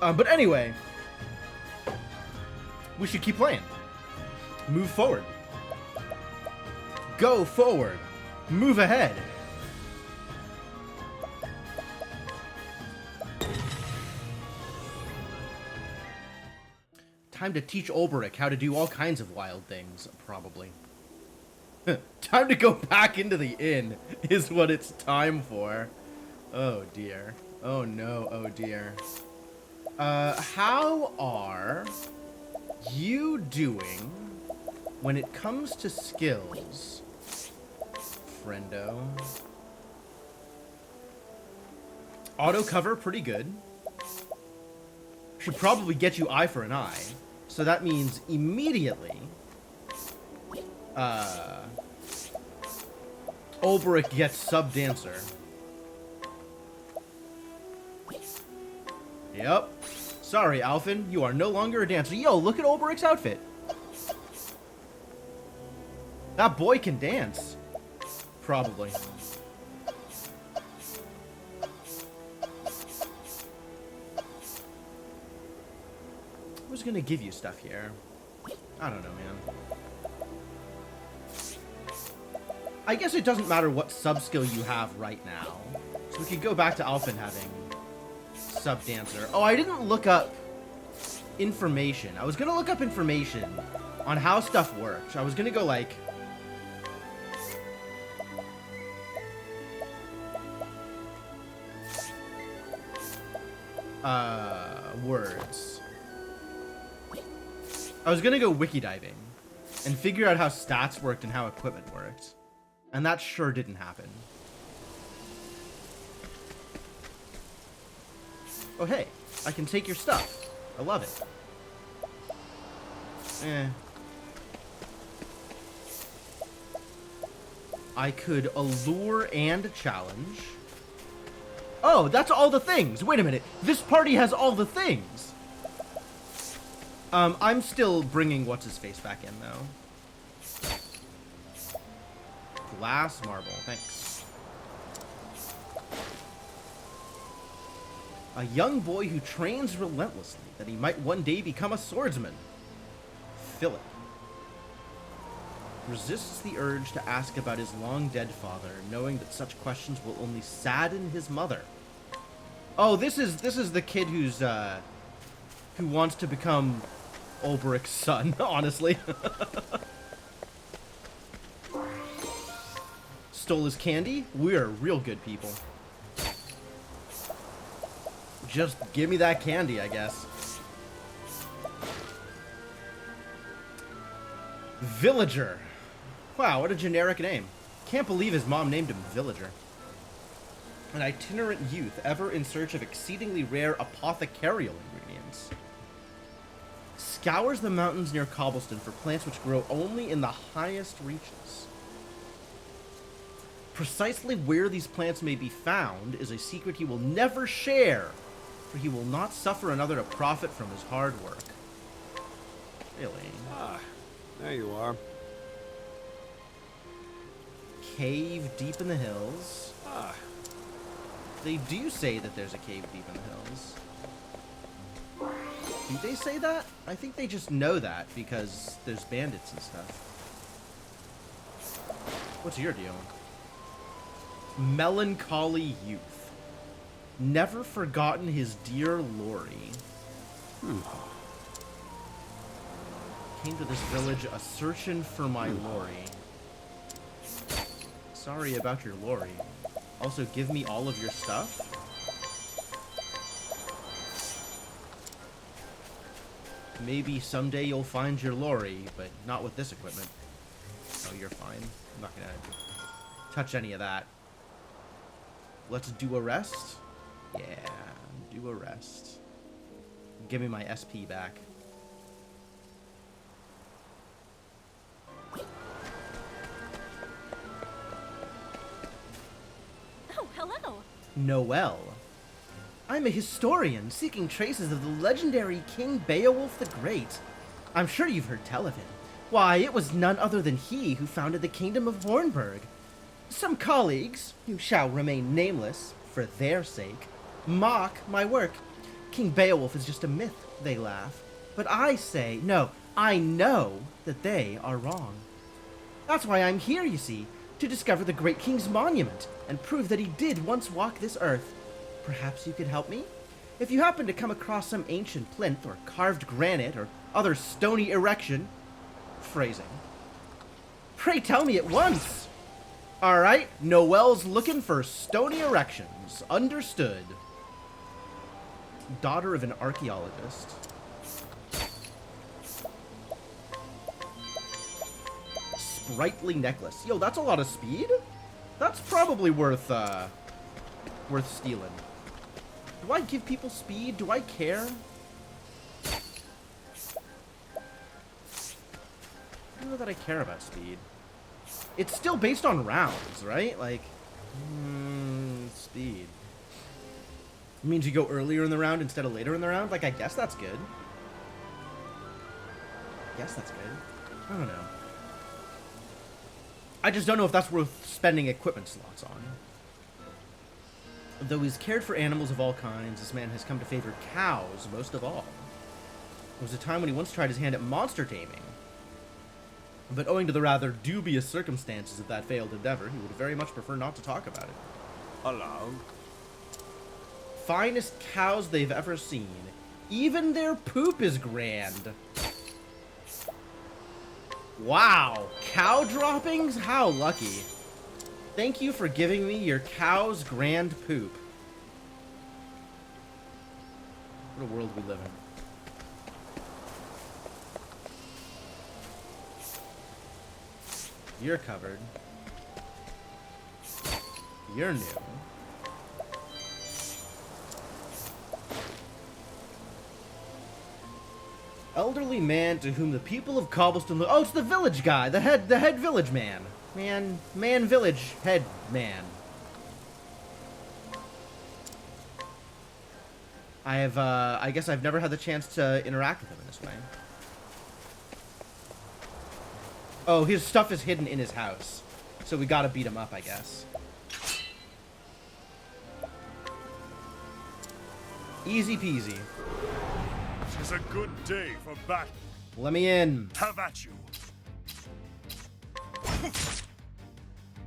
But anyway, we should keep playing. Move forward. Go forward. Move ahead. Time to teach Ulbrich how to do all kinds of wild things, probably. Time to go back into the inn is what it's time for. Oh dear. Oh no, oh dear. How are you doing when it comes to skills, friendo? Auto cover, pretty good. Should probably get you eye for an eye. So that means immediately, Ulbrich gets sub-dancer. Yep. Sorry, Alphen, you are no longer a dancer. Yo, look at Ulbrich's outfit. That boy can dance. Probably. Who's gonna give you stuff here? I don't know, man. I guess it doesn't matter what sub-skill you have right now. So we could go back to Alphen having sub-dancer. Oh, I didn't look up information. I was gonna look up information on how stuff works. I was gonna go, like... words. I was gonna go wiki diving and figure out how stats worked and how equipment worked. And that sure didn't happen. Oh hey, I can take your stuff. I love it. I could allure and challenge. Oh, that's all the things. Wait a minute. This party has all the things. I'm still bringing what's-his-face back in, though. Glass marble. Thanks. A young boy who trains relentlessly that he might one day become a swordsman. Philip. Resists the urge to ask about his long-dead father, knowing that such questions will only sadden his mother. Oh, this is the kid who's who wants to become Ulbrich's son, honestly. Stole his candy? We're real good people. Just give me that candy, I guess. Villager. Wow, what a generic name. Can't believe his mom named him Villager. An itinerant youth ever in search of exceedingly rare apothecarial ingredients. Scours the mountains near Cobblestone for plants which grow only in the highest reaches. Precisely where these plants may be found is a secret he will never share, for he will not suffer another to profit from his hard work. Really? Ah, there you are. Cave deep in the hills. Ah. They do say that there's a cave deep in the hills. Do they say that? I think they just know that because there's bandits and stuff. What's your deal? Melancholy youth. Never forgotten his dear Lori. Came to this village a searching for my Lori. Sorry about your Lori. Also, give me all of your stuff. Maybe someday you'll find your Lori, but not with this equipment. Oh, you're fine. I'm not gonna touch any of that. Let's do a rest. Yeah, do a rest. Give me my SP back. Hello. Noel. I'm a historian seeking traces of the legendary King Beowulf the Great. I'm sure you've heard tell of him. Why, it was none other than he who founded the Kingdom of Hornburg. Some colleagues, who shall remain nameless for their sake, mock my work. King Beowulf is just a myth, they laugh. But I say, no, I know that they are wrong. That's why I'm here, you see, to discover the great king's monument and prove that he did once walk this earth. Perhaps you could help me? If you happen to come across some ancient plinth or carved granite or other stony erection, phrasing, pray tell me at once. All right, Noelle's looking for stony erections. Understood. Daughter of an archaeologist. Sprightly necklace. Yo, that's a lot of speed? That's probably worth stealing. Do I give people speed? Do I care? I don't know that I care about speed. It's still based on rounds, right? Like, speed. It means you go earlier in the round instead of later in the round? Like, I guess that's good. I don't know. I just don't know if that's worth spending equipment slots on. Though he's cared for animals of all kinds, this man has come to favor cows most of all. There was a time when he once tried his hand at monster taming. But owing to the rather dubious circumstances of that failed endeavor, he would very much prefer not to talk about it. Hello. Finest cows they've ever seen. Even their poop is grand. Wow. Cow droppings? How lucky. Thank you for giving me your cow's grand poop. What a world we live in. You're covered. You're new. Elderly man to whom the people of Cobblestone... Oh, it's the village guy. The head village man. Man village head man. I guess I've never had the chance to interact with him in this way. Oh, his stuff is hidden in his house. So we gotta beat him up, I guess. Easy peasy. It's a good day for battle. Let me in. Have at you.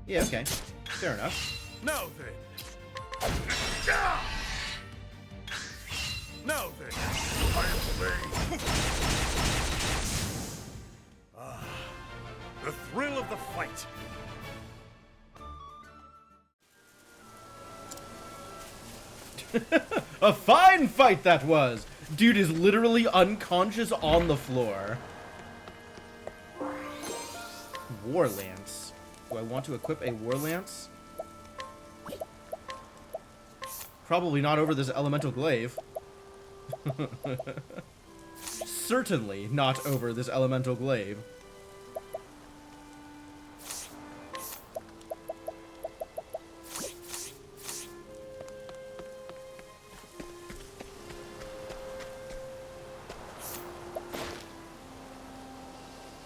Yeah, okay. Fair enough. Now then. Now then. I am ready. The thrill of the fight. A fine fight that was! Dude is literally unconscious on the floor. War Lance. Do I want to equip a War Lance? Probably not over this elemental glaive. Certainly not over this elemental glaive.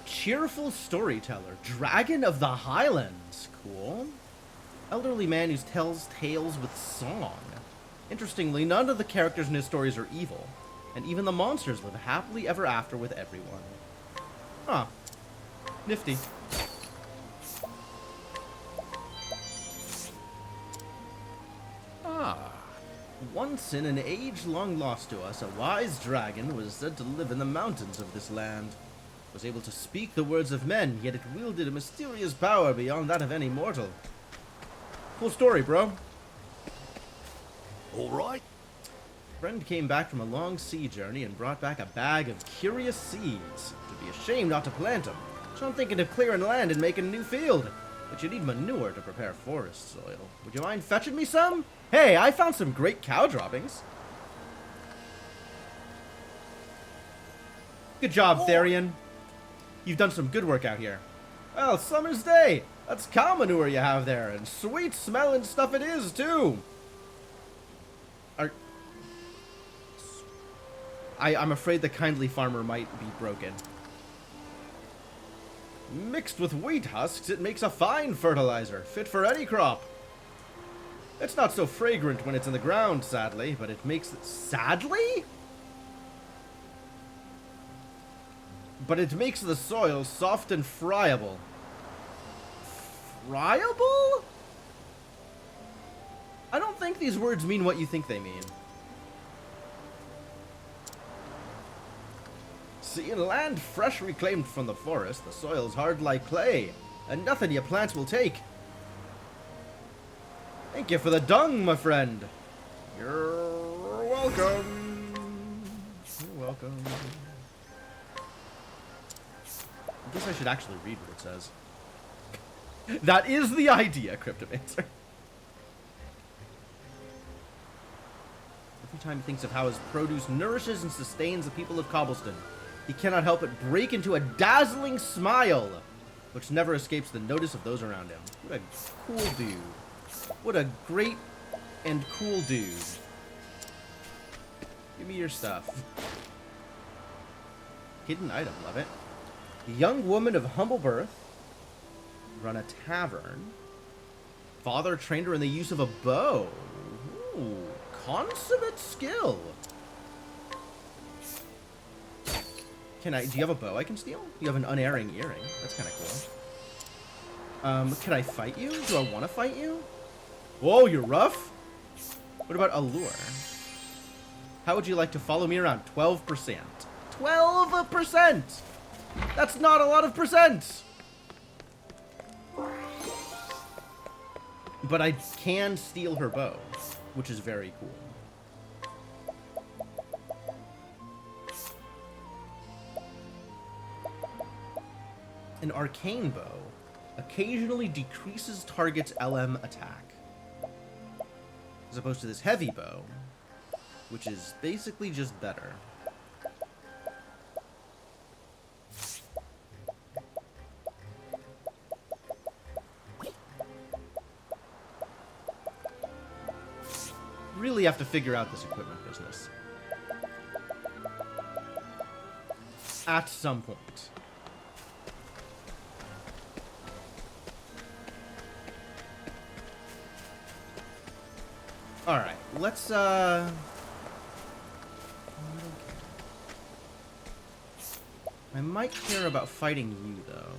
Cheerful storyteller, Dragon of the Highlands. Cool. Elderly man who tells tales with song. Interestingly, none of the characters in his stories are evil, and even the monsters live happily ever after with everyone. Huh. Nifty. Ah. Once in an age long lost to us, a wise dragon was said to live in the mountains of this land. Was able to speak the words of men, yet it wielded a mysterious power beyond that of any mortal. Cool story, bro. All right. Friend came back from a long sea journey and brought back a bag of curious seeds. To be a shame not to plant them. So I'm thinking of clearing land and making a new field. But you need manure to prepare forest soil. Would you mind fetching me some? Hey, I found some great cow droppings. Good job, Therian. You've done some good work out here. Well, summer's day. That's cow manure you have there, and sweet smelling stuff it is, too. I'm afraid the kindly farmer might be broken. Mixed with wheat husks, it makes a fine fertilizer, fit for any crop. It's not so fragrant when it's in the ground, sadly, but it makes it... Sadly? But it makes the soil soft and friable. Friable? I don't think these words mean what you think they mean. See, in land fresh reclaimed from the forest, the soil's hard like clay, and nothing your plants will take. Thank you for the dung, my friend. You're welcome. You're welcome. I guess I should actually read what it says. That is the idea, Cryptomancer. Every time he thinks of how his produce nourishes and sustains the people of Cobblestone, he cannot help but break into a dazzling smile, which never escapes the notice of those around him. What a cool dude. What a great and cool dude. Give me your stuff. Hidden item, love it. A young woman of humble birth, run a tavern. Father trained her in the use of a bow. Ooh, consummate skill. Do you have a bow I can steal? You have an unerring earring. That's kind of cool. Can I fight you? Do I want to fight you? Whoa, you're rough? What about allure? How would you like to follow me around? 12%. 12%! That's not a lot of percent! But I can steal her bow, which is very cool. An arcane bow occasionally decreases target's LM attack, as opposed to this heavy bow, which is basically just better. Really have to figure out this equipment business at some point. Alright, let's, I might care about fighting you, though.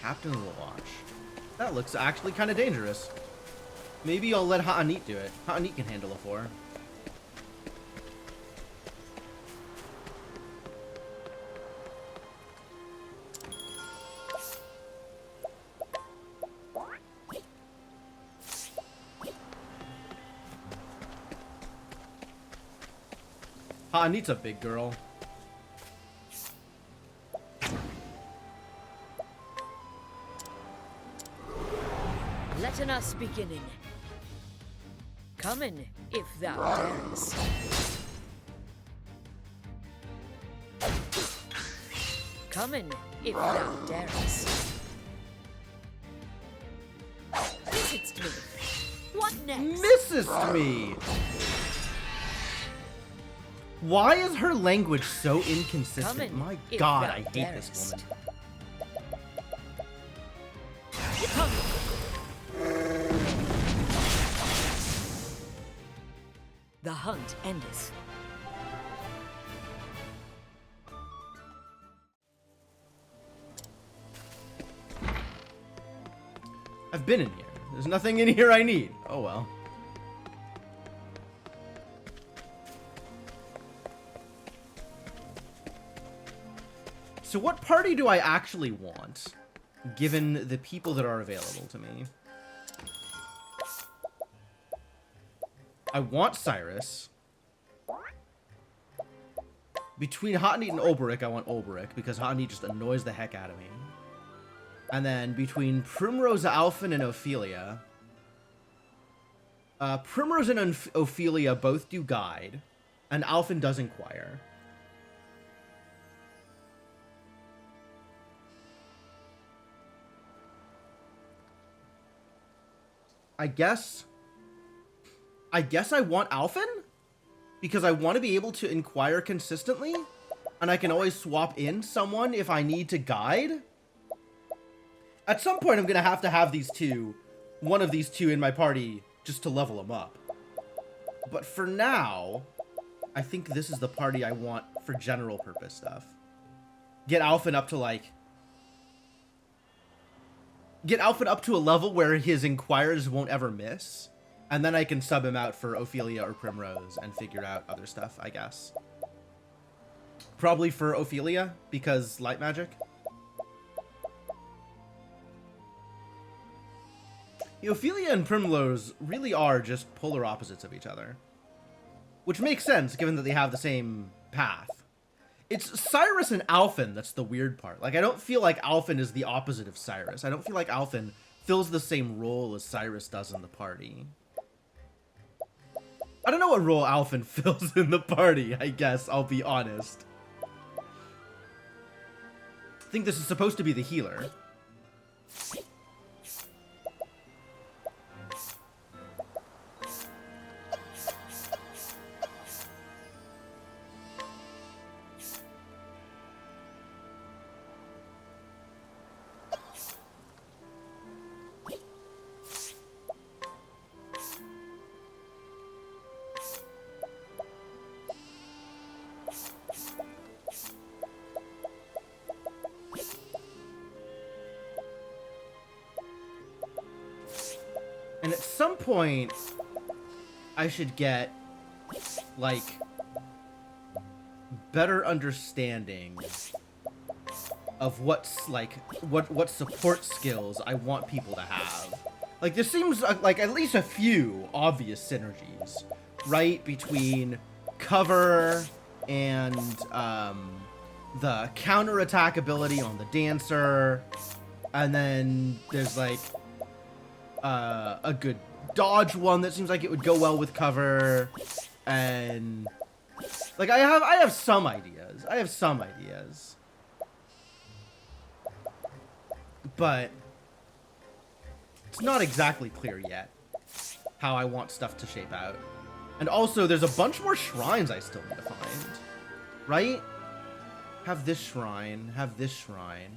Captain of the Watch. That looks actually kind of dangerous. Maybe I'll let Ha'anit do it. Ha'anit can handle a 4. Ha'anit's a big girl. Letten us beginning. Come in, if thou darest. Come in, if thou darest. Visit'st me. What next? Missest me! Why is her language so inconsistent? My god, I hate this woman. Come. The hunt endeth. I've been in here. There's nothing in here I need. Oh well. So what party do I actually want, given the people that are available to me? I want Cyrus. Between Ha'anit and Olberic, I want Olberic, because Ha'anit just annoys the heck out of me. And then between Primrose, Alphen, and Ophelia... Primrose and Ophelia both do guide, and Alphen does inquire. I guess I want Alphen, because I want to be able to inquire consistently, and I can always swap in someone if I need to guide. At some point, I'm going to have these two, one of these two in my party just to level them up. But for now, I think this is the party I want for general purpose stuff. Get Alphen up to, like... Get Alphen up to a level where his Inquirers won't ever miss. And then I can sub him out for Ophelia or Primrose and figure out other stuff, I guess. Probably for Ophelia, because light magic. Ophelia and Primrose really are just polar opposites of each other. Which makes sense, given that they have the same path. It's Cyrus and Alphen that's the weird part. Like, I don't feel like Alphen is the opposite of Cyrus. I don't feel like Alphen fills the same role as Cyrus does in the party. I don't know what role Alphen fills in the party, I guess, I'll be honest. I think this is supposed to be the healer. And at some point, I should get, like, better understanding of what's, like, what support skills I want people to have. Like, there seems, like, at least a few obvious synergies, right? Between cover and, the counterattack ability on the Dancer, and then there's, like, a good dodge one that seems like it would go well with cover, and like I have some ideas. But it's not exactly clear yet how I want stuff to shape out. And also, there's a bunch more shrines I still need to find, right? Have this shrine, have this shrine.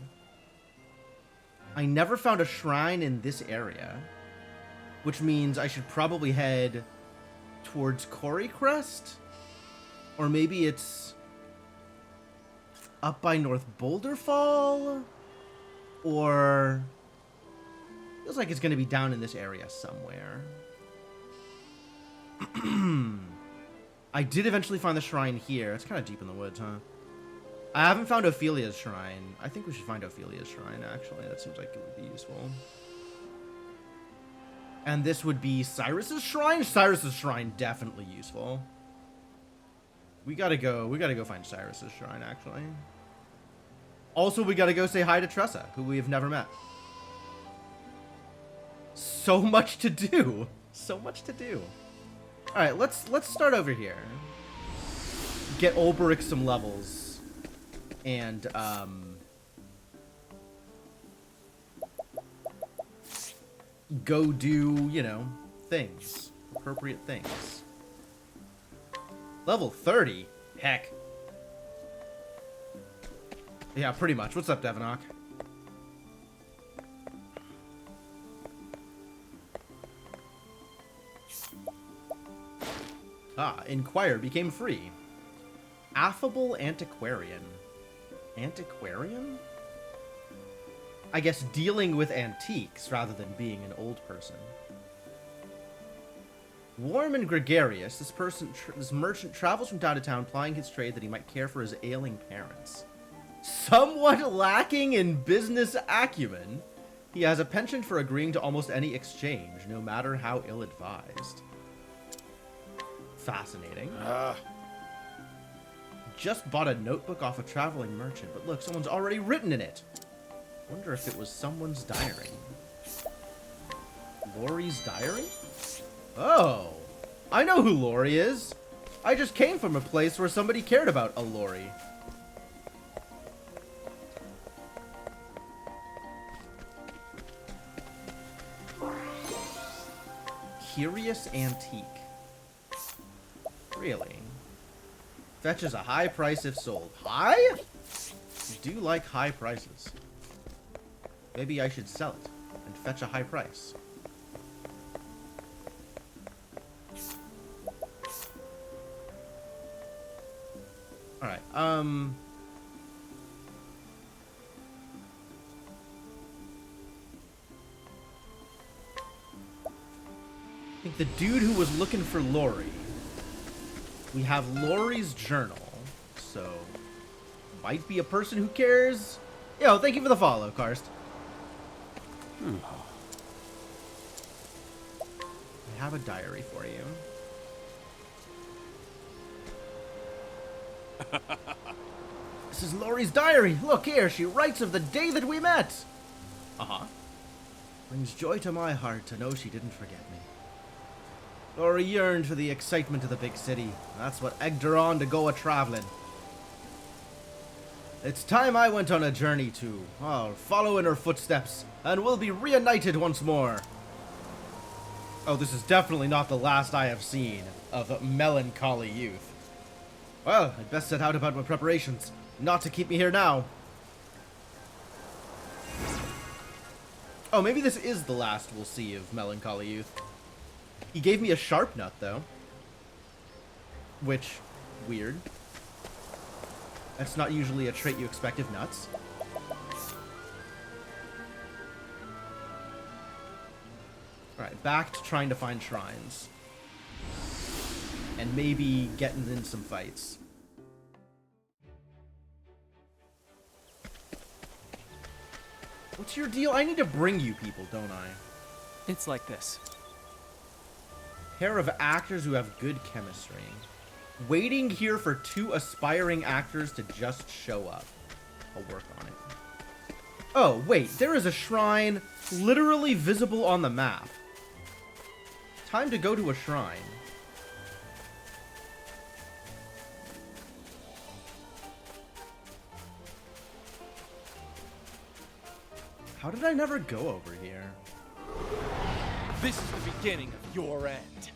I never found a shrine in this area, which means I should probably head towards Quarry Crest, or maybe it's up by North Boulder Fall, or feels like it's going to be down in this area somewhere. I did eventually find the shrine here. It's kind of deep in the woods, huh? I haven't found Ophelia's shrine. I think we should find Ophelia's shrine, actually. That seems like it would be useful. And this would be Cyrus's shrine? Cyrus's shrine, definitely useful. We gotta go find Cyrus's shrine, actually. Also, we gotta go say hi to Tressa, who we have never met. So much to do. So much to do. Alright, let's start over here. Get Ulbrich some levels. And, go do, you know, things. Appropriate things. Level 30? Heck. Yeah, pretty much. What's up, Devanok? Ah, Inquire became free. Affable Antiquarian. Antiquarian? I guess dealing with antiques rather than being an old person. Warm and gregarious, this merchant travels from town to town plying his trade that he might care for his ailing parents. Somewhat lacking in business acumen, he has a penchant for agreeing to almost any exchange, no matter how ill-advised. Fascinating. Just bought a notebook off a traveling merchant, but look, someone's already written in it. Wonder if it was someone's diary. Lori's diary? Oh, I know who Lori is. I just came from a place where somebody cared about a Lori. Curious antique. Really? Fetches a high price if sold. High? I do like high prices. Maybe I should sell it and fetch a high price. Alright, I think the dude who was looking for Lori. We have Lori's journal, so might be a person who cares. Yo, thank you for the follow, Karst. I have a diary for you. This is Lori's diary. Look here, she writes of the day that we met. Uh-huh. Brings joy to my heart to know she didn't forget me. Lori yearned for the excitement of the big city. That's what egged her on to go a-traveling. It's time I went on a journey too. I'll follow in her footsteps, and we'll be reunited once more. Oh, this is definitely not the last I have seen of melancholy youth. Well, I'd best set out about my preparations, not to keep me here now. Oh, maybe this is the last we'll see of melancholy youth. He gave me a sharp nut, though. Which, weird. That's not usually a trait you expect of nuts. Alright, back to trying to find shrines. And maybe getting in some fights. What's your deal? I need to bring you people, don't I? It's like this. Pair of actors who have good chemistry. Waiting here for 2 aspiring actors to just show up. I'll work on it. Oh, wait. There is a shrine literally visible on the map. Time to go to a shrine. How did I never go over here? This is the beginning of your end.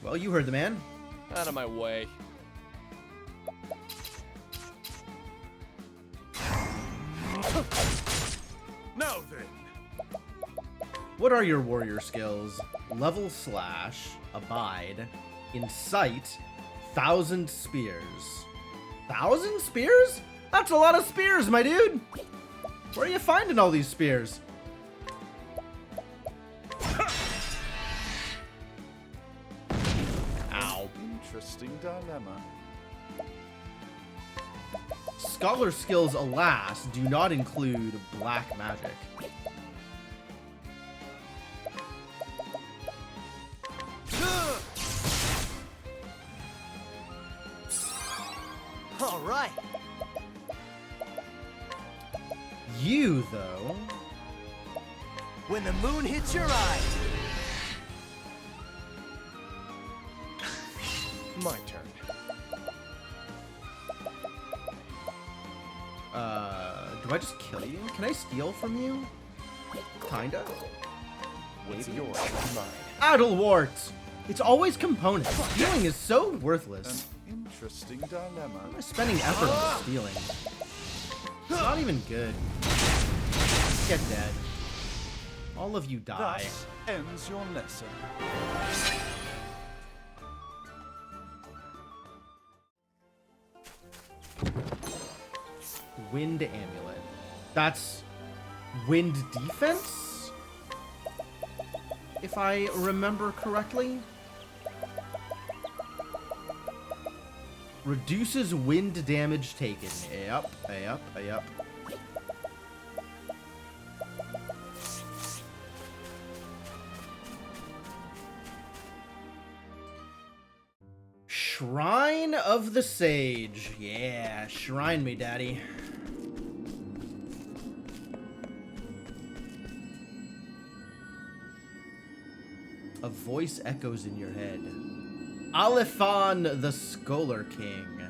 Well, you heard the man. Out of my way. Now then. What are your warrior skills? Level slash, abide, incite, 1,000 spears. 1,000 spears? That's a lot of spears, my dude. Where are you finding all these spears? Ow. Interesting dilemma. Scholar skills, alas, do not include black magic. All right. You, though... When the moon hits your eye. My turn. Do I just kill you? Can I steal from you? Kinda. It's yours, mine. Addlewort! It's always components. Stealing is so worthless. Interesting dilemma. Why am I spending effort on stealing? It's not even good. Get dead. All of you die. That ends your lesson. Wind amulet. That's wind defense? If I remember correctly. Reduces wind damage taken. Yep, yep, yep. Shrine of the Sage. Yeah, shrine me, daddy. A voice echoes in your head. Alifan the Scholar King.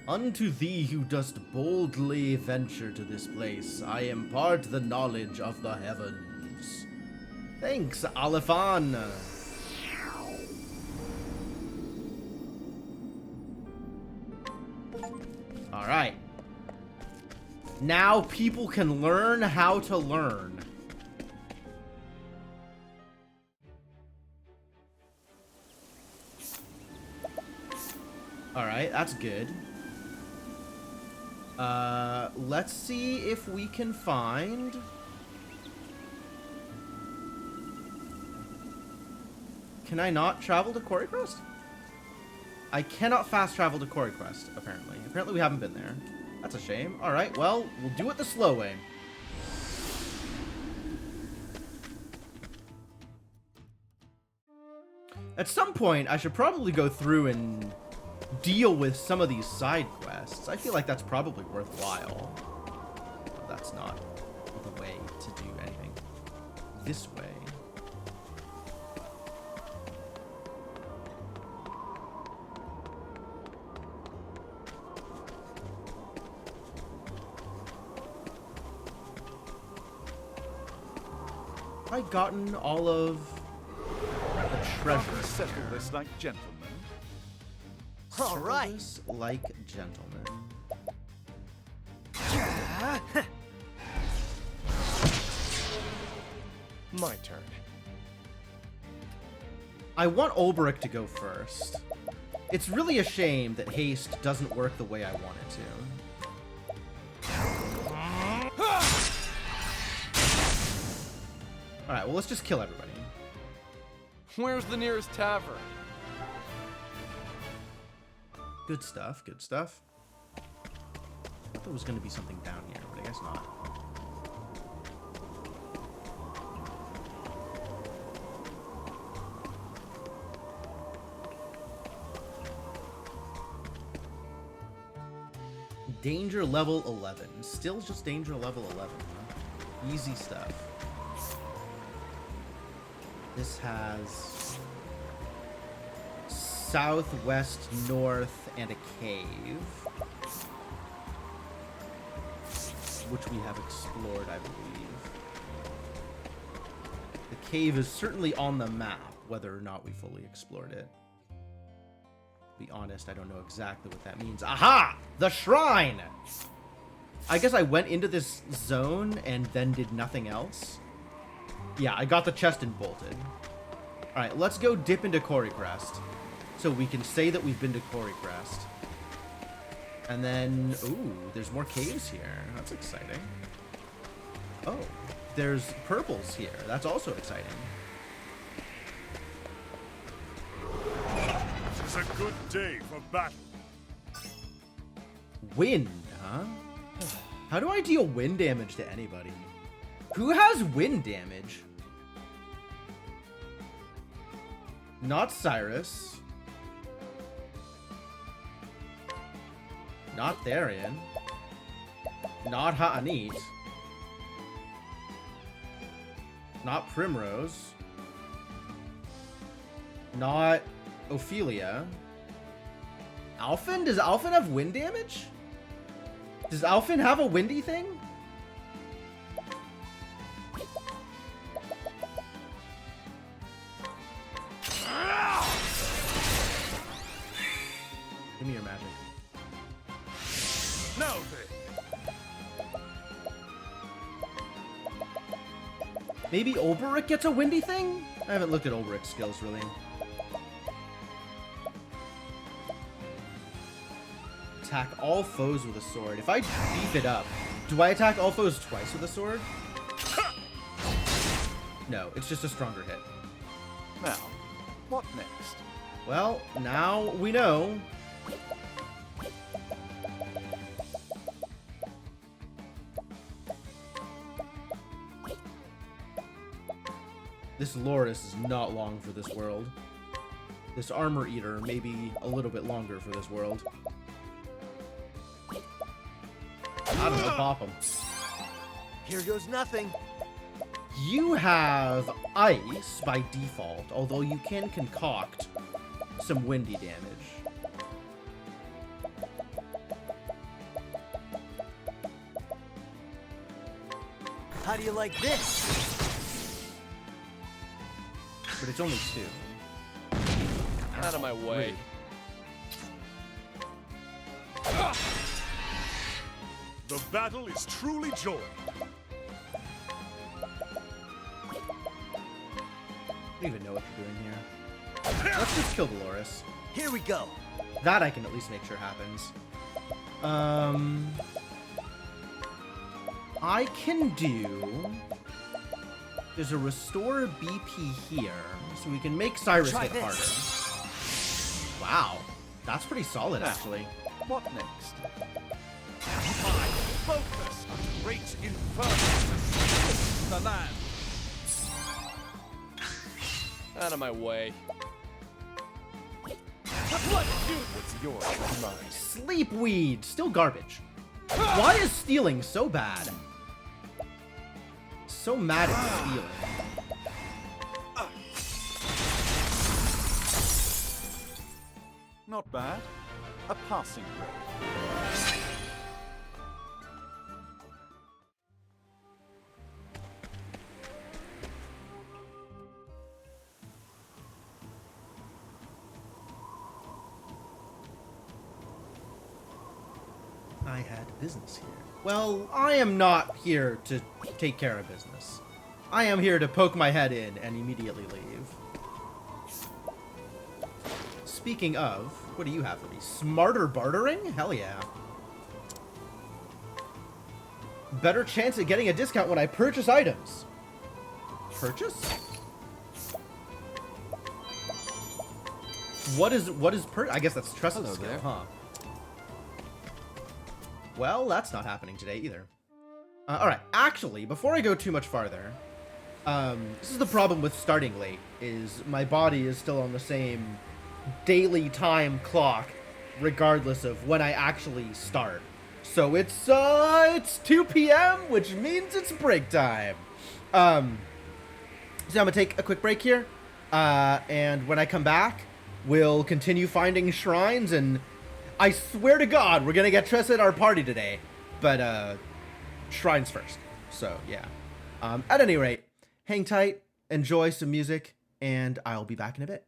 Unto thee who dost boldly venture to this place, I impart the knowledge of the heavens. Thanks, Alifan. Alright. Now people can learn how to learn. Alright. Alright, that's good. Let's see if we can find... Can I not travel to Quarry Crest? I cannot fast travel to Quarry Crest, apparently. Apparently we haven't been there. That's a shame. Alright, well, we'll do it the slow way. At some point, I should probably go through and deal with some of these side quests. I feel like that's probably worthwhile. But that's not the way to do anything. This way. Have I gotten all of the treasure? Settle this like gentlemen. All right. Service like gentlemen. My turn. I want Olberic to go first. It's really a shame that haste doesn't work the way I want it to. Alright, well, let's just kill everybody. Where's the nearest tavern? Good stuff, good stuff. I thought there was going to be something down here, but I guess not. Danger level 11. Still just danger level 11. Huh? Easy stuff. This has southwest, north, and a cave, which we have explored, I believe. The cave is certainly on the map, whether or not we fully explored it. To be honest, I don't know exactly what that means. Aha! The shrine! I guess I went into this zone and then did nothing else. Yeah, I got the chest and bolted. Alright, let's go dip into Quarry Crest. So we can say that we've been to Quarry Crest. And then... Ooh, there's more caves here. That's exciting. Oh, there's purples here. That's also exciting. This is a good day for battle. Wind, huh? How do I deal wind damage to anybody? Who has wind damage? Not Cyrus. Not Therian. Not Ha'anit. Not Primrose. Not Ophelia. Alphen? Does Alphen have wind damage? Does Alphen have a windy thing? Give me your magic. Now then. Maybe Olberic gets a windy thing? I haven't looked at Olberic's skills, really. Attack all foes with a sword. If I beef it up, do I attack all foes twice with a sword? No, it's just a stronger hit. Now, what next? Well, now we know. This Loris is not long for this world. This Armor Eater may be a little bit longer for this world. I don't know, pop him. Here goes nothing. You have ice by default, although you can concoct some windy damage. How do you like this? But it's only 2. Out of my way. The battle is truly joined. I don't even know what you're doing here. Let's just kill Dolores. Here we go. That I can at least make sure happens. I can do... There's a restore BP here, so we can make Cyrus Try hit this. harder. Wow, that's pretty solid, actually. What next? My focus, a great inferno to switch the land. Out of my way. Let's do What's yours is mine. Sleep weed, still garbage. Why is stealing so bad? So mad at stealing. Not bad. A passing grade. I had business here. Well, I am not here to take care of business. I am here to poke my head in and immediately leave. Speaking of, what do you have for me? Smarter bartering? Hell yeah. Better chance at getting a discount when I purchase items. Purchase? What is I guess that's trust Hello skill, there. huh? Well, that's not happening today either. Alright, actually, before I go too much farther, this is the problem with starting late, is my body is still on the same daily time clock, regardless of when I actually start. So it's 2 p.m., which means it's break time. So I'm gonna take a quick break here, and when I come back, we'll continue finding shrines, and I swear to God, we're gonna get Tressa at our party today, but shrines first. So yeah. At any rate, hang tight, enjoy some music, and I'll be back in a bit.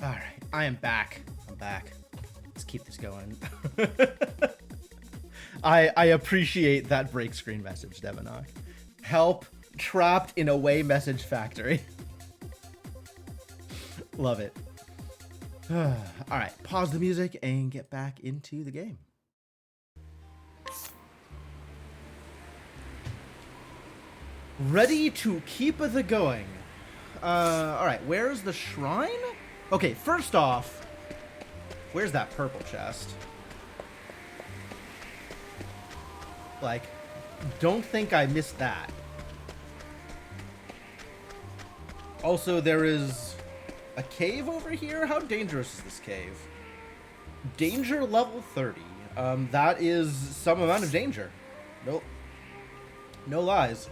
Alright, I am back. I'm back. Let's keep this going. I appreciate that break screen message, Devonock. Help, trapped in away message factory. Love it. Alright, pause the music and get back into the game. Ready to keep the going. Alright, where's the shrine? Okay, first off, where's that purple chest? Like, don't think I missed that. Also, there is a cave over here? How dangerous is this cave? Danger level 30. That is some amount of danger. Nope. No lies.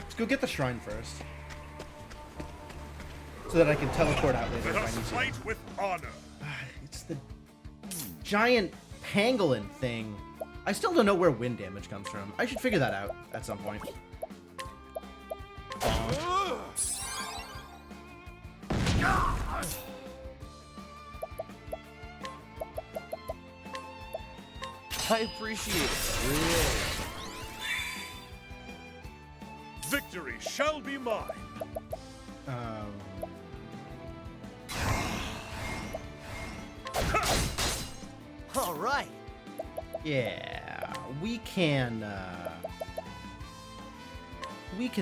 Let's go get the shrine first. So that I can teleport out later Let if I us need to. fight with honor. It's the giant pangolin thing. I still don't know where wind damage comes from. I should figure that out at some point. I appreciate it. Really. Victory shall be mine. All right. Yeah, we can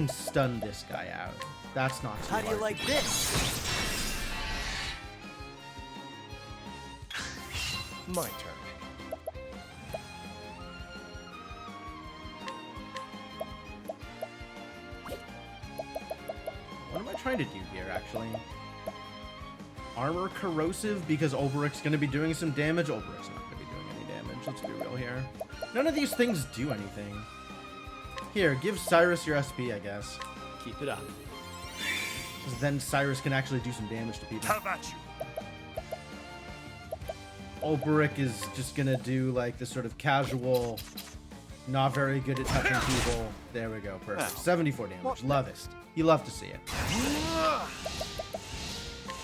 stun this guy out. That's not too How do you hard. like this? My turn. What am I trying to do here, actually? Armor corrosive, because Olberic's going to be doing some damage. Olberic's not going to be doing any damage. Let's be real here. None of these things do anything. Here, give Cyrus your SP, I guess. Keep it up. 'Cause then Cyrus can actually do some damage to people. Have at you. Olberic is just going to do, like, this sort of casual, not very good at touching people. There we go. Perfect. 74 damage. Love it. You love to see it.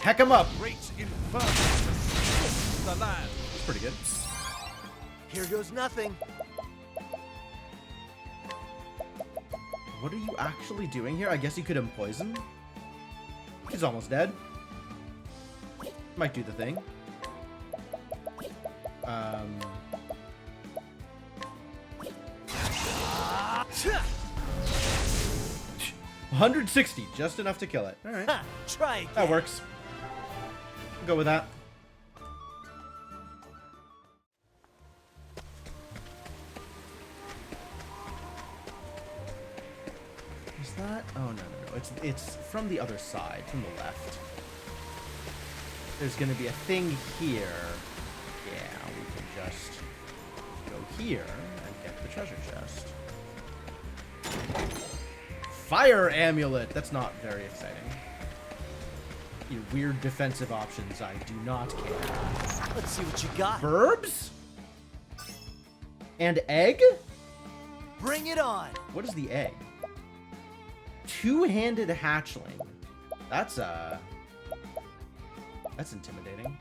Heck him up. Great inferno to split the land. That's pretty good. Here goes nothing. What are you actually doing here? I guess you could him poison. He's almost dead. Might do the thing. 160, just enough to kill it. All right, Ha, try again. that works. Go with that. Is that? Oh no. It's from the other side, from the left. There's gonna be a thing here. Yeah, we can just go here and get the treasure chest. Fire amulet! That's not very exciting. Your weird defensive options, I do not care. Let's see what you got. Verbs? And egg? Bring it on. What is the egg? Two-handed hatchling. That's intimidating.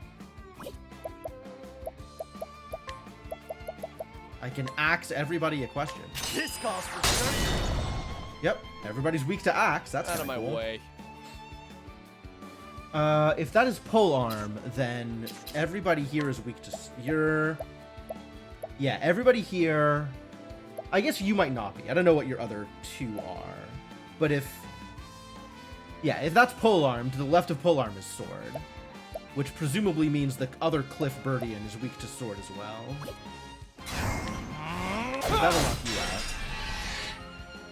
I can axe everybody a question. This calls for surgery. Yep, everybody's weak to axe. That's Out of kinda my cool. way. If that is polearm, then everybody here is weak to... Yeah, everybody here... I guess you might not be. I don't know what your other two are. But if... Yeah, if that's polearm, to the left of polearm is sword. Which presumably means the other Cliff Birdian is weak to sword as well. So that'll knock you out.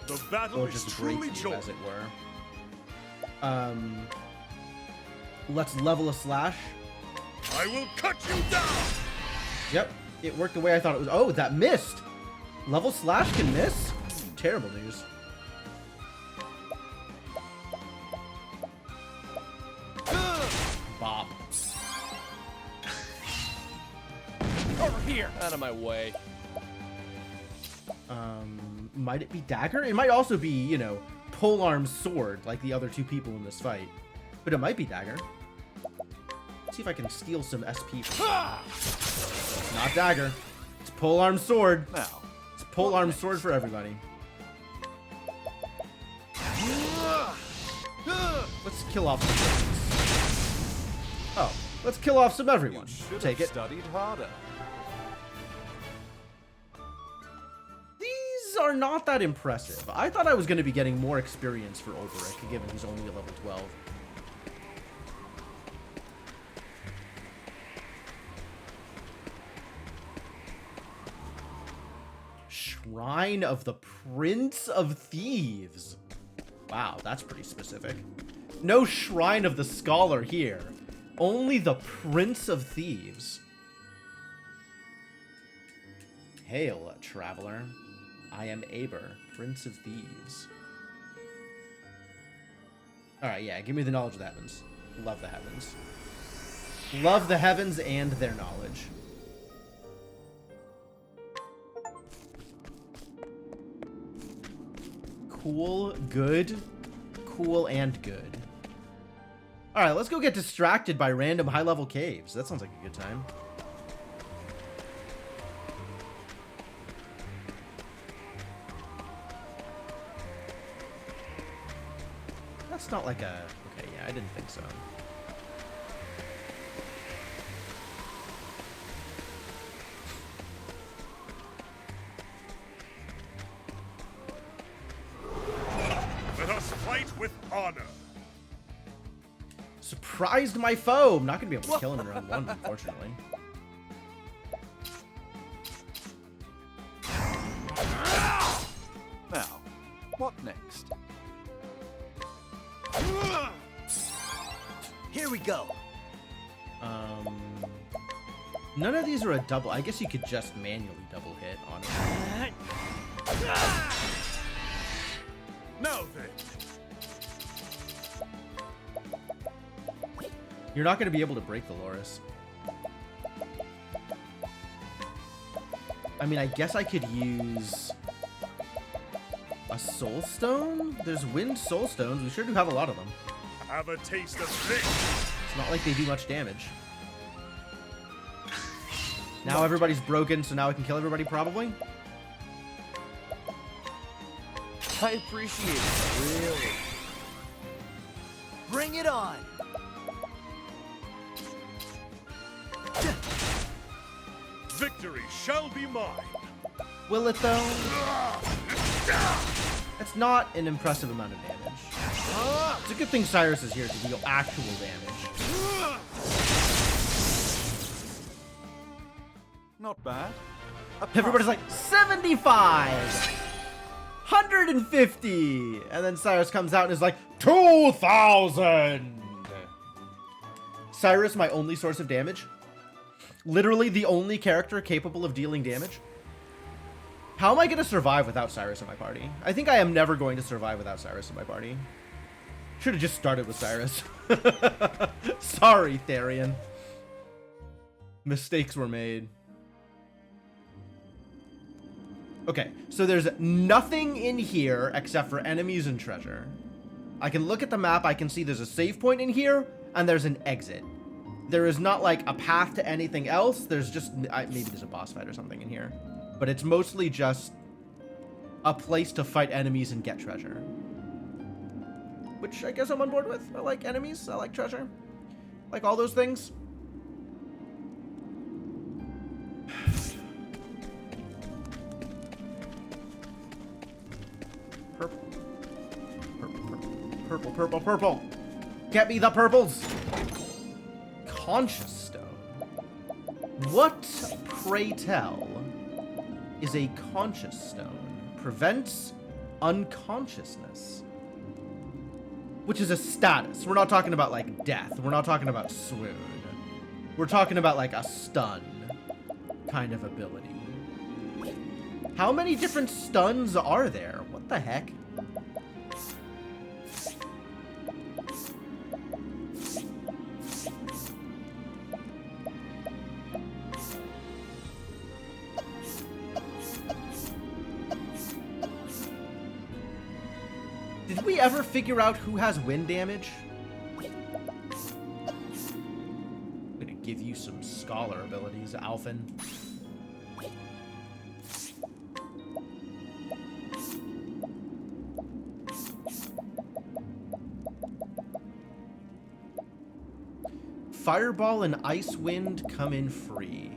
The battle Or is just break truly you, joined. as it were. Let's level a slash. I will cut you down. Yep, it worked the way I thought it was. Oh, that missed. Level slash can miss? Terrible news. Bop. Over here. Out of my way. Might it be dagger? It might also be, you know, polearm sword, like the other two people in this fight. But it might be dagger. Let's see if I can steal some SP. It's not dagger. It's polearm sword. Now, It's polearm sword for everybody. Let's kill off some things. Oh, let's kill off some everyone. should Take have it. studied harder. These are not that impressive. I thought I was going to be getting more experience for Oberic, given he's only a level 12. Shrine of the Prince of Thieves. Wow, that's pretty specific. No Shrine of the Scholar here. Only the Prince of Thieves. Hail, traveler. I am Aber, Prince of Thieves. Alright, yeah, give me the knowledge of the heavens. Love the heavens. Love the heavens and their knowledge. Cool, good, cool, and good. Alright, let's go get distracted by random high-level caves. That sounds like a good time. That's not like a... Okay, yeah, I didn't think so. Let us fight with honor. Surprised my foe! I'm not gonna be able to kill him in round 1, unfortunately. Now, what next? Here we go. None of these are a double. I guess you could just manually double hit, honestly. Now then, You're not going to be able to break the Loris. I mean, I guess I could use a Soul Stone? There's Wind Soul Stones. We sure do have a lot of them. have a taste of this. It's not like they do much damage. Now everybody's broken, so now I can kill everybody, probably? I appreciate it, really. Bring it on. Victory shall be mine. Will it, though? That's not an impressive amount of damage. It's a good thing Cyrus is here to deal actual damage. Not bad. Everybody's like, 75! 150! And then Cyrus comes out and is like, 2,000! Cyrus, my only source of damage. Literally the only character capable of dealing damage. How am I going to survive without Cyrus in my party? I think I am never going to survive without Cyrus in my party. Should have just started with Cyrus. Sorry, Therian. Mistakes were made. Okay, so there's nothing in here except for enemies and treasure. I can look at the map, I can see there's a save point in here, and there's an exit. There is not like a path to anything else, there's just, maybe there's a boss fight or something in here. But it's mostly just a place to fight enemies and get treasure. Which I guess I'm on board with. I like enemies, I like treasure. Like all those things. Purple. Purple, purple, purple, purple, purple. Get me the purples. Conscious stone. What, pray tell, is a conscious stone? Prevents unconsciousness. Which is a status. We're not talking about like death. We're not talking about swoon. We're talking about like a stun kind of ability. How many different stuns are there? What the heck? Did we ever figure out who has wind damage? give you some scholar abilities, Alphen. Fireball and Ice Wind come in free.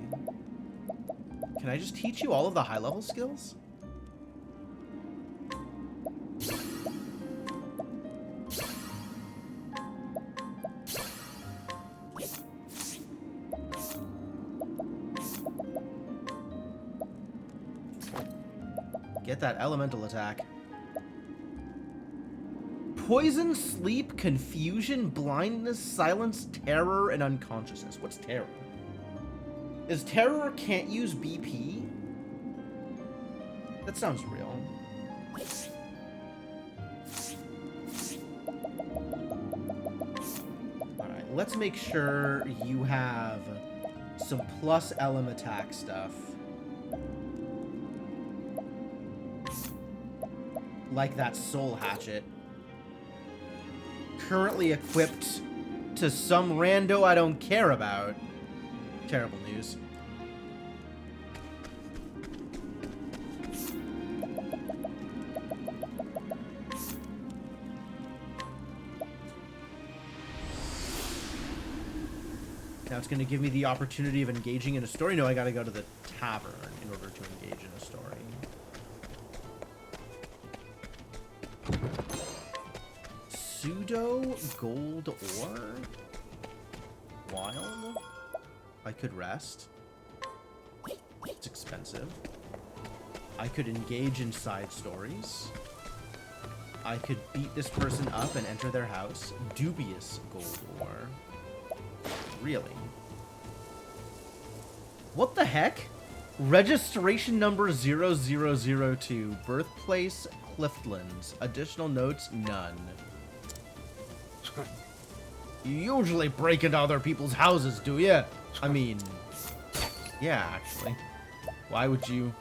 Can I just teach you all of the high-level skills? Get that elemental attack. Poison, sleep, confusion, blindness, silence, terror, and unconsciousness. What's terror? Is terror can't use BP? That sounds real. Alright, let's make sure you have some plus LM attack stuff. Like that soul hatchet. Currently equipped to some rando I don't care about. Terrible news. Now it's going to give me the opportunity of engaging in a story. No, I got to go to the tavern in order to engage in a story. Pseudo gold ore? Wild? I could rest. It's expensive. I could engage in side stories. I could beat this person up and enter their house. Dubious gold ore. Really? What the heck? Registration number 0002. Birthplace Cliftlands. Additional notes, none. You usually break into other people's houses, do you? I mean, yeah, actually. Why would you?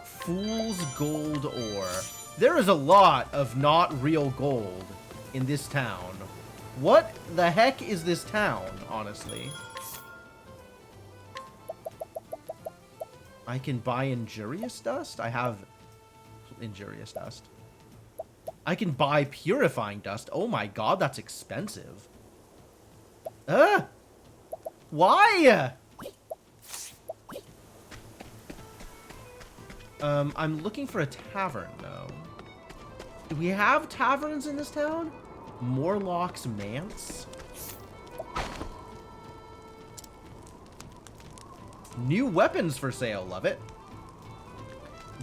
Fool's gold ore. There is a lot of not real gold in this town. What the heck is this town, honestly? I can buy injurious dust? I have injurious dust. I can buy purifying dust. Oh my god, that's expensive. Why? I'm looking for a tavern, though. Do we have taverns in this town? Morlock's Manse? New weapons for sale, love it.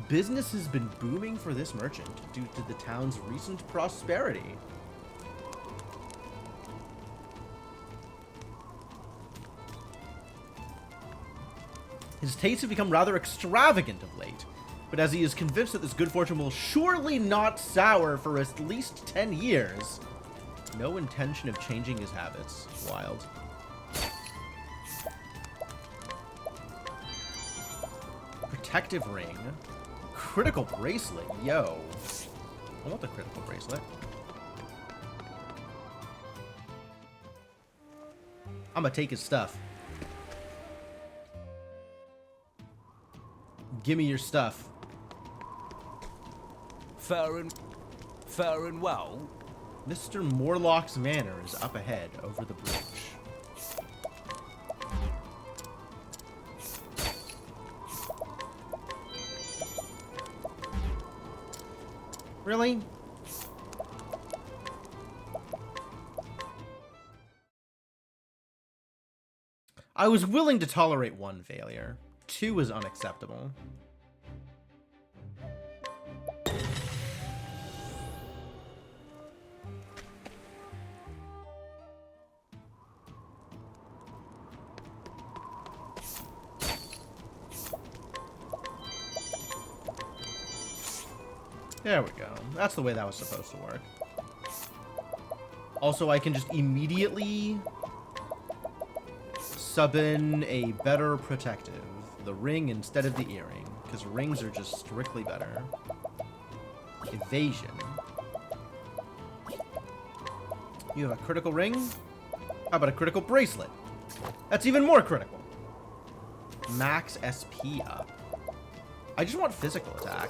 Business has been booming for this merchant due to the town's recent prosperity. His tastes have become rather extravagant of late, but as he is convinced that this good fortune will surely not sour for at least 10 years, no intention of changing his habits. Wild. Protective ring. Critical bracelet. Yo. I want the critical bracelet. I'm gonna take his stuff. Give me your stuff. Fair and well. Mr. Morlock's Manor is up ahead over the bridge. Really? I was willing to tolerate one failure. 2 is unacceptable. There we go. That's the way that was supposed to work. Also, I can just immediately sub in a better protective. The ring instead of the earring, because rings are just strictly better. Evasion. You have a critical ring? How about a critical bracelet? That's even more critical. Max SP up. I just want physical attack.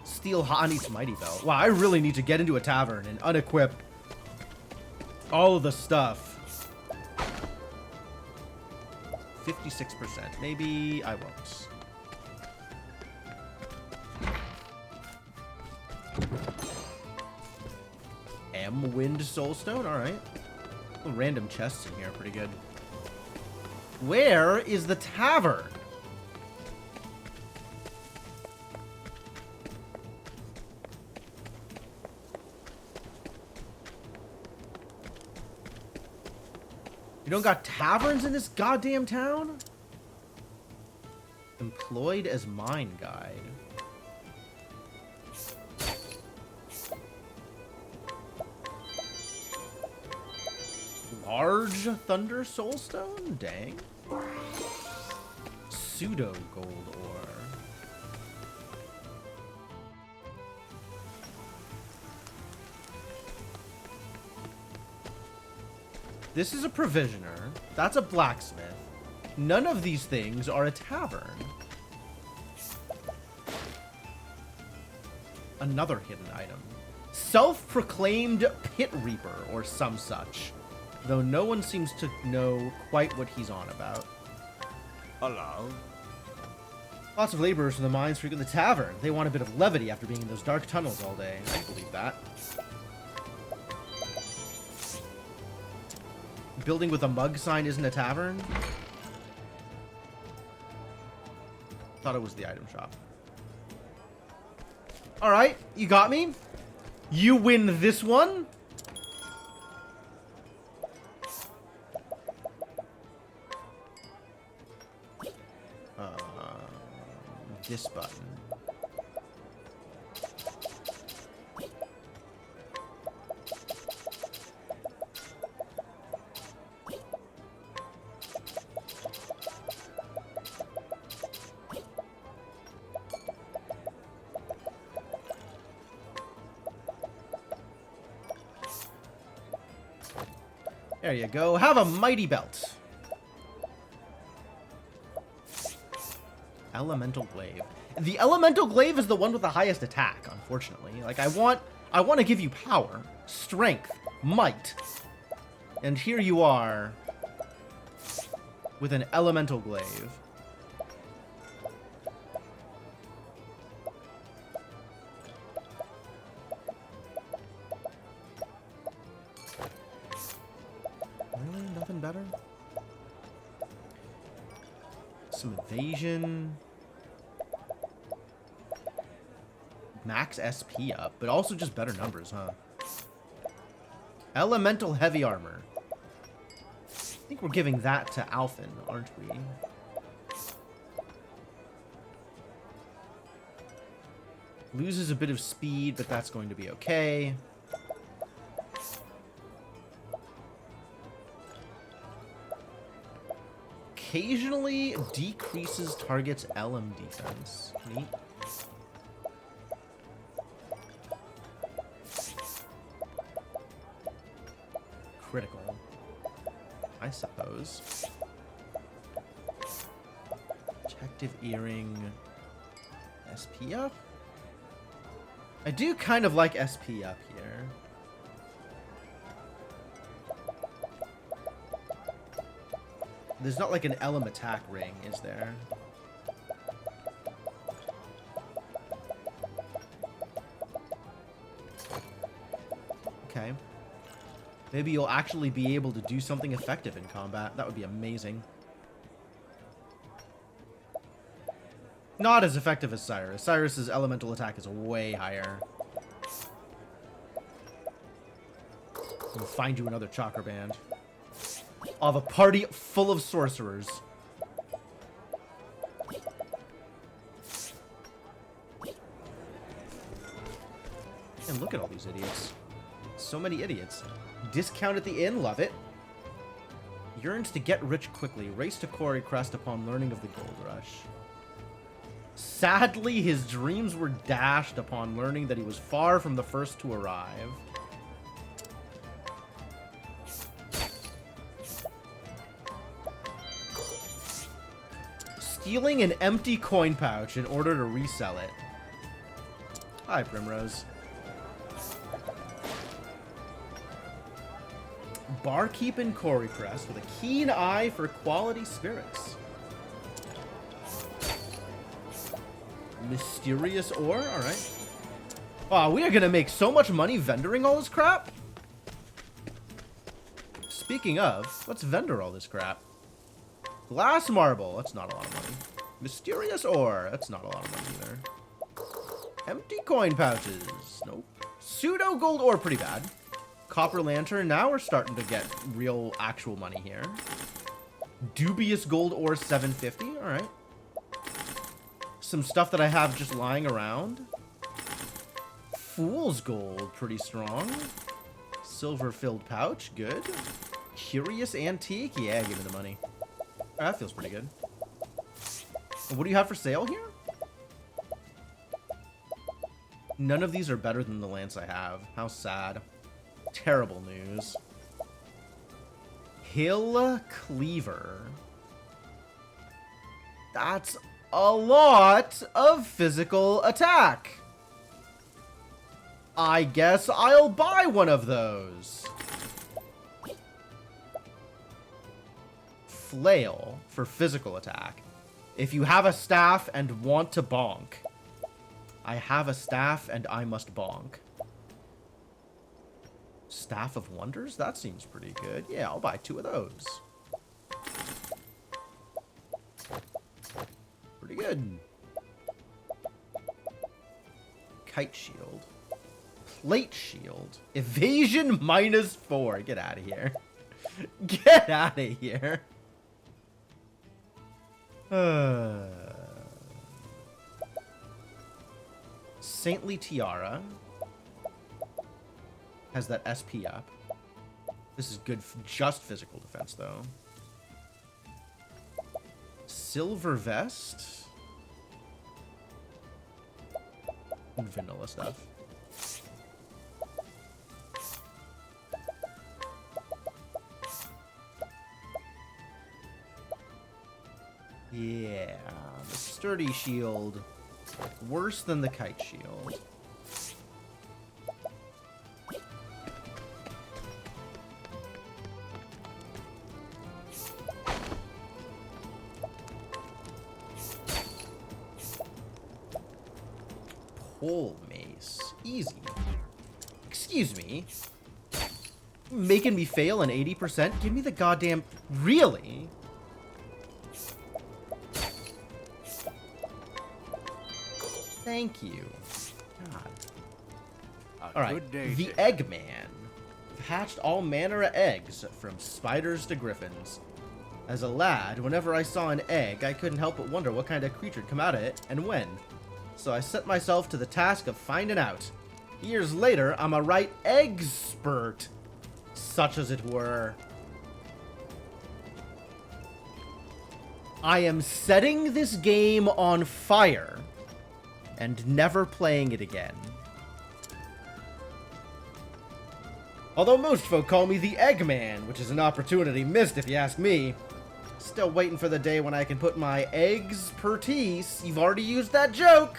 Steel Hani's Mighty Belt. Wow, I really need to get into a tavern and unequip all of the stuff. 56%. Maybe I won't. Wind Soulstone? Alright. Random chests in here. Pretty good. Where is the tavern? You don't got taverns in this goddamn town? Employed as mine guide. Large Thunder Soulstone? Dang. Pseudo Gold Ore. This is a provisioner. That's a blacksmith. None of these things are a tavern. Another hidden item. Self-proclaimed Pit Reaper or some such. Though no one seems to know quite what he's on about. Hello. Lots of laborers from the mines frequent the tavern. They want a bit of levity after being in those dark tunnels all day. I believe that. Building with a mug sign isn't a tavern? Thought it was the item shop. Alright, you got me. You win this one. This button. There you go. Have a mighty belt. Elemental Glaive. The Elemental Glaive is the one with the highest attack, unfortunately. Like, I want to give you power, strength, might. And here you are with an Elemental Glaive. Really? Nothing better? Some evasion. Max SP up, but also just better numbers, huh? Elemental Heavy Armor. I think we're giving that to Alphen, aren't we? Loses a bit of speed, but that's going to be okay. Occasionally decreases target's LM defense. Neat. Critical, I suppose. Protective Earring. SP up? I do kind of like SP up here. There's not like an LM attack ring, is there? Okay. Maybe you'll actually be able to do something effective in combat. That would be amazing. Not as effective as Cyrus. Cyrus's elemental attack is way higher. We'll find you another chakra band. I'll have a party full of sorcerers. And look at all these idiots. So many idiots. Discount at the inn, love it. Yearns to get rich quickly. Race to Quarry Crest upon learning of the gold rush. Sadly, his dreams were dashed upon learning that he was far from the first to arrive. Stealing an empty coin pouch in order to resell it. Hi, Primrose. Barkeep in Cory Crest with a keen eye for quality spirits. Mysterious ore? Alright. Wow, we are gonna make so much money vendoring all this crap. Speaking of, let's vendor all this crap. Glass marble. That's not a lot of money. Mysterious ore. That's not a lot of money either. Empty coin pouches. Nope. Pseudo gold ore. Pretty bad. Copper lantern. Now we're starting to get real actual money here. Dubious gold ore 750. Alright. Some stuff that I have just lying around. Fool's gold. Pretty strong. Silver filled pouch. Good. Curious antique. Yeah, give me the money. That feels pretty good. And what do you have for sale here? None of these are better than the lance I have. How sad. Terrible news. Hill Cleaver. That's a lot of physical attack. I guess I'll buy one of those. Flail for physical attack. If you have a staff and want to bonk. I have a staff and I must bonk. Staff of Wonders? That seems pretty good. Yeah, I'll buy 2 of those. Pretty good. Kite shield. Plate shield. Evasion -4. Get out of here. Get out of here. Saintly Tiara has that SP up. This is good for just physical defense, though. Silver vest. Vanilla stuff. Yeah, the sturdy shield. Worse than the kite shield. Pole mace. Easy. Excuse me. Making me fail an 80%? Give me the goddamn... Really? Thank you. God. Alright, the Eggman. Hatched all manner of eggs, from spiders to griffins. As a lad, whenever I saw an egg, I couldn't help but wonder what kind of creature would come out of it, and when. So I set myself to the task of finding out. Years later, I'm a right egg-spurt, such as it were. I am setting this game on fire, and never playing it again. Although most folk call me the Eggman, which is an opportunity missed if you ask me. Still waiting for the day when I can put my eggs-pertise, you've already used that joke,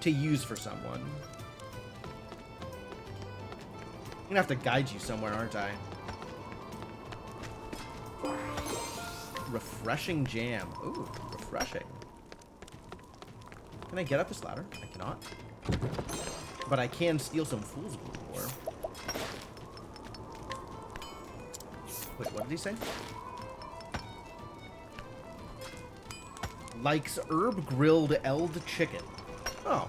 to use for someone. I'm gonna have to guide you somewhere, aren't I? Refreshing jam. Ooh, refreshing. Can I get up this ladder? I cannot. But I can steal some fool's gold ore. Wait, what did he say? Likes herb-grilled eld chicken. Oh.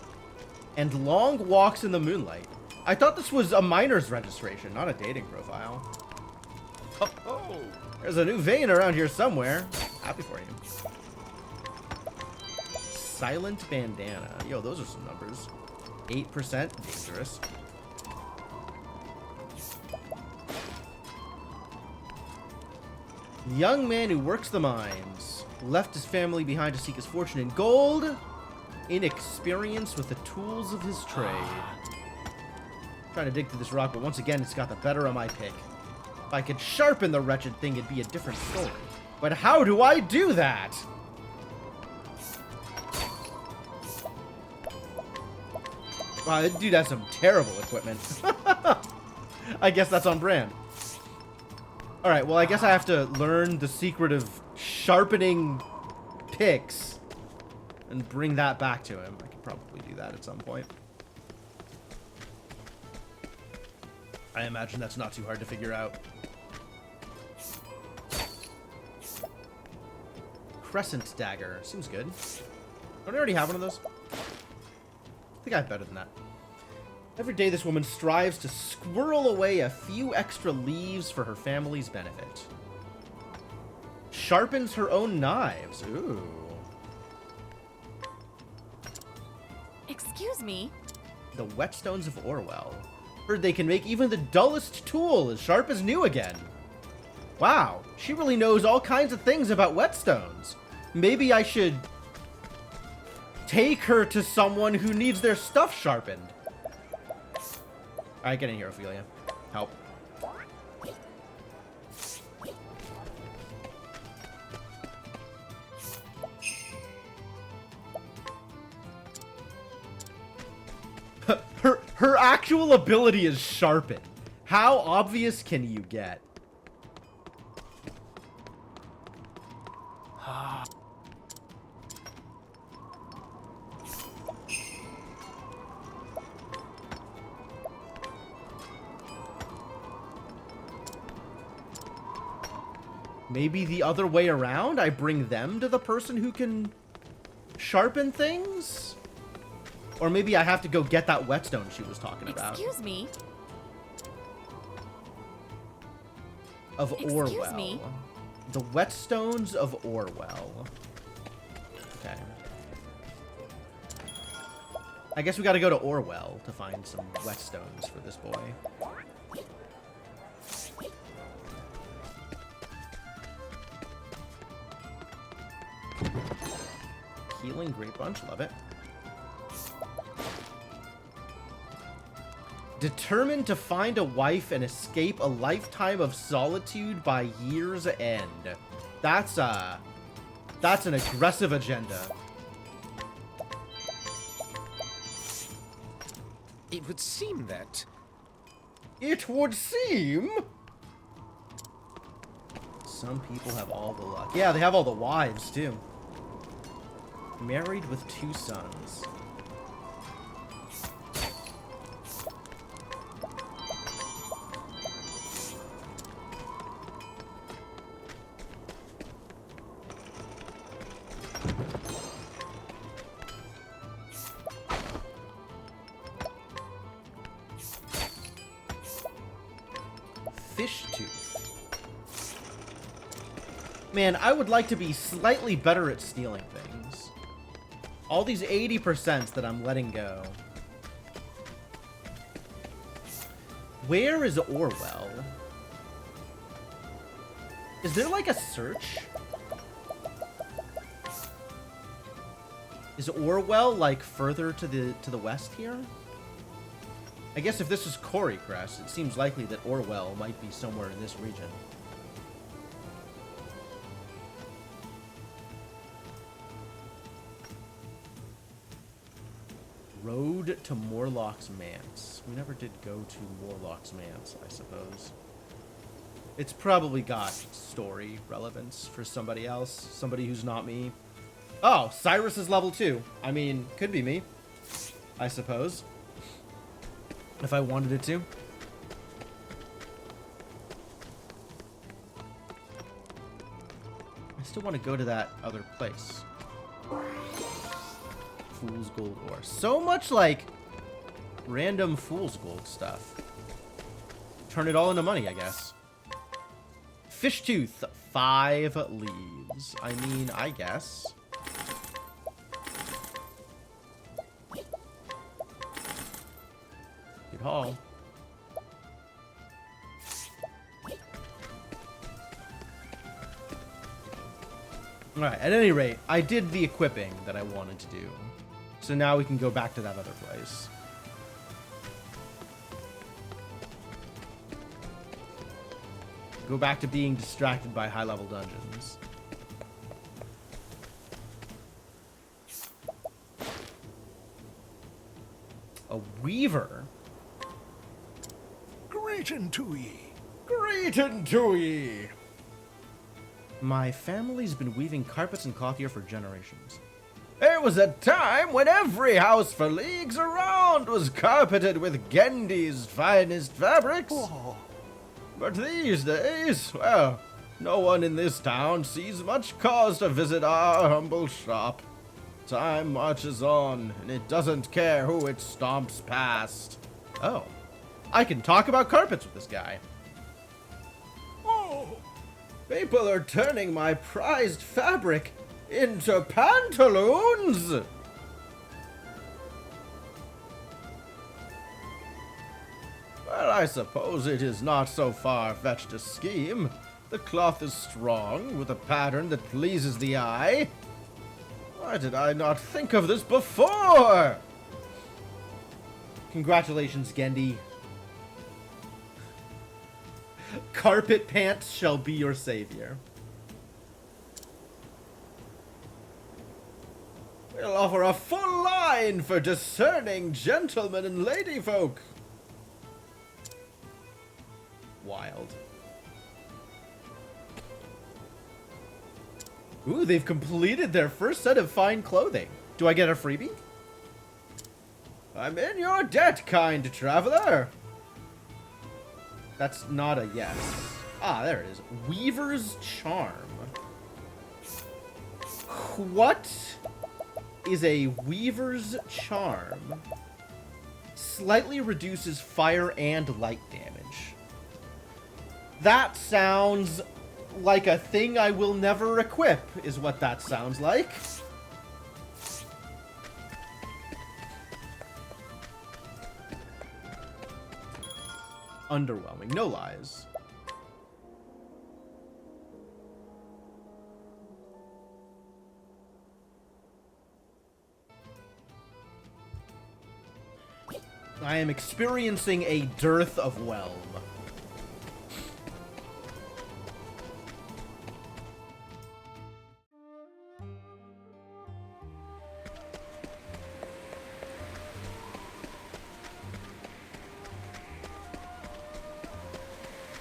And long walks in the moonlight. I thought this was a miner's registration, not a dating profile. Oh, there's a new vein around here somewhere. Happy for you. Silent bandana. Yo, those are some numbers. 8%. Dangerous. Young man who works the mines. Left his family behind to seek his fortune in gold. Inexperience with the tools of his trade. Trying to dig through this rock, but once again, it's got the better of my pick. If I could sharpen the wretched thing, it'd be a different story. But how do I do that? Wow, that dude has some terrible equipment. I guess that's on brand. Alright, well, I guess I have to learn the secret of sharpening picks and bring that back to him. I could probably do that at some point. I imagine that's not too hard to figure out. Crescent dagger. Seems good. Don't I already have one of those? I think I have better than that. Every day this woman strives to squirrel away a few extra leaves for her family's benefit. Sharpens her own knives. Ooh. Excuse me? The whetstones of Orwell. Heard they can make even the dullest tool as sharp as new again. Wow, she really knows all kinds of things about whetstones. Maybe I should take her to someone who needs their stuff sharpened. Alright, get in here, Ophelia. Help. Her actual ability is sharpen. How obvious can you get? Maybe the other way around? I bring them to the person who can sharpen things? Or maybe I have to go get that whetstone she was talking about. Excuse me? Of Excuse Orwell. me? The whetstones of Orwell. Okay. I guess we gotta go to Orwell to find some whetstones for this boy. Healing Great Bunch, love it. Determined to find a wife and escape a lifetime of solitude by year's end. That's an aggressive agenda. It would seem that... It would seem... Some people have all the luck. Yeah, they have all the wives, too. Married with 2 sons. Fish tooth. Man, I would like to be slightly better at stealing things. All these 80% that I'm letting go. Where is Orwell? Is there like a search? Is Orwell like further to the west here? I guess if this is Corey Crest, it seems likely that Orwell might be somewhere in this region. Road to Morlock's Manse. We never did go to Morlock's Manse, I suppose. It's probably got story relevance for somebody else. Somebody who's not me. Oh, Cyrus is level 2. I mean, could be me. I suppose. If I wanted it to. I still want to go to that other place. Fool's Gold ore. So much like random Fool's Gold stuff. Turn it all into money, I guess. Fish tooth, 5 leaves. I mean, I guess. Good haul. Alright, at any rate, I did the equipping that I wanted to do. So now we can go back to that other place. Go back to being distracted by high-level dungeons. A weaver? Greeting to ye. Greeting to ye! My family's been weaving carpets and cloth here for generations. There was a time when every house for leagues around was carpeted with Gendi's finest fabrics. Oh, But these days, well, no one in this town sees much cause to visit our humble shop. Time marches on, and it doesn't care who it stomps past. Oh, I can talk about carpets with this guy. oh, People are turning my prized fabric into pantaloons! Well, I suppose it is not so far-fetched a scheme. The cloth is strong, with a pattern that pleases the eye. Why did I not think of this before? Congratulations, Gendi. Carpet pants shall be your savior. We'll offer a full line for discerning gentlemen and ladyfolk. Wild. Ooh, they've completed their first set of fine clothing. Do I get a freebie? I'm in your debt, kind traveler. That's not a yes. Ah, there it is. Weaver's Charm. What is a Weaver's Charm? Slightly reduces fire and light damage. That sounds like a thing I will never equip, is what that sounds like. Underwhelming, no lies. I am experiencing a dearth of whelm.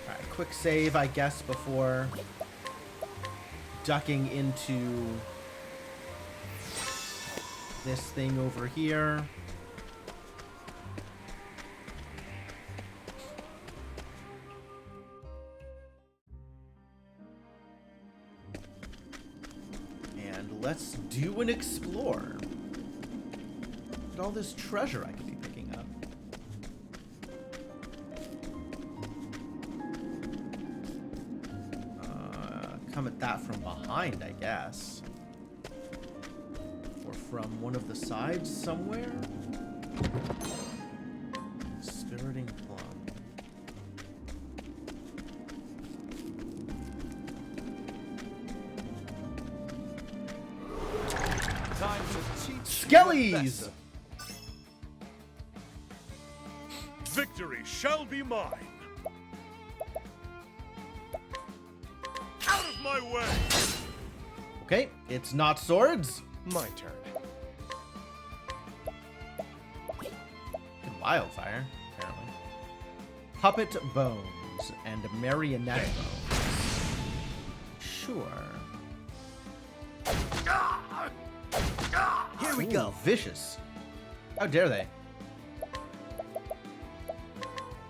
Alright, quick save, I guess, before ducking into this thing over here. Let's do an explore. Look at all this treasure I could be picking up. Come at that from behind, I guess. Or from one of the sides somewhere? Skirting plum. time to teach Skellies! Victory shall be mine. Out of my way! Okay, it's not swords. My turn. Wildfire, apparently. Puppet bones and marionette bones. Sure. Here we Ooh, go. Vicious. How dare they?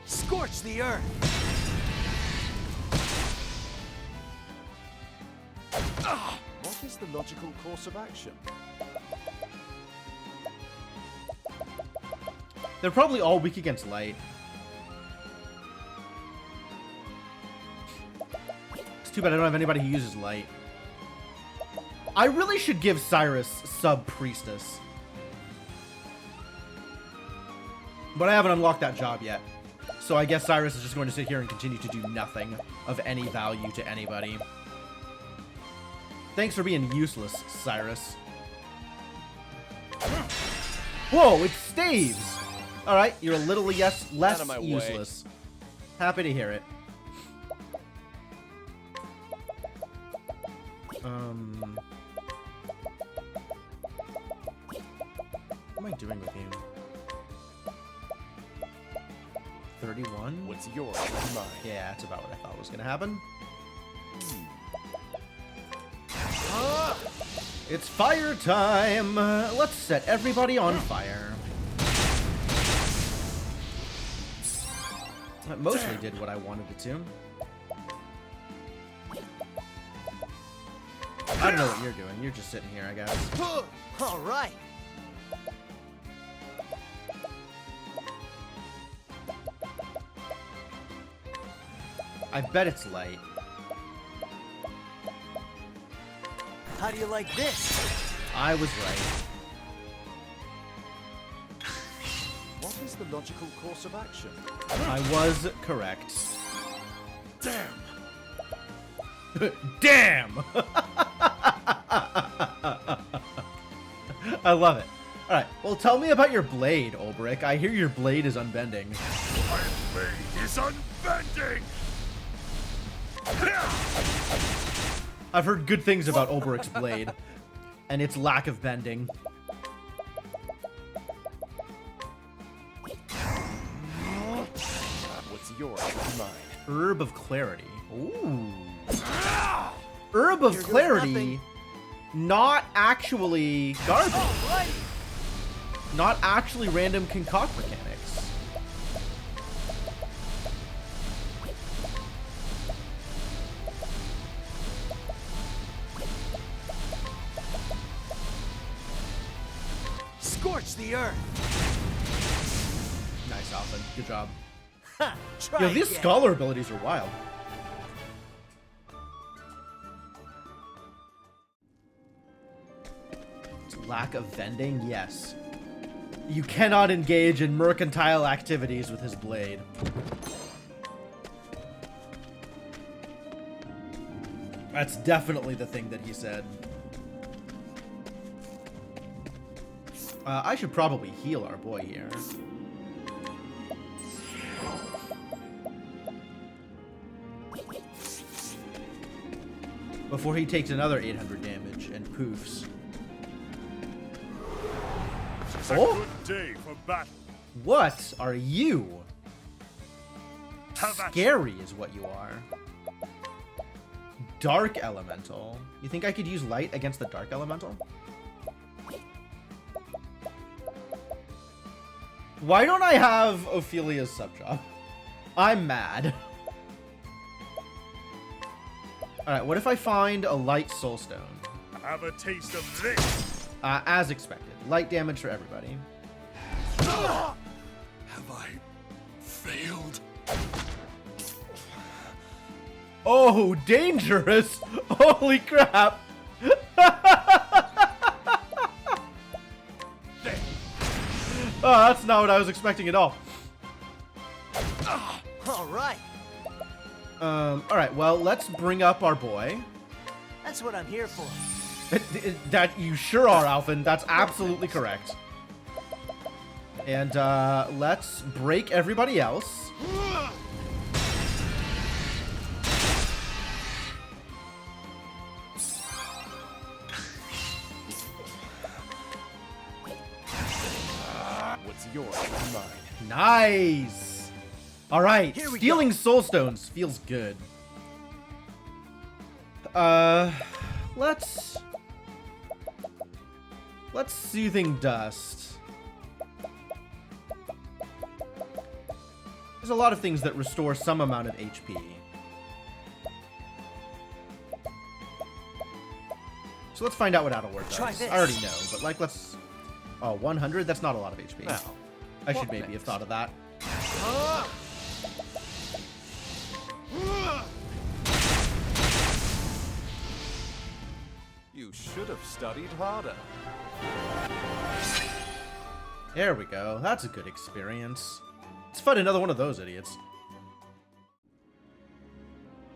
Scorch the earth. What is the logical course of action? They're probably all weak against light. It's too bad I don't have anybody who uses light. I really should give Cyrus sub-priestess. But I haven't unlocked that job yet. So I guess Cyrus is just going to sit here and continue to do nothing of any value to anybody. Thanks for being useless, Cyrus. Whoa, it staves! Alright, you're a little less Out of my way. useless. Happy to hear it. What am I doing with you? 31? What's yours is mine. Yeah, that's about what I thought was gonna happen. It's fire time! Let's set everybody on fire. It mostly did what I wanted it to. I don't know what you're doing. You're just sitting here, I guess. All right. I bet it's light. How do you like this? I was right. What is the logical course of action? I was correct. Damn! Damn! I love it. Alright, well tell me about your blade, Ulbrich. I hear your blade is unbending. My blade is unbending! I've heard good things about Ulbrich's blade, and its lack of bending. What's yours is mine. Herb of Clarity. Ooh. Herb of Here goes Clarity, nothing. not actually garbage. Alrighty. Not actually random concoct mechanics. Scorch the earth. Nice, Alpha. Good job. Ha, try Yo, these again. scholar abilities are wild. Lack of vending? Yes. You cannot engage in mercantile activities with his blade. That's definitely the thing that he said. I should probably heal our boy here. Before he takes another 800 damage and poofs. It's a Oh. good day for battle. What are you? Have at Scary is what you are. Dark Elemental. You think I could use light against the Dark Elemental? Why don't I have Ophelia's subjob? I'm mad. Alright, what if I find a light soulstone? Have a taste of this. As expected. Light damage for everybody. Have I failed? Oh, dangerous! Holy crap! Oh, that's not what I was expecting at all. All right. Alright, well, let's bring up our boy. That's what I'm here for. That you sure are, Alphen. That's absolutely correct. And, let's break everybody else. What's yours is mine. Nice! Alright, Here we stealing go. soulstones feels good. Let's Soothing Dust. There's a lot of things that restore some amount of HP. So let's find out what Adelward does. Try this. I already know, but like let's... Oh, 100? That's not a lot of HP. Now, I should what maybe have next? thought of that. You should have studied harder. There we go. That's a good experience. Let's fight another one of those idiots.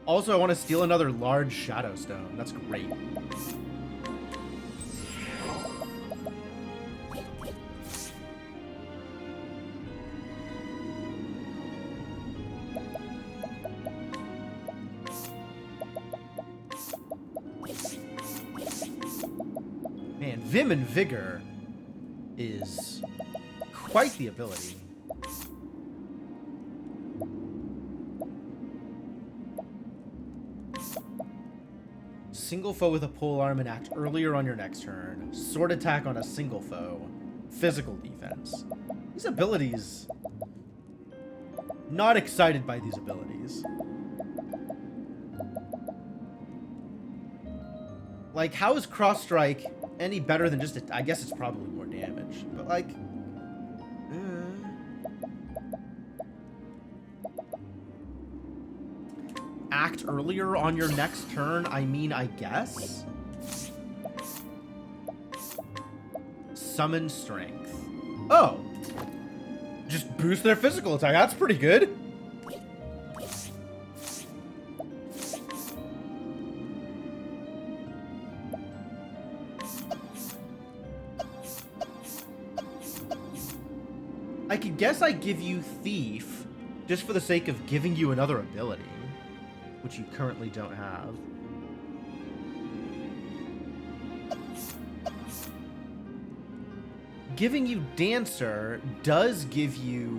Also, I want to steal another large Shadow Stone. That's great. Man, Vim and Vigor is quite the ability. Single foe with a pole arm and act earlier on your next turn. Sword attack on a single foe. Physical defense. These abilities... Not excited by these abilities. Like, how is Cross Strike any better than just... I guess it's probably more damage. But, like... Act earlier on your next turn, I mean, I guess? Summon Strength. Oh! Just boost their physical attack. That's pretty good. I could guess I give you Thief just for the sake of giving you another ability, which you currently don't have. Giving you Dancer does give you...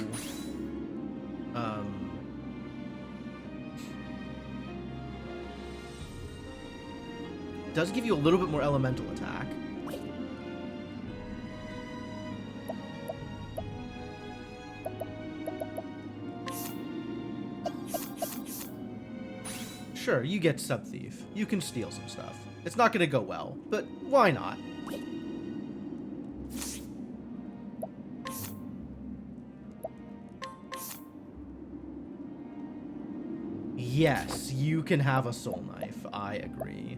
does give you a little bit more elemental attack. Sure, you get Sub-Thief. You can steal some stuff. It's not going to go well, but why not? Yes, you can have a soul knife. I agree.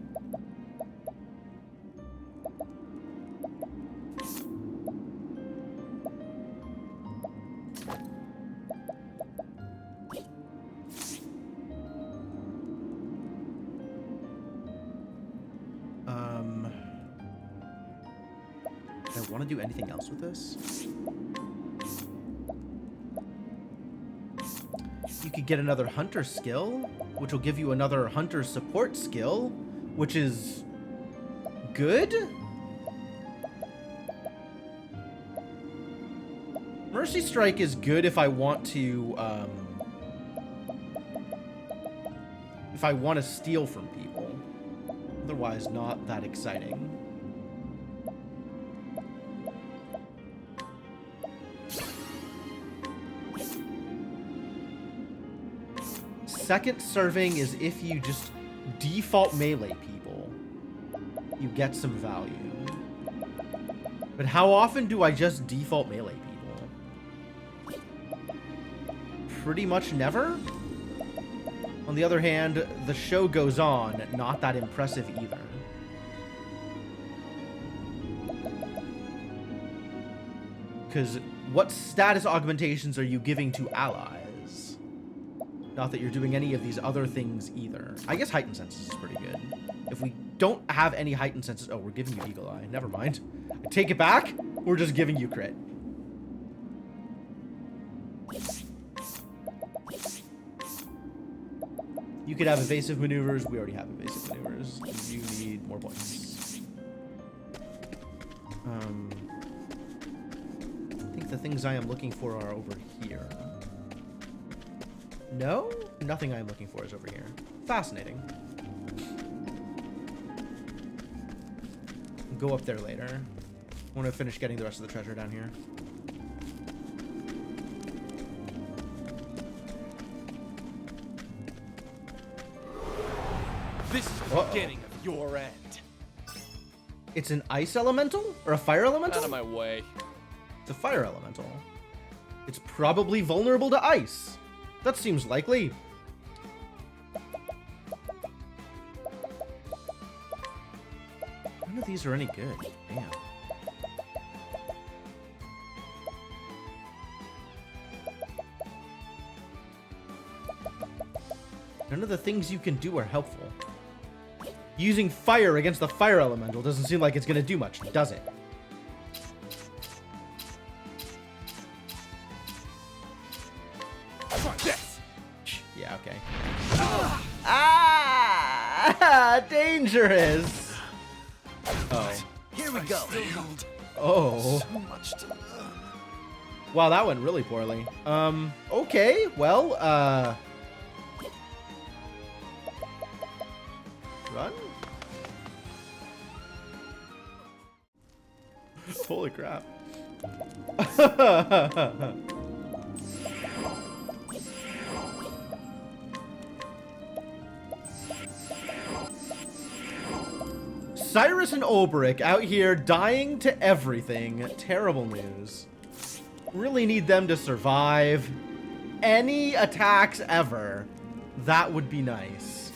Do I want to do anything else with this? You could get another hunter skill, which will give you another hunter support skill, which is good. Mercy Strike is good if I want to steal from people. Otherwise, not that exciting. Second serving is if you just default melee people, you get some value. But how often do I just default melee people? Pretty much never. On the other hand, the show goes on, not that impressive either. Because what status augmentations are you giving to allies? Not that you're doing any of these other things either. I guess heightened senses is pretty good. If we don't have any heightened senses... Oh, we're giving you Eagle Eye. Never mind. I take it back. We're just giving you crit. You could have evasive maneuvers. We already have evasive maneuvers. You need more points. I think the things I am looking for are over here. No? Nothing I'm looking for is over here. Fascinating. Go up there later. I want to finish getting the rest of the treasure down here. This is the beginning of your end. It's an ice elemental? Or a fire elemental? Out of my way. It's a fire elemental. It's probably vulnerable to ice. That seems likely. None of these are any good. Damn. None of the things you can do are helpful. Using fire against the fire elemental doesn't seem like it's going to do much, does it? Yeah, okay. Ah! Dangerous! Oh. Here we go. Oh. So much to learn. Wow, that went really poorly. Okay, well, run? Holy crap. Cyrus and Olberic out here dying to everything. Terrible news. Really need them to survive any attacks ever. That would be nice.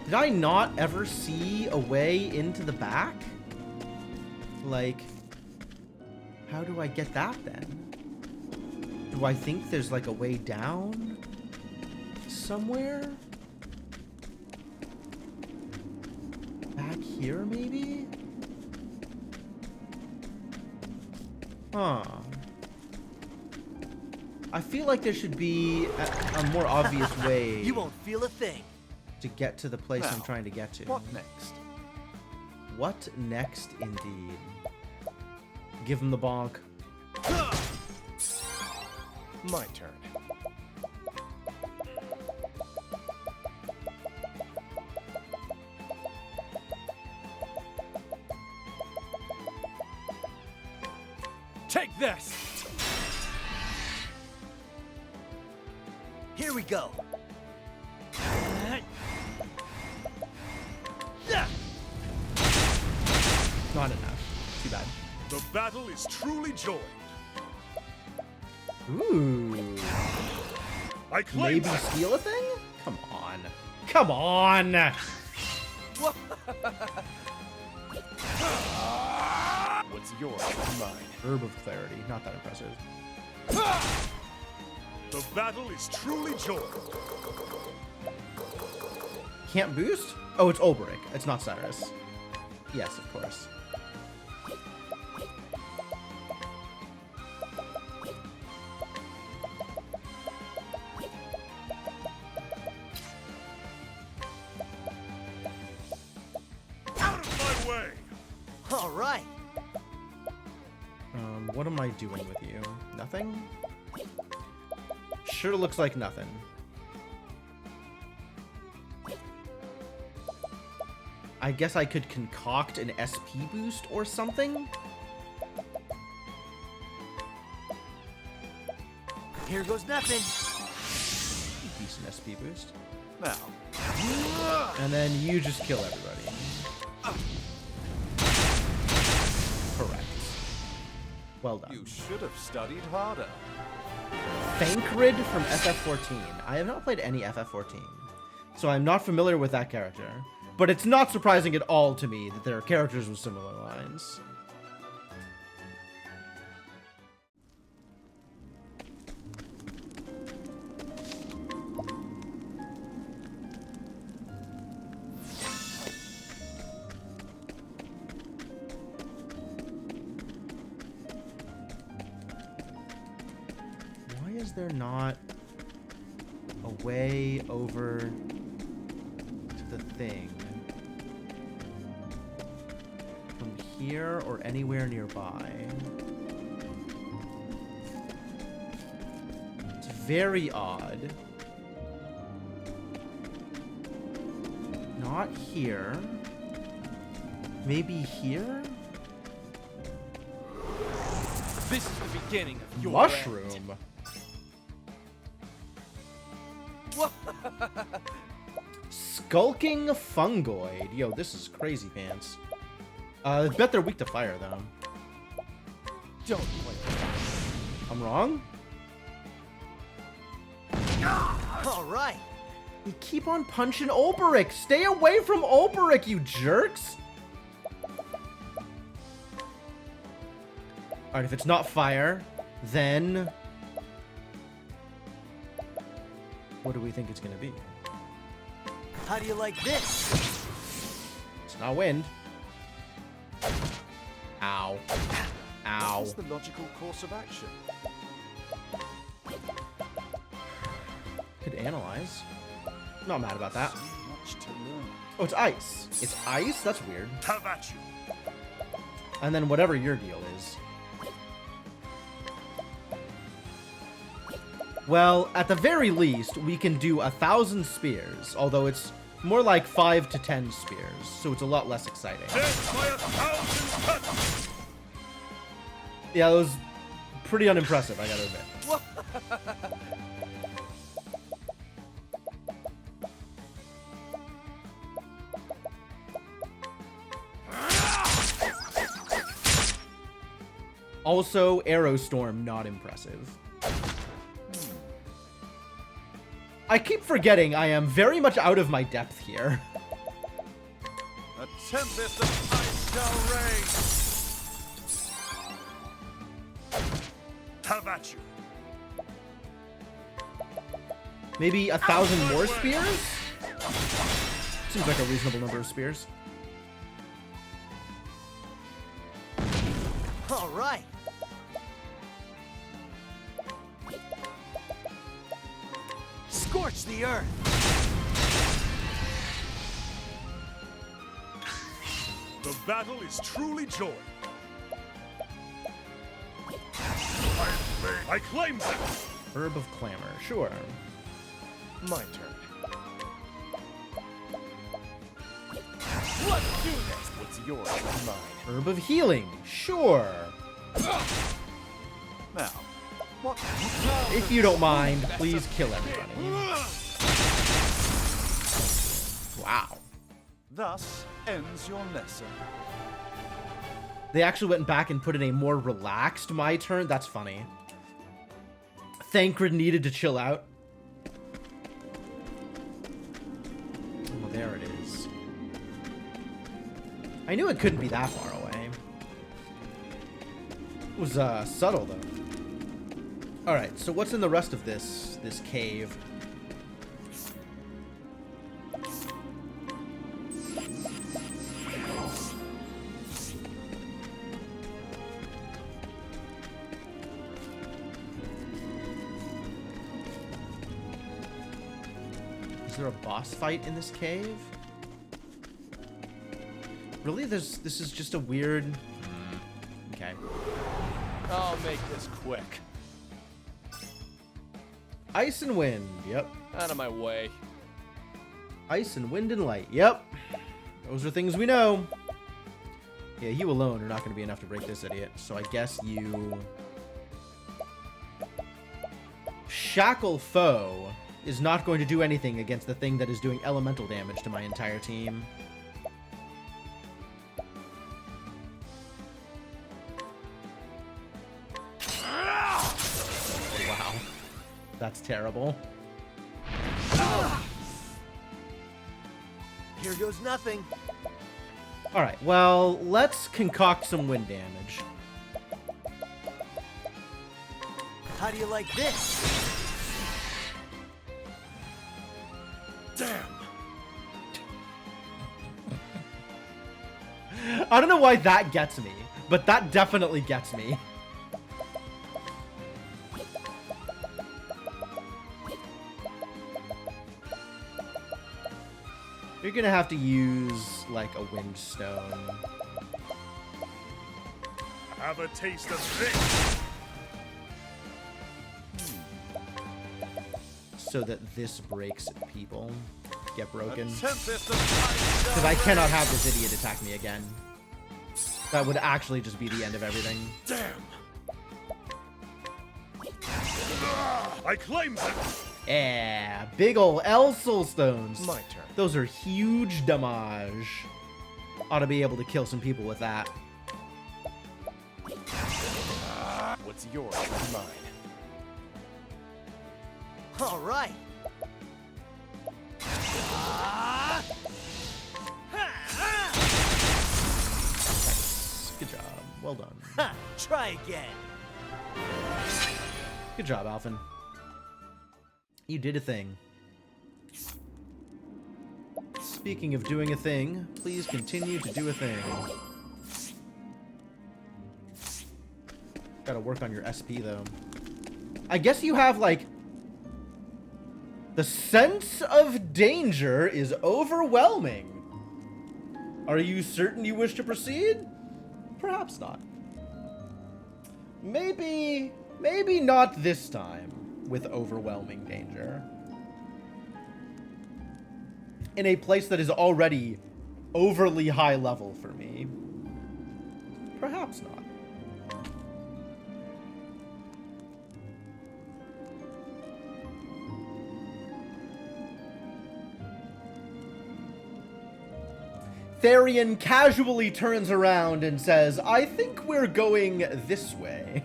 Did I not ever see a way into the back? Like, how do I get that then? Do I think there's like a way down somewhere? Back here, maybe? Huh. I feel like there should be a more obvious way. You won't feel a thing. To get to the place I'm Now, trying to get to. What next? What next, indeed? Give him the bonk. My turn. Take this! Here we go. Not enough. Too bad. The battle is truly joined. Ooh. I claim Maybe that. steal a thing? Come on. Come on! What's yours is mine. Herb of Clarity. Not that impressive. The battle is truly joined. Can't boost? Oh, it's Olberic. It's not Cyrus. Yes, of course. Out of my way. All right. What am I doing with you? Nothing? Sure looks like nothing. I guess I could concoct an SP boost or something? Here goes nothing. Decent SP boost. Now, And then you just kill everybody. Correct. Well done. you should have studied harder. Thancred from FF14. I have not played any FF14, so I'm not familiar with that character. But it's not surprising at all to me that there are characters with similar lines. Why is there not a way over to the thing? From here or anywhere nearby? It's very odd. Not here. Maybe here? This is the beginning of your Mushroom. end. Skulking fungoid. Yo, this is crazy pants. I bet they're weak to fire, though. Don't play. I'm wrong? All right. You keep on punching Olberic. Stay away from Olberic, you jerks. Alright, if it's not fire, then... what do we think it's gonna be? How do you like this? It's not wind. Ow. Ow. What's the logical course of action? Could analyze. Not mad about that. So much much to learn. Oh, it's ice. It's ice? That's weird. Have at you. And then whatever your deal is. Well, at the very least, we can do 1,000 spears, although it's more like 5 to 10 spears, so it's a lot less exciting. Death by 1,000 cuts. Yeah, that was pretty unimpressive, I gotta admit. Also, Aerostorm, not impressive. I keep forgetting I am very much out of my depth here. A tempest of ice shall reign. Have at you. Maybe 1,000 more spears? Seems like a reasonable number of spears. All right. Scorch the earth. The battle is truly joy. I claim that. Herb of Clamor, sure. My turn. Let's do this. What's yours is mine. Herb of Healing, sure. Now, what? If you don't mind, please kill everybody. Wow. Thus ends your lesson. They actually went back and put in a more relaxed my turn. That's funny. Thancred needed to chill out. Oh, there it is. I knew it couldn't be that far away. It was subtle though. All right, so what's in the rest of this cave? Is there a boss fight in this cave? Really? This is just a weird... Okay. I'll make this quick. Ice and wind. Yep. Out of my way. Ice and wind and light. Yep. Those are things we know. Yeah, you alone are not going to be enough to break this idiot. So I guess you... Shackle Foe is not going to do anything against the thing that is doing elemental damage to my entire team. Wow. That's terrible. Here goes nothing. Alright, well, let's concoct some wind damage. How do you like this? Damn. I don't know why that gets me, but that definitely gets me. You're gonna have to use, like, a wind stone. Have a taste of this. So that this breaks people. Get broken. Tempest of ice Because I cannot have this idiot attack me again. That would actually just be the end of everything. Damn. I claim that. Yeah, big ol' L soul stones. My turn. Those are huge damage. Ought to be able to kill some people with that. What's yours is mine. All right. Good job. Well done. Ha, try again. Good job, Alphen. You did a thing. Speaking of doing a thing, please continue to do a thing. Gotta work on your SP, though. I guess you have, like... The sense of danger is overwhelming. Are you certain you wish to proceed? Perhaps not. Maybe not this time with overwhelming danger. In a place that is already overly high level for me. Perhaps not. Therian casually turns around and says, I think we're going this way.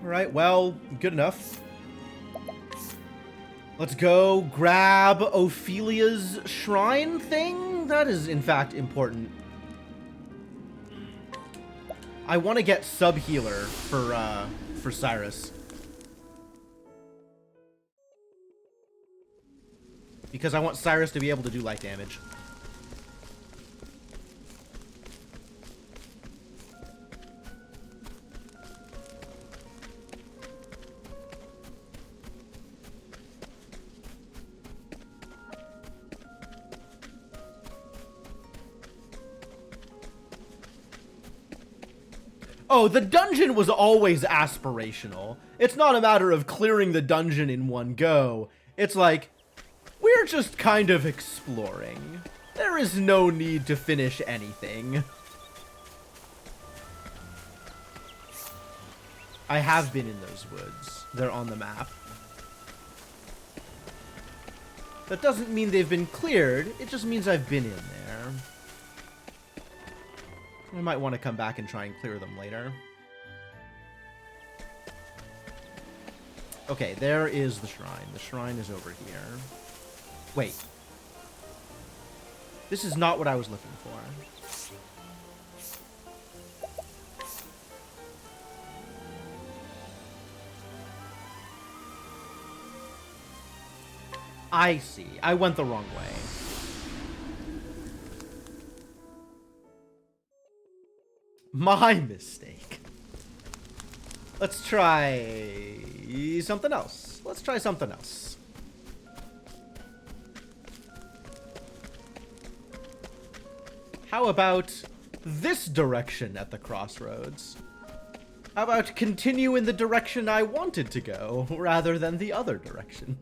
Alright, well, good enough. Let's go grab Ophelia's shrine thing. That is, in fact, important. I want to get sub-healer for Cyrus. Because I want Cyrus to be able to do light damage. Oh, the dungeon was always aspirational. It's not a matter of clearing the dungeon in one go. It's like, we're just kind of exploring. There is no need to finish anything. I have been in those woods. They're on the map. That doesn't mean they've been cleared. It just means I've been in there. I might want to come back and try and clear them later. Okay, there is the shrine. The shrine is over here. Wait. This is not what I was looking for. I see. I went the wrong way. My mistake. Let's try something else. Let's try something else. How about this direction at the crossroads? How about continue in the direction I wanted to go, rather than the other direction?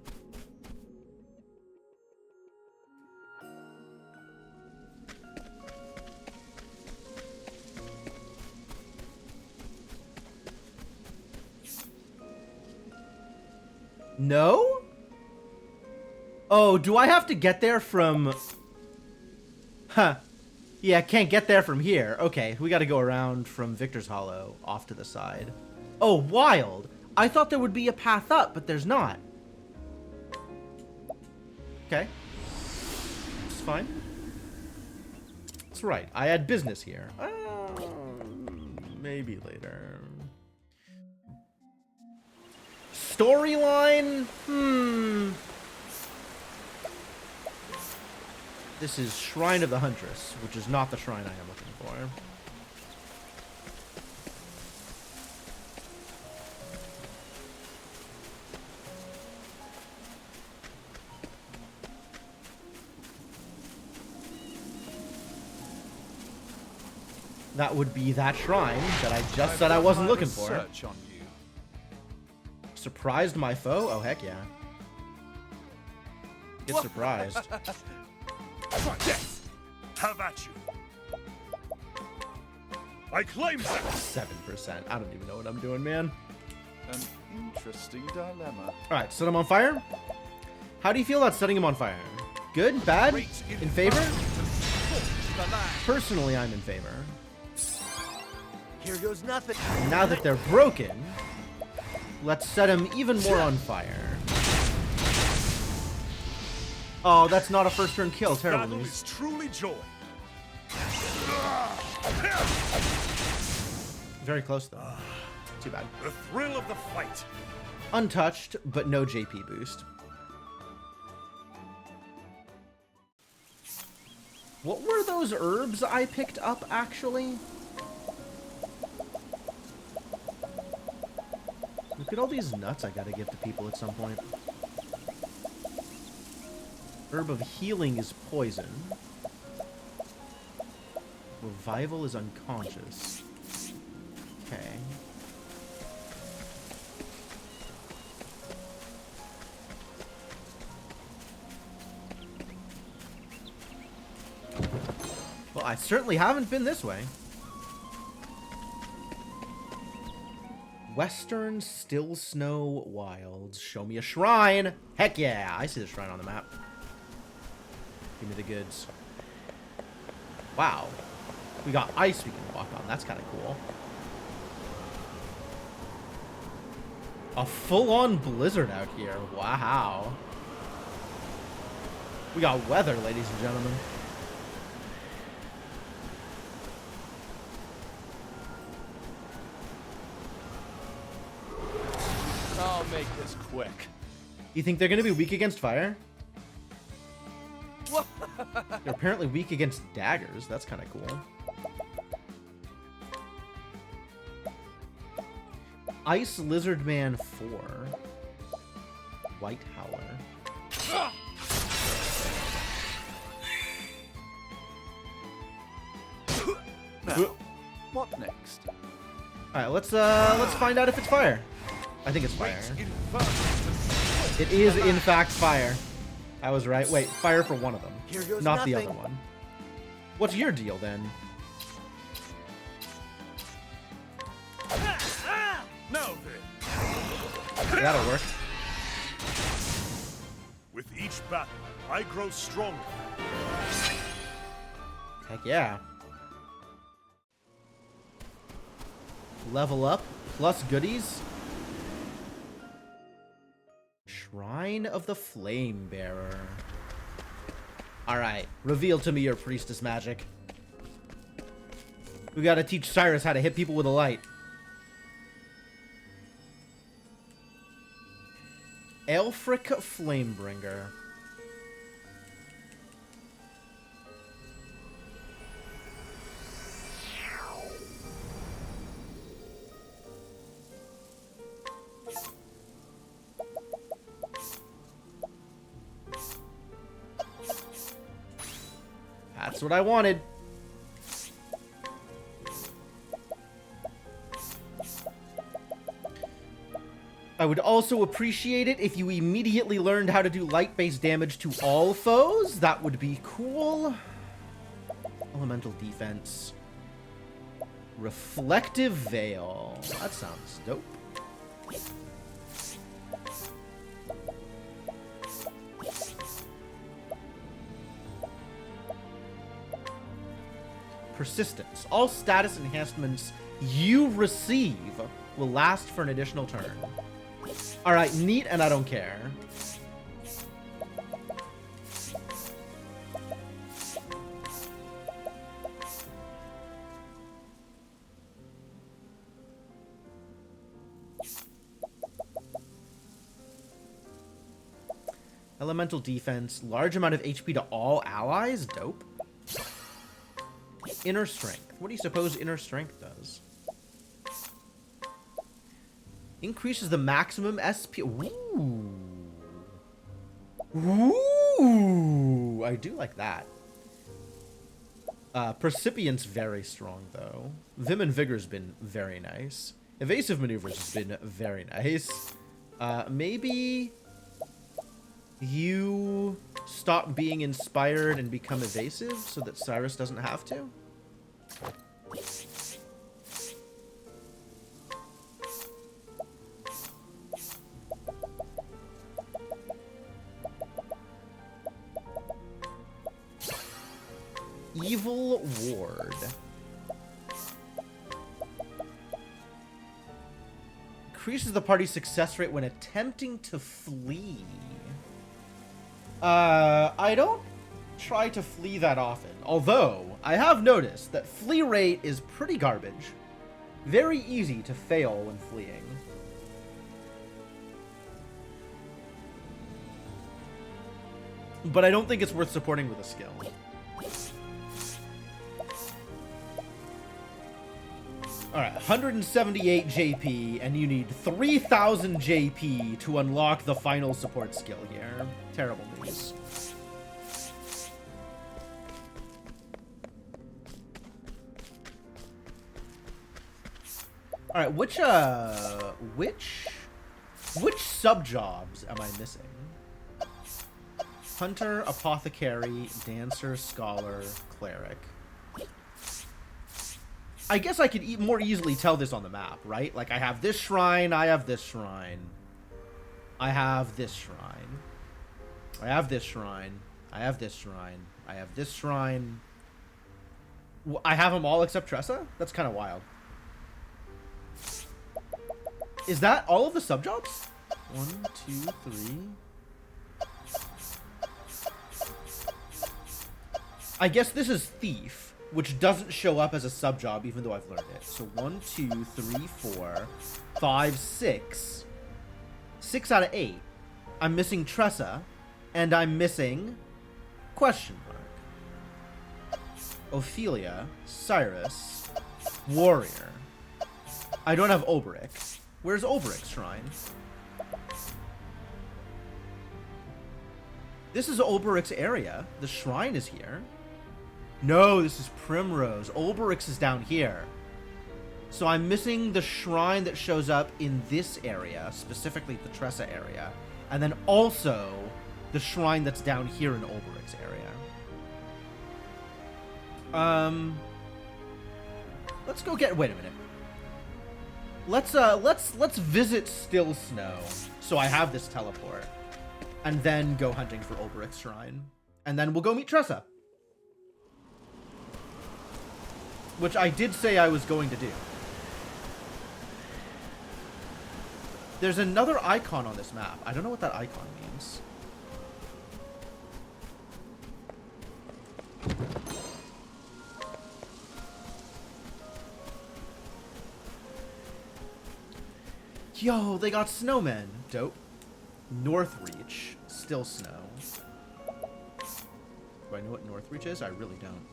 No? Oh, do I have to get there from... Huh. Yeah, can't get there from here. Okay, we gotta go around from Victor's Hollow off to the side. Oh, wild. I thought there would be a path up, but there's not. Okay. It's fine. That's right. I had business here. Maybe later. Storyline? This is Shrine of the Huntress, which is not the shrine I am looking for. That would be that shrine that I just said I wasn't looking for. Search on you. Surprised my foe? Oh, heck yeah. Get surprised. Yes! Have at you! I claim that! 7%. I don't even know what I'm doing, man. An interesting dilemma. Alright, set him on fire. How do you feel about setting him on fire? Good? Bad? In favor? Personally, I'm in favor. Here goes nothing. Now that they're broken, let's set him even more on fire. Oh, that's not a first turn kill. Terrible Battle news. is truly joy. Very close, though. Too bad. The thrill of the fight. Untouched, but no JP boost. What were those herbs I picked up, actually? Look at all these nuts I gotta give to people at some point. Herb of Healing is poison. Revival is unconscious. Okay. Well, I certainly haven't been this way. Western Still Snow Wilds. Show me a shrine. Heck yeah. I see the shrine on the map. Give me the goods. Wow. We got ice we can walk on. That's kind of cool. A full-on blizzard out here. Wow. We got weather, ladies and gentlemen. I'll make this quick. You think they're going to be weak against fire? They're apparently weak against daggers. That's kind of cool. Ice Lizard Man 4. White Howler. Now, what next? Alright, let's find out if it's fire. I think it's fire. It is in fact fire. I was right. Wait, fire for one of them. Here goes Not the nothing. other one. What's your deal then? Now then, That'll work. with each battle, I grow stronger. Heck yeah. Level up, plus goodies. Shrine of the Flame Bearer. Alright, reveal to me your priestess magic. We gotta teach Cyrus how to hit people with a light. Elfric Flamebringer. That's what I wanted. I would also appreciate it if you immediately learned how to do light-based damage to all foes. That would be cool. Elemental defense. Reflective Veil. That sounds dope. Persistence. All status enhancements you receive will last for an additional turn. Alright, neat, and I don't care. Elemental defense. Large amount of HP to all allies. Dope. Inner strength. What do you suppose inner strength does? Increases the maximum SP. Ooh. Ooh. I do like that. Percipient's very strong, though. Vim and Vigor's been very nice. Evasive Maneuvers has been very nice. Maybe you stop being inspired and become evasive so that Cyrus doesn't have to? Evil Ward. Increases the party's success rate when attempting to flee. I don't try to flee that often. Although, I have noticed that flee rate is pretty garbage. Very easy to fail when fleeing. But I don't think it's worth supporting with a skill. Alright, 178 JP, and you need 3,000 JP to unlock the final support skill here. Terrible news. Alright, which sub-jobs am I missing? Hunter, Apothecary, Dancer, Scholar, Cleric. I guess I could more easily tell this on the map, right? Like, I have this shrine, I have this shrine. I have this shrine. I have this shrine. I have this shrine. I have this shrine. I have them all except Tressa? That's kind of wild. Is that all of the sub-jobs? 1, 2, 3. I guess this is Thief, which doesn't show up as a sub-job even though I've learned it. So 1, 2, 3, 4, 5, 6. 6 out of 8. I'm missing Tressa, and I'm missing question mark. Ophelia, Cyrus, Warrior. I don't have Oberic. Where's Oberic's shrine? This is Oberic's area. The shrine is here. No, this is Primrose. Oberic's is down here. So I'm missing the shrine that shows up in this area, specifically the Tressa area. And then also the shrine that's down here in Oberic's area. Let's go get... Wait a minute. Let's visit Still Snow, so I have this teleport, and then go hunting for Oberic's shrine, and then we'll go meet Tressa, which I did say I was going to do. There's another icon on this map. I don't know what that icon means. Yo, they got snowmen. Dope. Northreach. Still snow. Do I know what Northreach is? I really don't.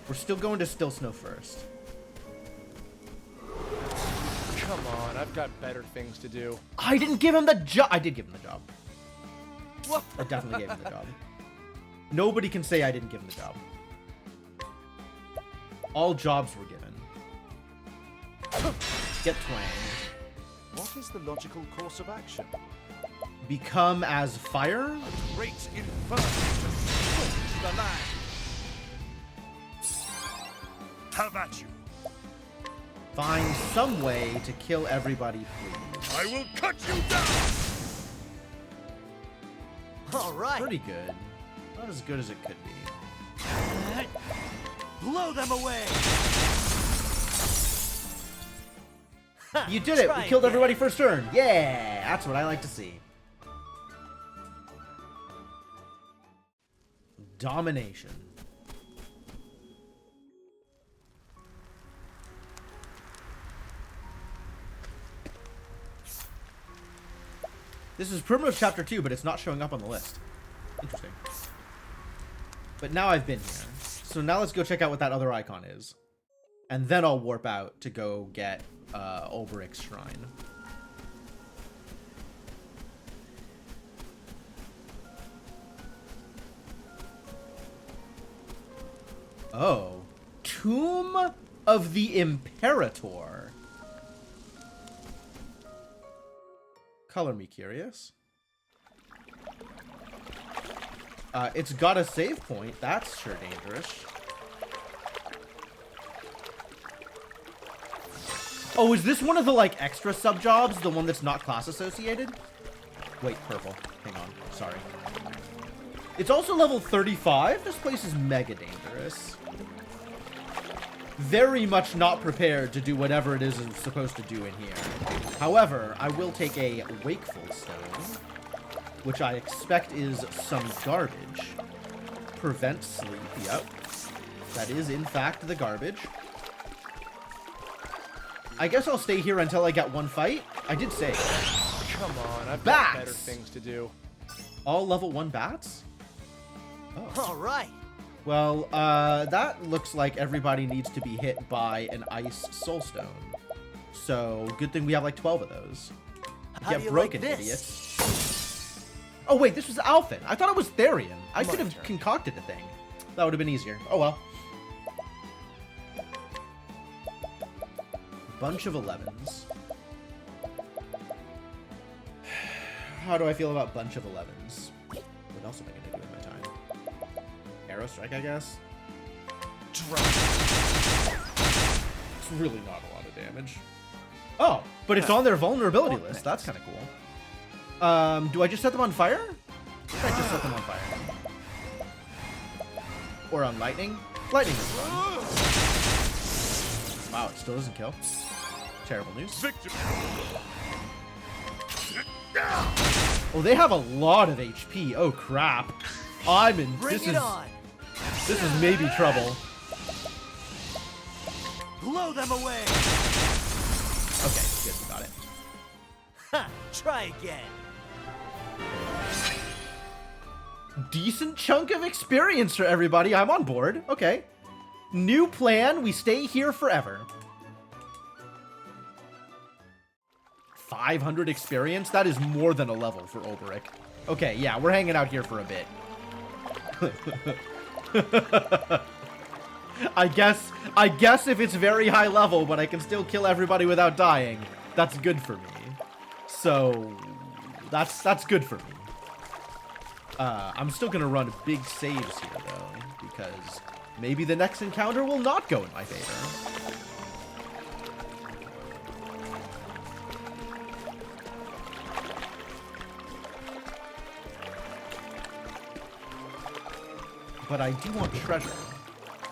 We're still going to Still Snow first. Come on, I've got better things to do. I didn't give him the job. I did give him the job. I definitely gave him the job. Nobody can say I didn't give him the job. All jobs were given. Get twanged. What is the logical course of action? Become as fire? A great inferno to scorch the land. Have at you. Find some way to kill everybody, please. I will cut you down. All right. Pretty good. Not as good as it could be. Blow them away. You did it! We Try killed again. everybody first turn! Yeah! That's what I like to see. Domination. This is Primrose Chapter 2, but it's not showing up on the list. Interesting. But now I've been here. So now let's go check out what that other icon is. And then I'll warp out to go get Oberic's shrine. Oh. Tomb of the Imperator. Color me curious. It's got a save point. That's sure dangerous. Oh, is this one of the, like, extra sub-jobs? The one that's not class associated? Wait, purple. Hang on. Sorry. It's also level 35. This place is mega dangerous. Very much not prepared to do whatever it is it's supposed to do in here. However, I will take a Wakeful Stone, which I expect is some garbage. Prevent sleep. Yep. That is, in fact, the garbage. I guess I'll stay here until I get one fight. I did say. Come on, I've Bats! got better things to do. All level 1 bats? Oh. All right. Well, that looks like everybody needs to be hit by an ice soulstone. So, good thing we have like 12 of those. How Get do you broken, like this? idiots. Oh, wait, this was Alphen. I thought it was Therian. I My could have turn. concocted a thing. That would have been easier. Oh, well. Bunch of 11s. How do I feel about bunch of 11s? What else am I going to do in my time? Arrow strike, I guess? It's really not a lot of damage. Oh, but it's on their vulnerability list. That's kind of cool. Do I just set them on fire? I think I just set them on fire. Or on lightning? Lightning is fun. Wow, it still doesn't kill. Terrible news. Victory. Oh, they have a lot of HP. Oh, crap. I'm in... Bring it on. This is maybe trouble. Blow them away. Okay, good, we got it. Ha! Try again. Decent chunk of experience for everybody. I'm on board. Okay. New plan. We stay here forever. 500 experience? That is more than a level for Oberic. Okay, yeah, we're hanging out here for a bit. I guess if it's very high level, but I can still kill everybody without dying, that's good for me. So, that's good for me. I'm still gonna run big saves here, though, because maybe the next encounter will not go in my favor. But I do want treasure.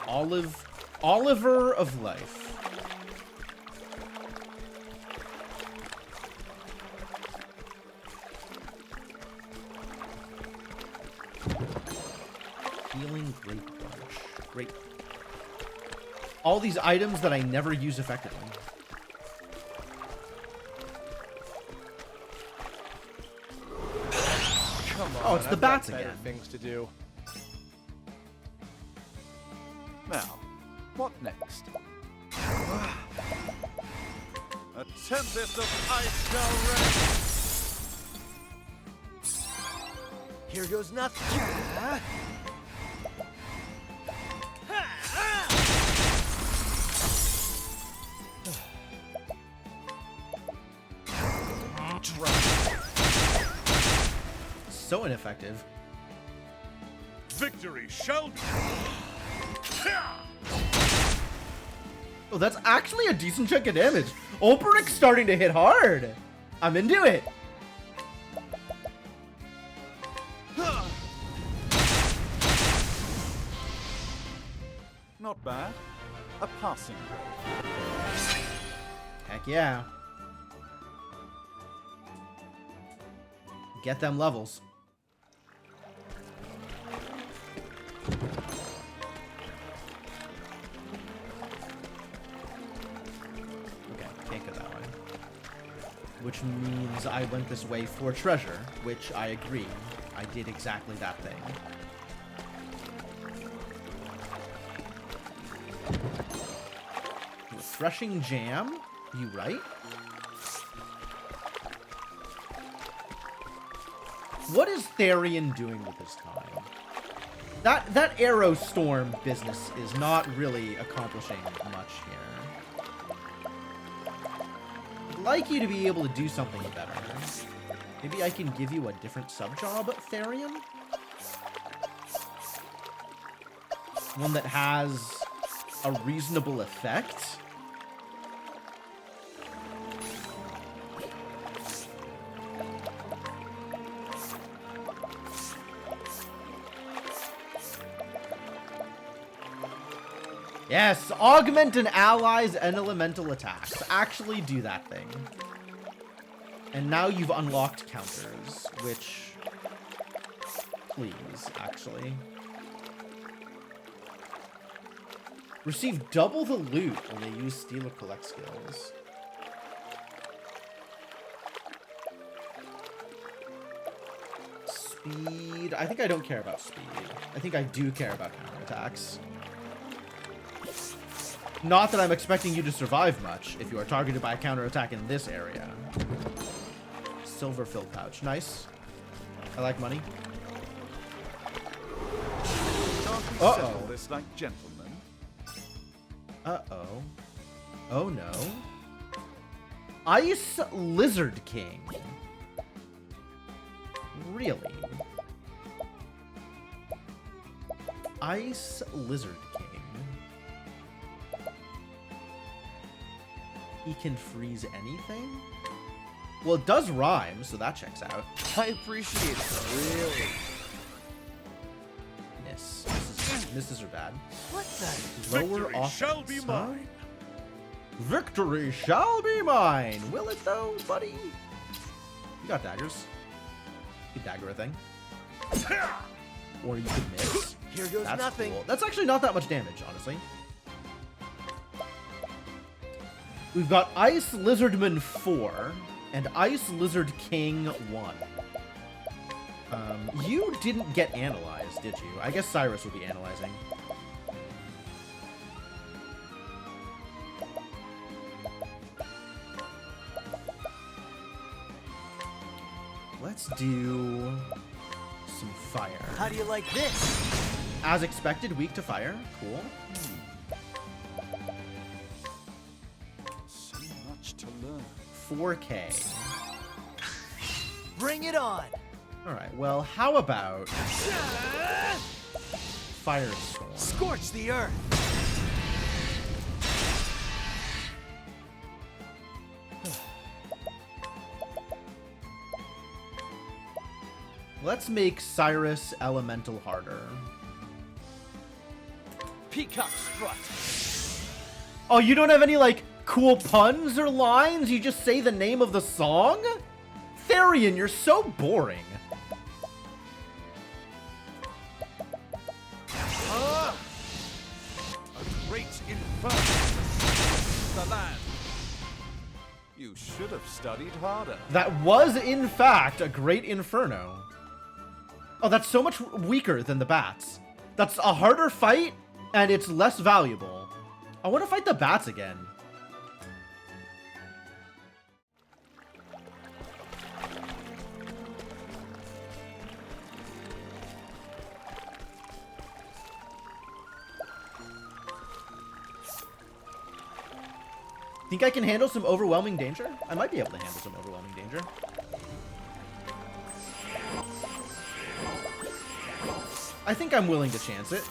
Oliver of Life. Healing Grape Bunch. Great. All these items that I never use effectively. Come on. Oh, it's the I've got bats better again. Things to do. Now, what next? A tempest of ice shall reign. Here goes nothing. So ineffective. Victory shall be. Oh, that's actually a decent chunk of damage. Oberic's starting to hit hard. I'm into it. Not bad. A passing grade. Heck yeah. Get them levels. Okay, can't go that way. Which means I went this way for treasure, which I agree. I did exactly that thing. Refreshing jam? You right? What is Therian doing with his time? That arrow storm business is not really accomplishing much here. I'd like you to be able to do something better. Maybe I can give you a different sub-job, Therian? One that has a reasonable effect? Yes, augment an ally's and elemental attacks. Actually do that thing. And now you've unlocked counters, which... Please, actually. Receive double the loot when they use steal or collect skills. Speed. I think I don't care about speed. I think I do care about counterattacks. Not that I'm expecting you to survive much if you are targeted by a counterattack in this area. Silver fill pouch. Nice. I like money. Can't we Uh-oh. settle this like gentlemen? Uh-oh. Oh, no. Ice Lizard King. Really? Ice Lizard King. He can freeze anything? Well, it does rhyme, so that checks out. I appreciate it. Really? Miss. Misses are bad. What the? Lower Victory offense, shall be huh? mine. Victory shall be mine. Will it though, buddy? You got daggers. You can dagger a thing. Or you could miss. Here goes That's nothing. cool. That's actually not that much damage, honestly. We've got Ice Lizardman 4 and Ice Lizard King 1. You didn't get analyzed, did you? I guess Cyrus will be analyzing. Let's do some fire. How do you like this? As expected, weak to fire. Cool. So much to learn. 4K. Bring it on. Alright, well, how about Firestorm? Scorch the earth. Let's make Cyrus Elemental harder. Peacock strut. Oh, you don't have any, like, cool puns or lines? You just say the name of the song? Therian, you're so boring. A great inferno the land. You should have studied harder. That was, in fact, a great inferno. Oh, that's so much weaker than the bats. That's a harder fight, and it's less valuable. I want to fight the bats again. Think I can handle some overwhelming danger? I might be able to handle some overwhelming danger. I think I'm willing to chance it.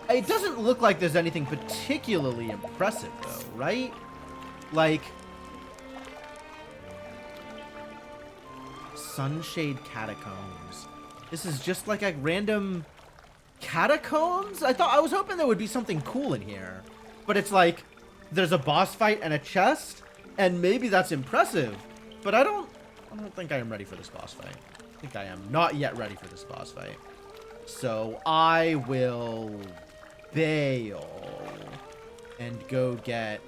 It doesn't look like there's anything particularly impressive, though, right? Like, Sunshade Catacombs. This is just like a random catacombs? I was hoping there would be something cool in here. But it's like, there's a boss fight and a chest, and maybe that's impressive. But I don't think I am ready for this boss fight. I think I am not yet ready for this boss fight. So I will bail and go get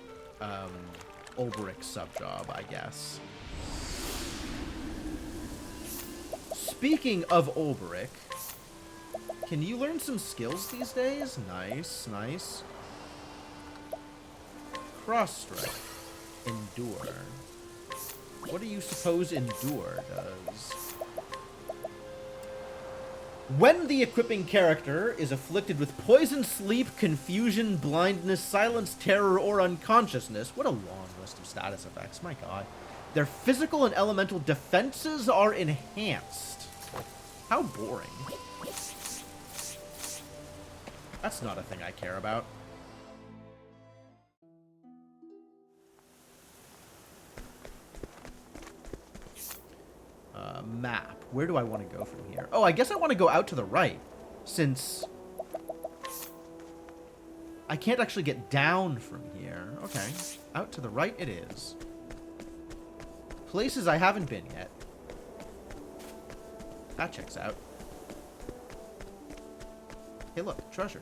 Ulbrich's sub job, I guess. Speaking of Ulbrich, can you learn some skills these days? Nice, nice. Cross strike. Endure. What do you suppose Endure does? When the equipping character is afflicted with poison, sleep, confusion, blindness, silence, terror, or unconsciousness, what a long list of status effects, my god. Their physical and elemental defenses are enhanced. How boring. That's not a thing I care about. Map. Where do I want to go from here? Oh, I guess I want to go out to the right, since I can't actually get down from here. Okay, out to the right it is. Places I haven't been yet. That checks out. Hey, look, treasure.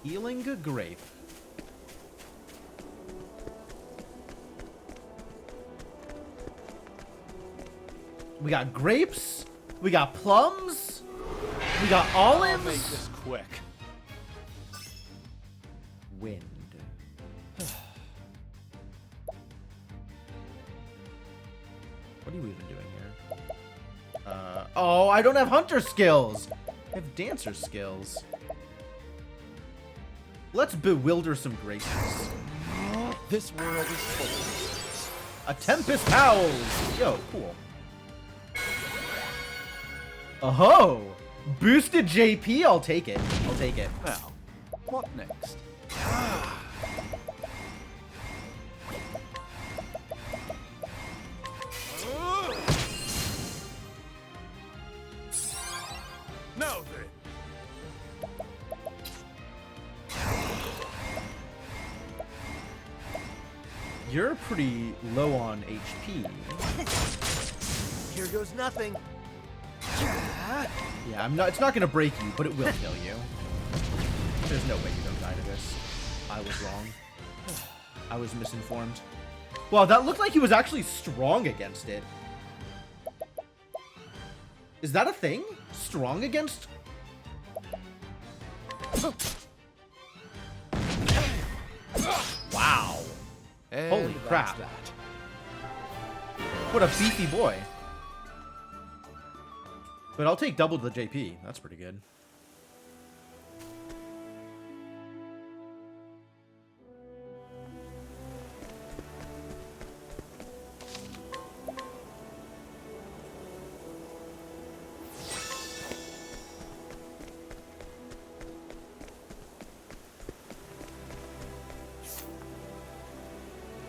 Healing a grape. We got grapes. We got plums. We got olives. I'll make this quick. Wind. What are you even doing here? Oh, I don't have hunter skills. I have dancer skills. Let's bewilder some graces. This world is full. A tempest howls. Yo, cool. Oh, boosted JP. I'll take it. I'll take it. Now, what next? Now then. You're pretty low on HP. Here goes nothing. Yeah, I'm not. It's not gonna break you, but it will kill you. There's no way you don't die to this. I was wrong. I was misinformed. Wow, that looked like he was actually strong against it. Is that a thing? Strong against? Wow. And Holy that's crap. that. What a beefy boy. But I'll take double the JP. That's pretty good.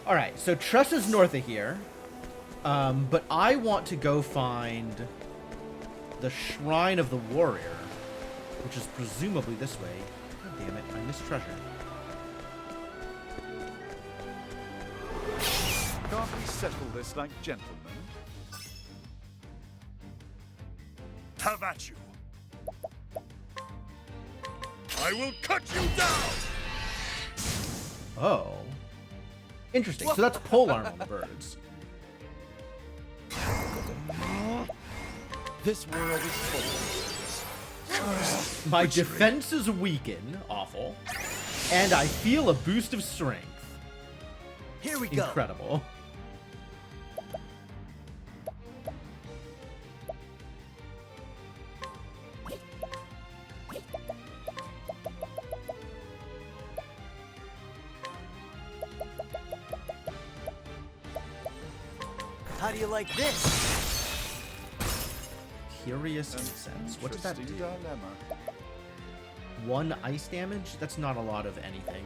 Alright, so Tressa's north of here. But I want to go find the Shrine of the Warrior, which is presumably this way. God damn it, I missed treasure. Can't we settle this like gentlemen? Have at you. I will cut you down. Oh. Interesting. So that's polearm on the birds. This world is full. My defenses weaken. Awful. And I feel a boost of strength. Here we go. Incredible. How do you like this? Curious incense. What does that do? Interesting dilemma. 1 ice damage? That's not a lot of anything.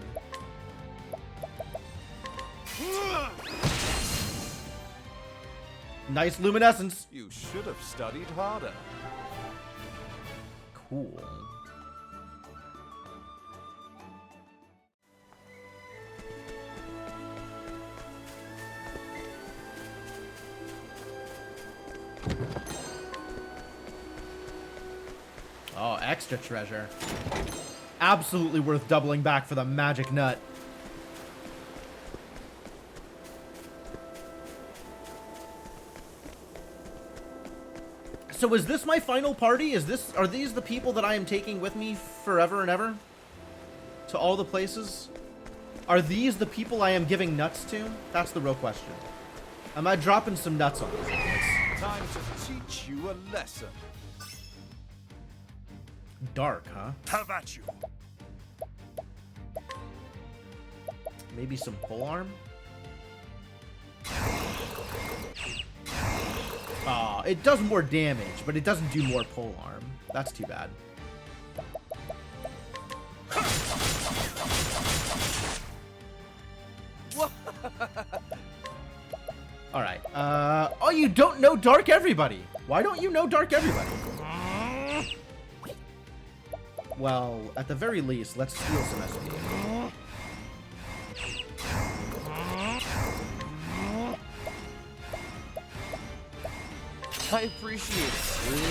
Nice luminescence. You should have studied harder. Cool. Oh, extra treasure. Absolutely worth doubling back for the magic nut. So is this my final party? Are these the people that I am taking with me forever and ever? To all the places? Are these the people I am giving nuts to? That's the real question. Am I dropping some nuts on these guys? Time to teach you a lesson. Dark, huh? Have at you. Maybe some polearm? Aw, it does more damage, but it doesn't do more polearm. That's too bad. Alright, oh, you don't know Dark Everybody! Why don't you know Dark Everybody? Well, at the very least, let's steal some SP. I appreciate it. Really.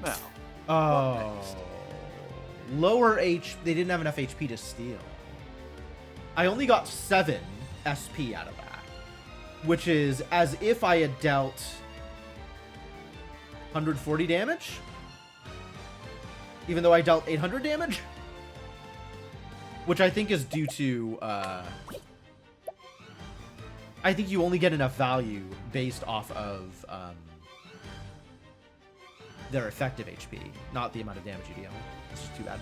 Now, Oh. Lower H. They didn't have enough HP to steal. I only got 7 SP out of that. Which is as if I had dealt 140 damage. Even though I dealt 800 damage. Which I think is due to... I think you only get enough value based off of their effective HP, not the amount of damage you deal. This is too bad.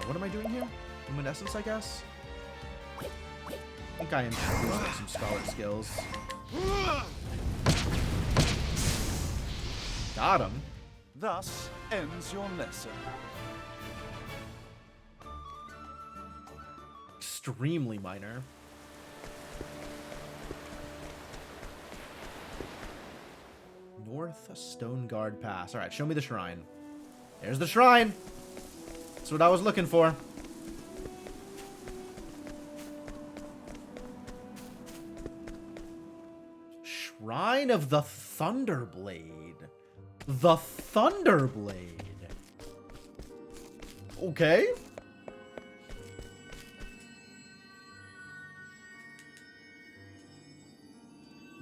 What am I doing here? Luminescence, I guess? I think I am using some Scarlet skills. Got him. thus ends your lesson. Extremely minor. North Stone Guard Pass. Alright, show me the shrine. There's the shrine! That's what I was looking for. Shrine of the Thunderblade. The Thunderblade. Okay.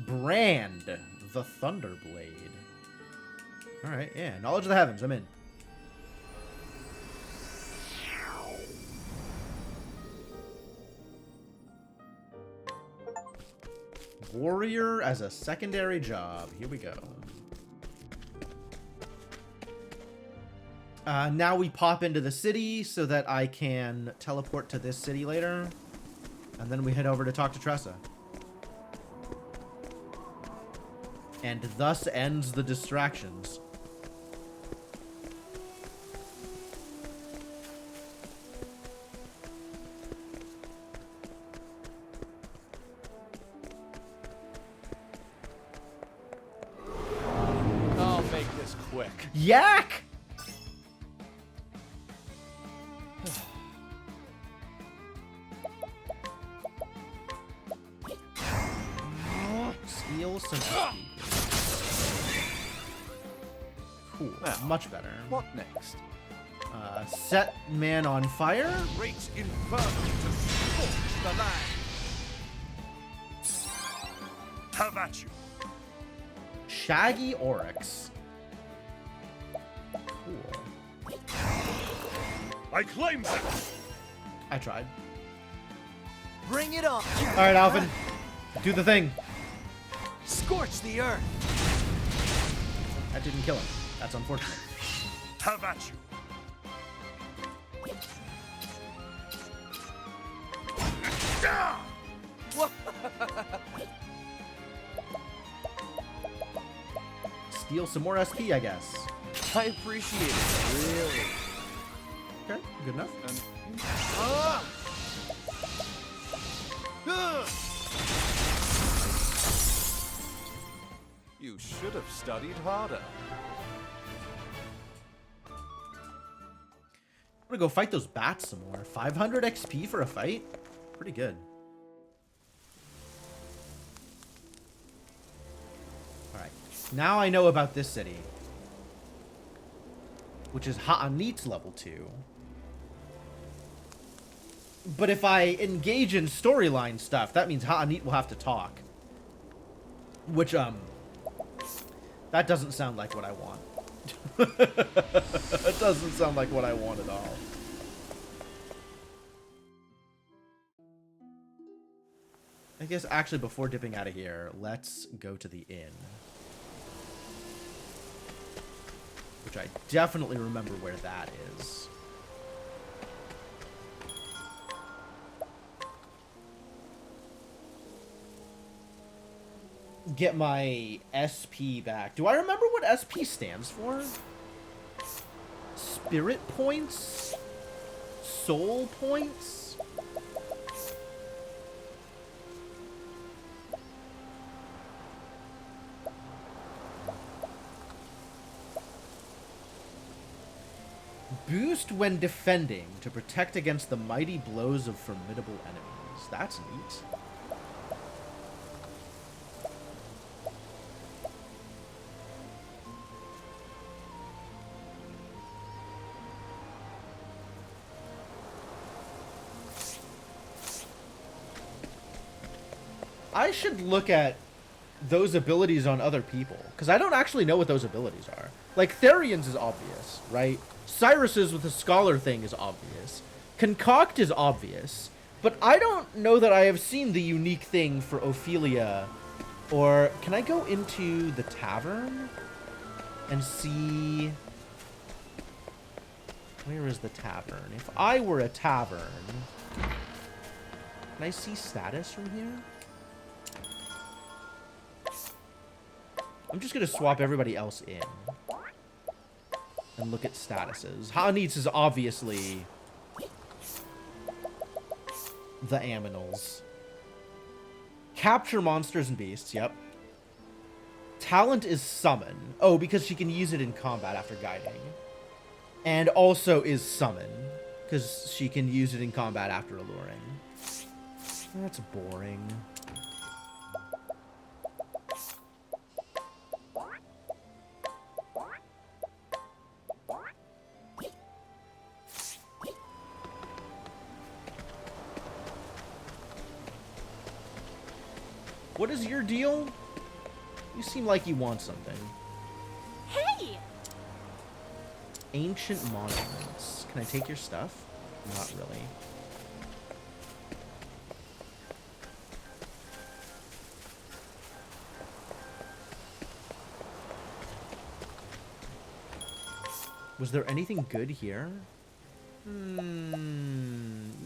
Brand the Thunderblade. Alright, yeah. Knowledge of the Heavens. I'm in. Warrior as a secondary job. Here we go. Now we pop into the city so that I can teleport to this city later. And then we head over to talk to Tressa. And thus ends the distractions. I'll make this quick. Yak! Steal some speed. Cool. Now, Much better. What next? Set man on fire. Great inferno to scorch the land. Have at you. Shaggy Oryx. Cool. I claim that. I tried. Bring it on. Alright, Alvin. Do the thing. Scorch the earth. That didn't kill him. That's unfortunate. Have at you. Steal some more SP, I guess. I appreciate it. Really. Okay, good enough. You should have studied harder. I'm gonna go fight those bats some more. 500 XP for a fight? Pretty good. Alright. Now I know about this city. Which is Ha'anit's level 2. But if I engage in storyline stuff, that means Ha'anit will have to talk. Which, that doesn't sound like what I want. That doesn't sound like what I want at all. I guess actually before dipping out of here, let's go to the inn. Which I definitely remember where that is. Get my SP back. Do I remember what SP stands for? Spirit points? Soul points? Boost when defending to protect against the mighty blows of formidable enemies. That's neat. I should look at those abilities on other people, because I don't actually know what those abilities are. Like, Therian's is obvious, right? Cyrus's with the scholar thing is obvious. Concoct is obvious, but I don't know that I have seen the unique thing for Ophelia. Or, can I go into the tavern and see... Where is the tavern? If I were a tavern... Can I see status from here? I'm just going to swap everybody else in. And look at statuses. Hanitz is obviously... the Aminals. Capture monsters and beasts, yep. Talent is summon. Oh, because she can use it in combat after guiding. And also is summon. Because she can use it in combat after alluring. That's boring. What is your deal? You seem like you want something. Hey! Ancient monuments. Can I take your stuff? Not really. Was there anything good here?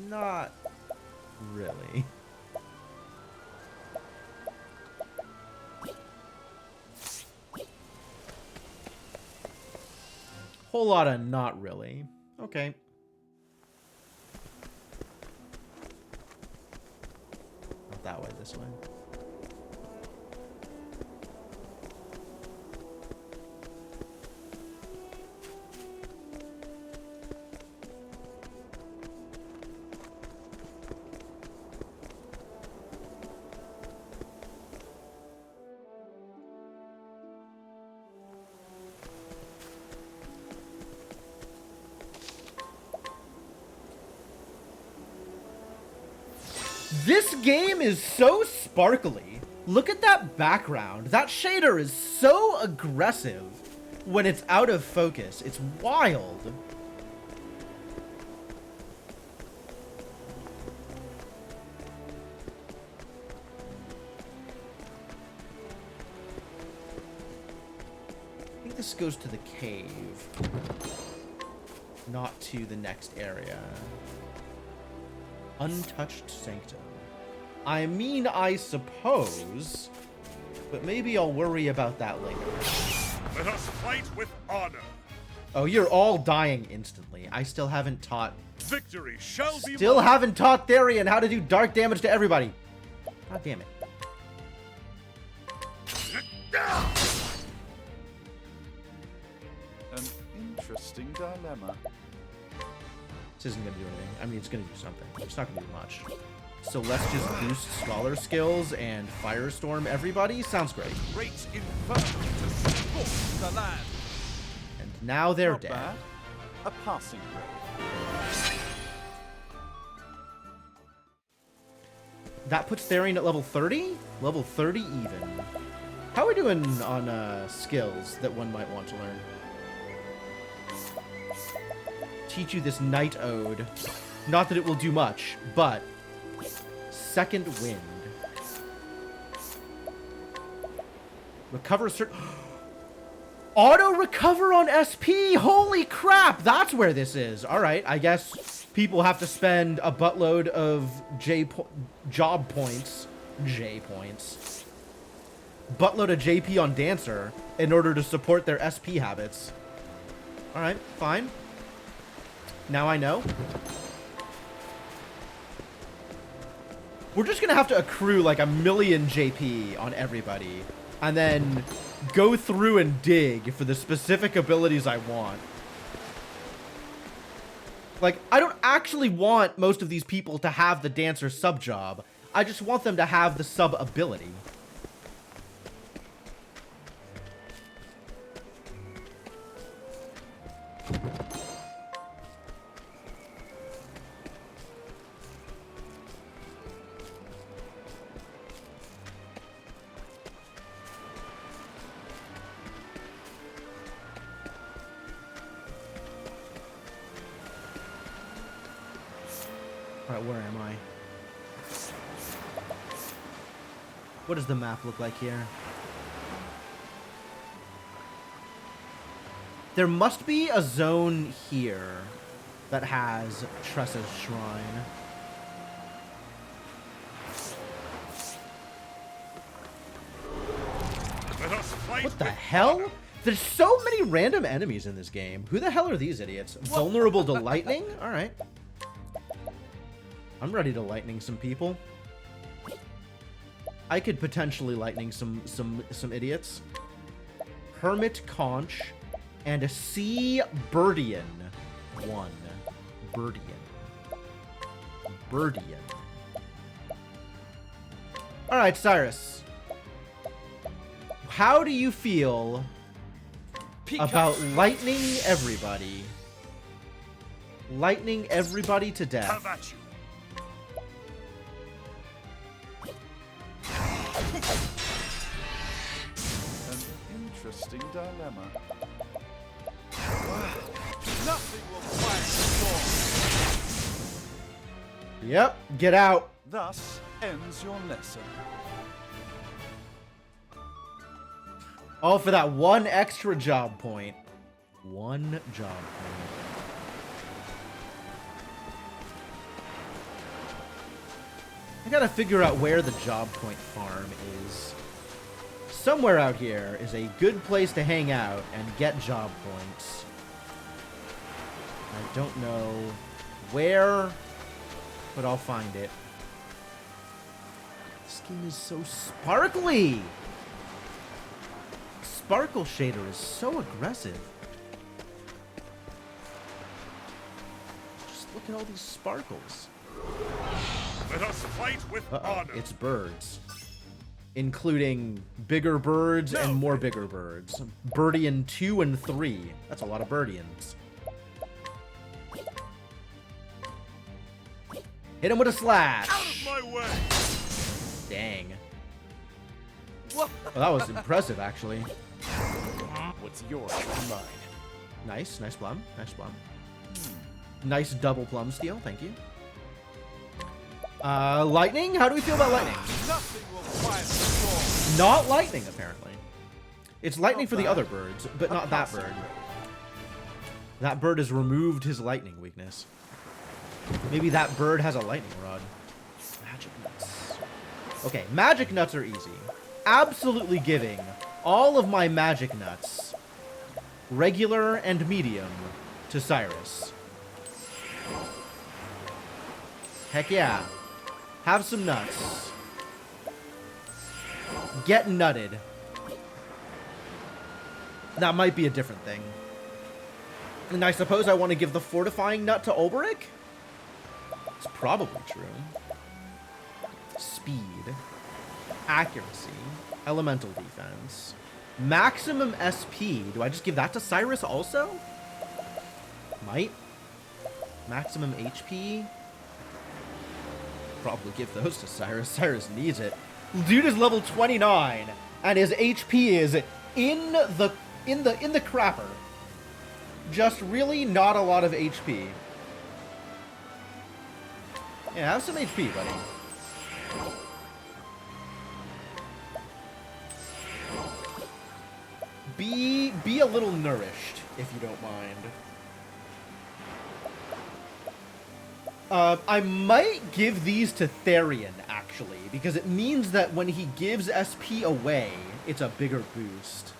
Not really. Whole lot of not really. Okay. Not that way, this way. This game is so sparkly. Look at that background. That shader is so aggressive when it's out of focus. It's wild. I think this goes to the cave, not to the next area. Untouched sanctum. I mean, I suppose, but maybe I'll worry about that later. Let us fight with honor. Oh, you're all dying instantly. I still haven't taught... Victory shall be Still won. haven't taught Therian how to do dark damage to everybody. God damn it. An interesting dilemma. This isn't going to do anything. I mean, it's going to do something. It's not going to do much. So let's just boost scholar skills and firestorm everybody. Sounds great. Great inferno to scorch the land. And now they're Not dead. bad. A passing grade. That puts Therian at level 30? Level 30 even. How are we doing on skills that one might want to learn? Teach you this Night Ode. Not that it will do much, but... Second Wind. Recover certain... Auto recover on SP! Holy crap! That's where this is. Alright, I guess people have to spend a buttload of job points. J points. Buttload of JP on Dancer in order to support their SP habits. Alright, fine. Now I know. We're just gonna have to accrue like 1,000,000 JP on everybody. And then go through and dig for the specific abilities I want. Like, I don't actually want most of these people to have the Dancer sub-job. I just want them to have the sub-ability. Alright, where am I? What does the map look like here? There must be a zone here that has Tressa's shrine. Let us fight What the with hell? There's so many random enemies in this game. Who the hell are these idiots? Vulnerable to lightning? Alright. I'm ready to lightning some people. I could potentially lightning some idiots. Hermit Conch and a Sea Birdian. One. Birdian. Birdian. Alright, Cyrus. How do you feel about lightning everybody? Lightning everybody to death. Have at you. An interesting dilemma. Nothing will quiet the storm. Yep, get out. Thus ends your lesson. Oh, for that one extra job point. One job point. I gotta figure out where the job point farm is. Somewhere out here is a good place to hang out and get job points. I don't know where, but I'll find it. This game is so sparkly! Sparkle shader is so aggressive. Just look at all these sparkles. Let us fight with honor. It's birds. Including bigger birds and more bigger birds. Birdian 2 and 3. That's a lot of birdians. Hit him with a slash. Out of my way. Dang. Well, that was impressive, actually. What's yours is mine. Nice, nice plum, nice plum. Nice double plum steal, thank you. Lightning? How do we feel about lightning? Nothing will quiet the storm. Not lightning, apparently. It's lightning for the other birds, but not that bird. That bird has removed his lightning weakness. Maybe that bird has a lightning rod. Magic nuts. Okay, magic nuts are easy. Absolutely giving all of my magic nuts, regular and medium, to Cyrus. Heck yeah. Have some nuts. Get nutted. That might be a different thing. And I suppose I want to give the fortifying nut to Ulberich? It's probably true. Speed. Accuracy. Elemental defense. Maximum SP. Do I just give that to Cyrus also? Might. Maximum HP. Probably give those to Cyrus. Cyrus needs it. Dude is level 29, and his HP is in the crapper. Just really not a lot of HP. Yeah, have some HP, buddy. Be a little nourished, if you don't mind. I might give these to Therian, actually, because it means that when he gives SP away, it's a bigger boost.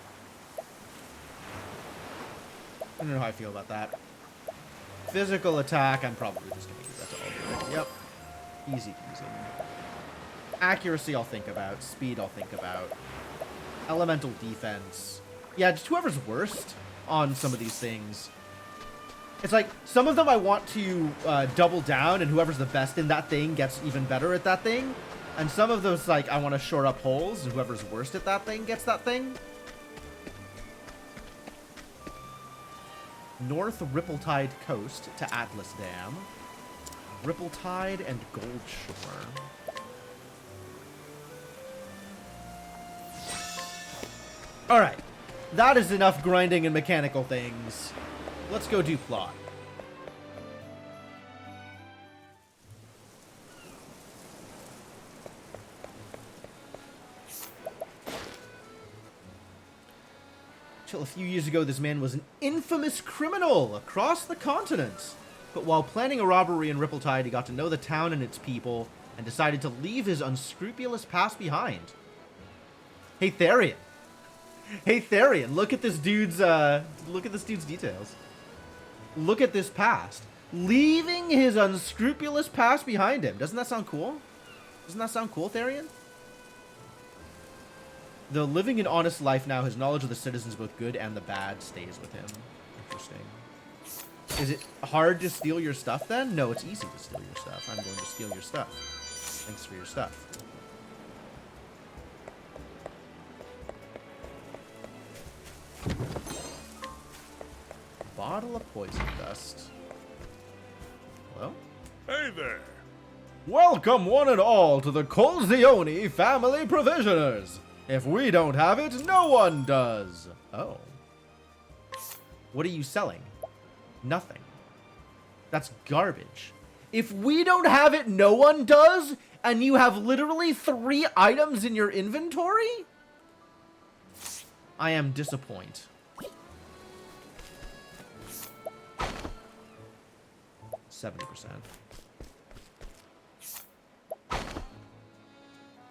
I don't know how I feel about that. Physical attack, I'm probably just going to give that to Ulberich. Yep. Easy peasy. Accuracy, I'll think about. Speed, I'll think about. Elemental defense. Yeah, just whoever's worst on some of these things. It's like, some of them I want to double down, and whoever's the best in that thing gets even better at that thing. And some of those, like, I want to shore up holes, and whoever's worst at that thing gets that thing. North Rippletide Coast to Atlas Dam. Rippletide and Goldshore. Alright. That is enough grinding and mechanical things. Let's go do plot. Till a few years ago, this man was an infamous criminal across the continent. But while planning a robbery in Rippletide, he got to know the town and its people, and decided to leave his unscrupulous past behind. Hey, Therian. Hey, Therian, look at this dude's details. Look at this past. Leaving his unscrupulous past behind him. Doesn't that sound cool? Doesn't that sound cool, Therian? Though living an honest life now, his knowledge of the citizens, both good and the bad, stays with him. Interesting. Is it hard to steal your stuff, then? No, it's easy to steal your stuff. I'm going to steal your stuff. Thanks for your stuff. Bottle of poison dust. Hello? Hey there. Welcome one and all to the Colzioni Family Provisioners. If we don't have it, no one does. Oh. What are you selling? Nothing. That's garbage. If we don't have it, no one does, and you have literally 3 items in your inventory? I am disappointed. %.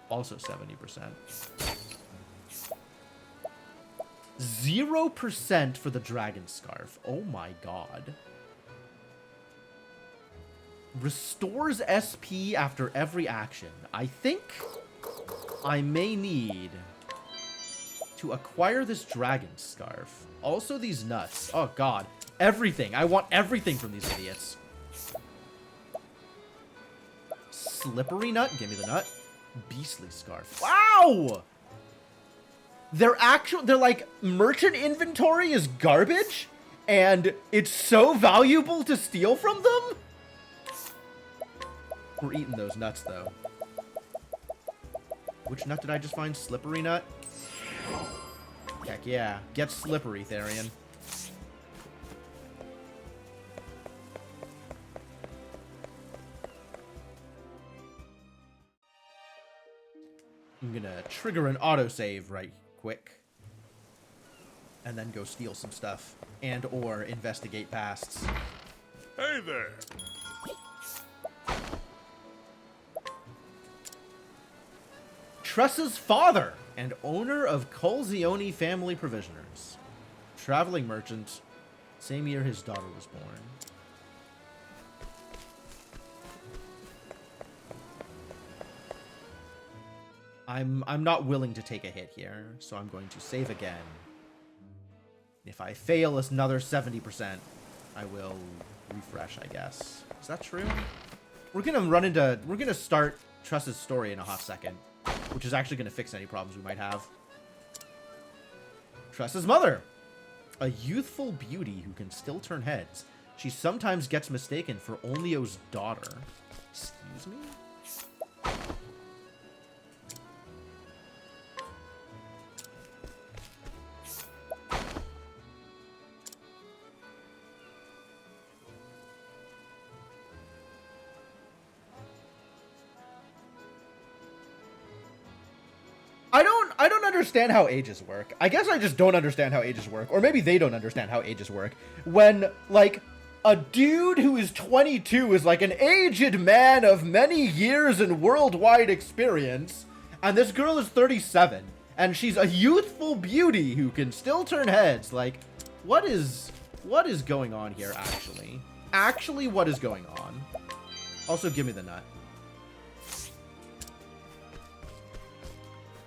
Also 70%. 0% for the dragon scarf. Oh my god. Restores SP after every action. I think I may need to acquire this dragon scarf. Also these nuts. Oh god. Everything. I want everything from these idiots. Slippery nut. Give me the nut. Beastly scarf. Wow! Their like merchant inventory is garbage, and it's so valuable to steal from them. We're eating those nuts though. Which nut did I just find? Slippery nut? Heck yeah. Get slippery, Therian. I'm gonna trigger an autosave right quick. And then go steal some stuff. And or investigate pasts. Hey there. Tressa's father and owner of Colzioni Family Provisioners. Traveling merchant. Same year his daughter was born. I'm not willing to take a hit here, so I'm going to save again. If I fail another 70%, I will refresh, I guess. Is that true? We're gonna start Tressa's story in a hot second, which is actually gonna fix any problems we might have. Tressa's mother, a youthful beauty who can still turn heads. She sometimes gets mistaken for Onlio's daughter. Excuse me? I don't understand how ages work. I guess I just don't understand how ages work. Or maybe they don't understand how ages work. When, like, a dude who is 22 is like an aged man of many years and worldwide experience, and this girl is 37, and she's a youthful beauty who can still turn heads. Like, what is going on here, actually? Actually, what is going on? Also, give me the nut.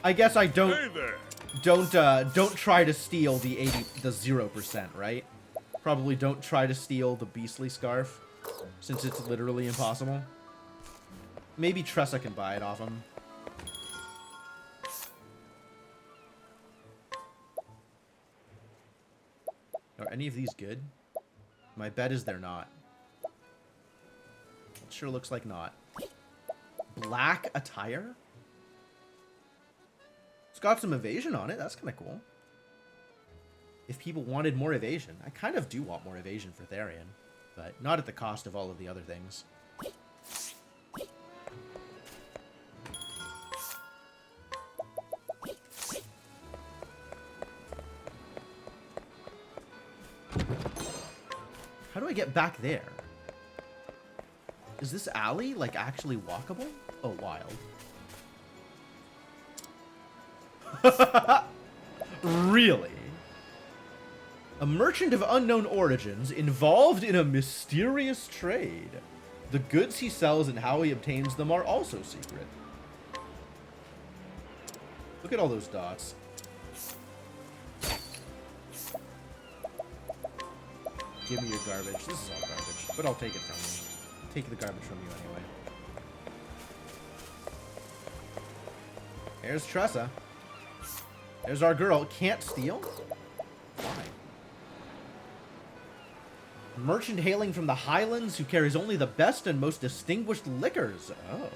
I guess I don't try to steal the 0%, right? Probably don't try to steal the beastly scarf, since it's literally impossible. Maybe Tressa can buy it off him. Are any of these good? My bet is they're not. It sure looks like not. Black attire? It's got some evasion on it. That's kind of cool. If people wanted more evasion. I kind of do want more evasion for Therian, but not at the cost of all of the other things. How do I get back there? Is this alley, like, actually walkable? Oh, wild. Really? A merchant of unknown origins involved in a mysterious trade. The goods he sells and how he obtains them are also secret. Look at all those dots. Give me your garbage. This is all garbage, but I'll take it from you. Take the garbage from you anyway. There's Tressa. There's our girl. Can't steal? Why? Merchant hailing from the Highlands who carries only the best and most distinguished liquors. Oh.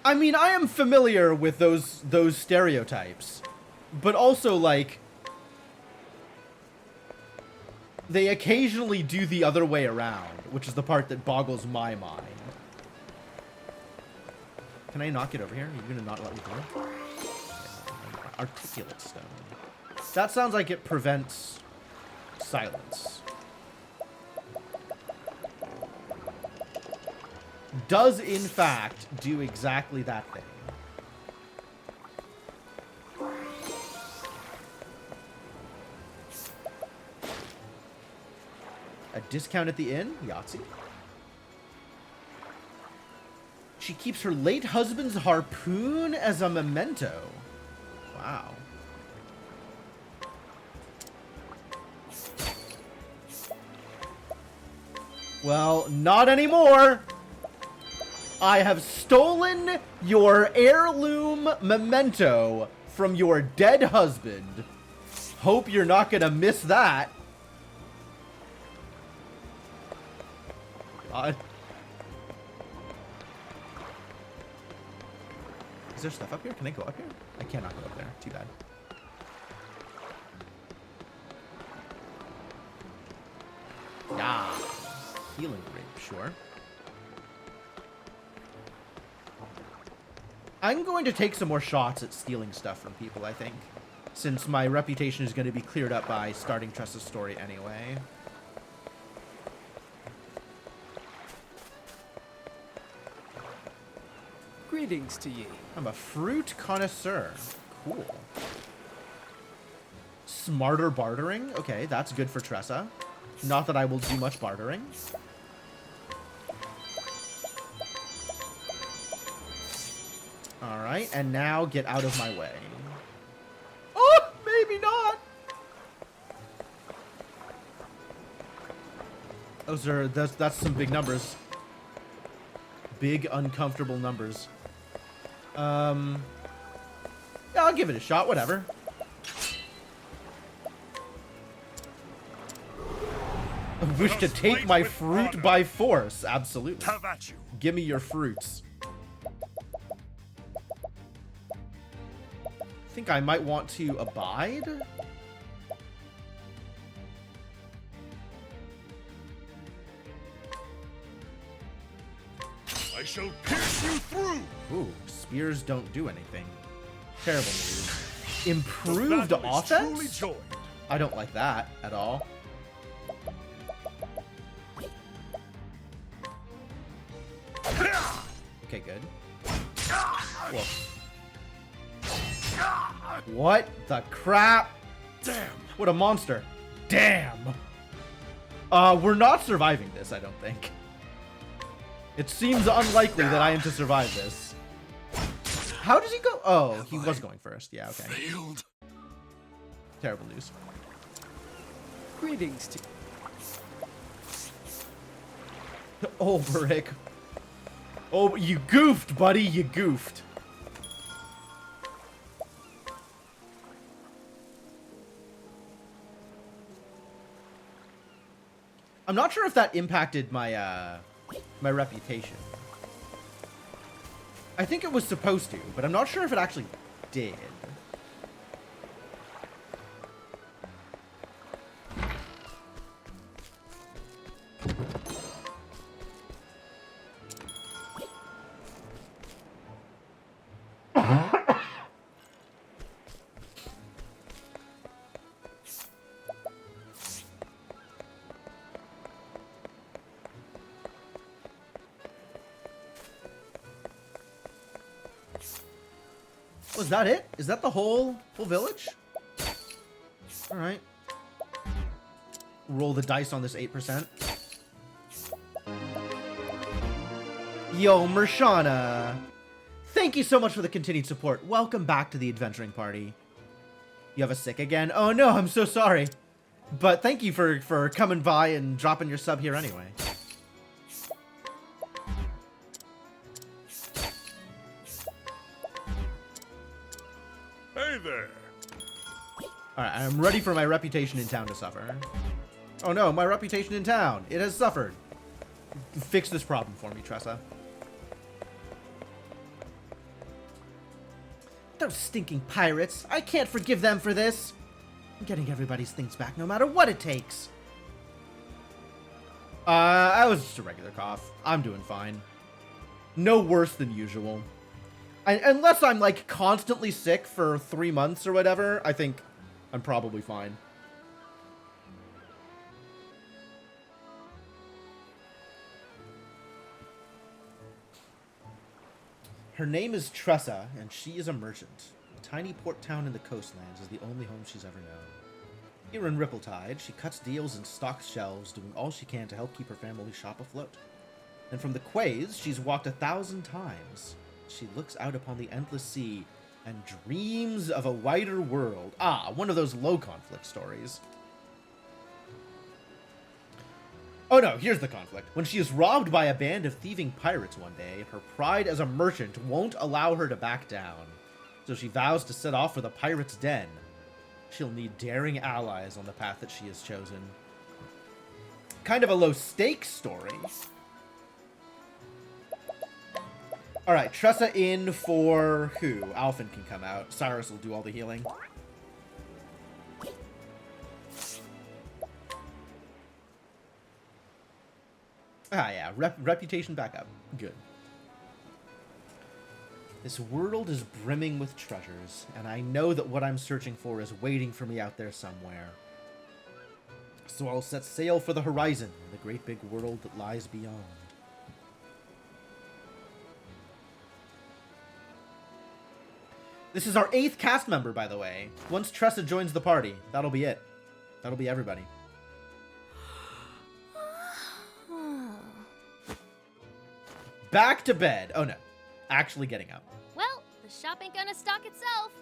I mean, I am familiar with those stereotypes, but also, like, they occasionally do the other way around, which is the part that boggles my mind. Can I not get over here? Are you gonna not let me go? Articulate stone. That sounds like it prevents silence. Does, in fact, do exactly that thing. A discount at the inn? Yahtzee. She keeps her late husband's harpoon as a memento. Wow. Well, not anymore. I have stolen your heirloom memento from your dead husband. Hope you're not gonna miss that. God. Is there stuff up here? Can I go up here? I cannot go up there. Too bad. Yeah. Healing grape, sure. I'm going to take some more shots at stealing stuff from people, I think. Since my reputation is going to be cleared up by starting Tressa's story anyway. Greetings to ye. I'm a fruit connoisseur. Cool. Smarter bartering? Okay, that's good for Tressa. Not that I will do much bartering. Alright, and now get out of my way. Oh, maybe not! That's some big numbers. Big, uncomfortable numbers. Yeah, I'll give it a shot, whatever. I wish to take my fruit by force. Absolutely. Have at you. Give me your fruits. I think I might want to abide. I shall pierce you through. Ooh, spears don't do anything. Terrible news. Improved The battle is truly offense? joined. I don't like that at all. Okay, good. Whoa. What the crap? Damn. What a monster. Damn. We're not surviving this, I don't think. It seems unlikely that I am to survive this. How does he go? Oh, he was going first. Yeah, okay. Failed. Terrible news. Greetings to Oh, Rick. Oh, you goofed, buddy. You goofed. I'm not sure if that impacted my my reputation. I think it was supposed to, but I'm not sure if it actually did. Was that it? Is that the whole village? Alright. Roll the dice on this 8%. Yo, Mershana! Thank you so much for the continued support. Welcome back to the adventuring party. You have a sick again? Oh no, I'm so sorry. But thank you for coming by and dropping your sub here anyway. Hey there. Alright, I'm ready for my reputation in town to suffer. Oh no, my reputation in town. It has suffered. Fix this problem for me, Tressa. Those stinking pirates. I can't forgive them for this. I'm getting everybody's things back no matter what it takes. I was just a regular cough. I'm doing fine. No worse than usual. Unless I'm like constantly sick for 3 months or whatever, I think I'm probably fine. Her name is Tressa, and she is a merchant. A tiny port town in the coastlands is the only home she's ever known. Here in Rippletide, she cuts deals and stocks shelves, doing all she can to help keep her family shop afloat. And from the quays, she's walked 1,000 times. She looks out upon the endless sea and dreams of a wider world. Ah, one of those low conflict stories. Oh no, here's the conflict. When she is robbed by a band of thieving pirates one day, her pride as a merchant won't allow her to back down. So she vows to set off for the pirate's den. She'll need daring allies on the path that she has chosen. Kind of a low-stakes story. Alright, Tressa in for who? Alphen can come out. Cyrus will do all the healing. Ah, yeah. Reputation back up. Good. This world is brimming with treasures, and I know that what I'm searching for is waiting for me out there somewhere. So I'll set sail for the horizon, the great big world that lies beyond. This is our 8th cast member, by the way. Once Tressa joins the party, that'll be it. That'll be everybody. Back to bed. Oh no. Actually getting up. Well, the shop ain't gonna stock itself.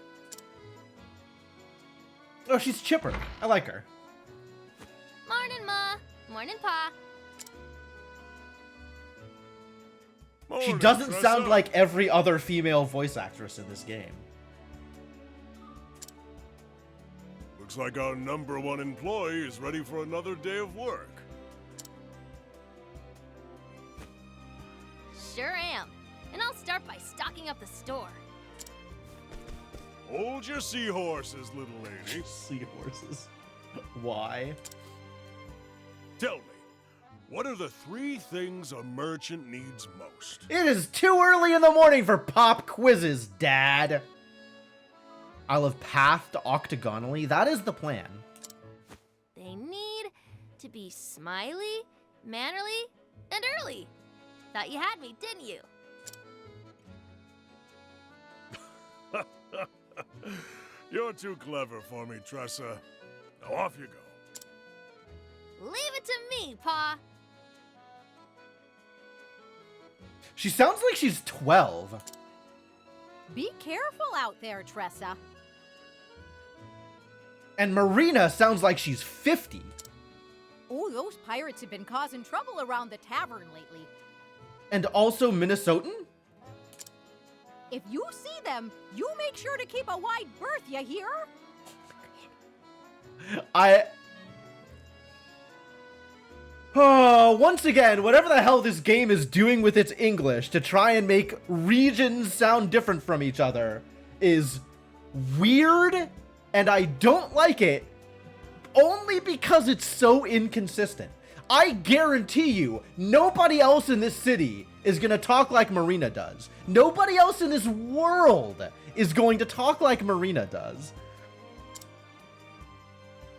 Oh, she's chipper. I like her. Morning, Ma. Morning, Pa. She Morning, doesn't Tressa. sound like every other female voice actress in this game. Looks like our #1 employee is ready for another day of work. Sure am. And I'll start by stocking up the store. Hold your seahorses, little lady. Seahorses. Why? Tell me, what are the 3 things a merchant needs most? It is too early in the morning for pop quizzes, Dad. I'll have pathed octagonally. That is the plan. They need to be smiley, mannerly, and early. Thought you had me, didn't you? You're too clever for me, Tressa. Now off you go. Leave it to me, Pa. She sounds like she's 12. Be careful out there, Tressa. And Marina sounds like she's 50. Oh, those pirates have been causing trouble around the tavern lately. And also Minnesotan? If you see them, you make sure to keep a wide berth, you hear? Once again, whatever the hell this game is doing with its English to try and make regions sound different from each other is weird, and I don't like it, only because it's so inconsistent. I guarantee you, nobody else in this city is going to talk like Marina does. Nobody else in this world is going to talk like Marina does.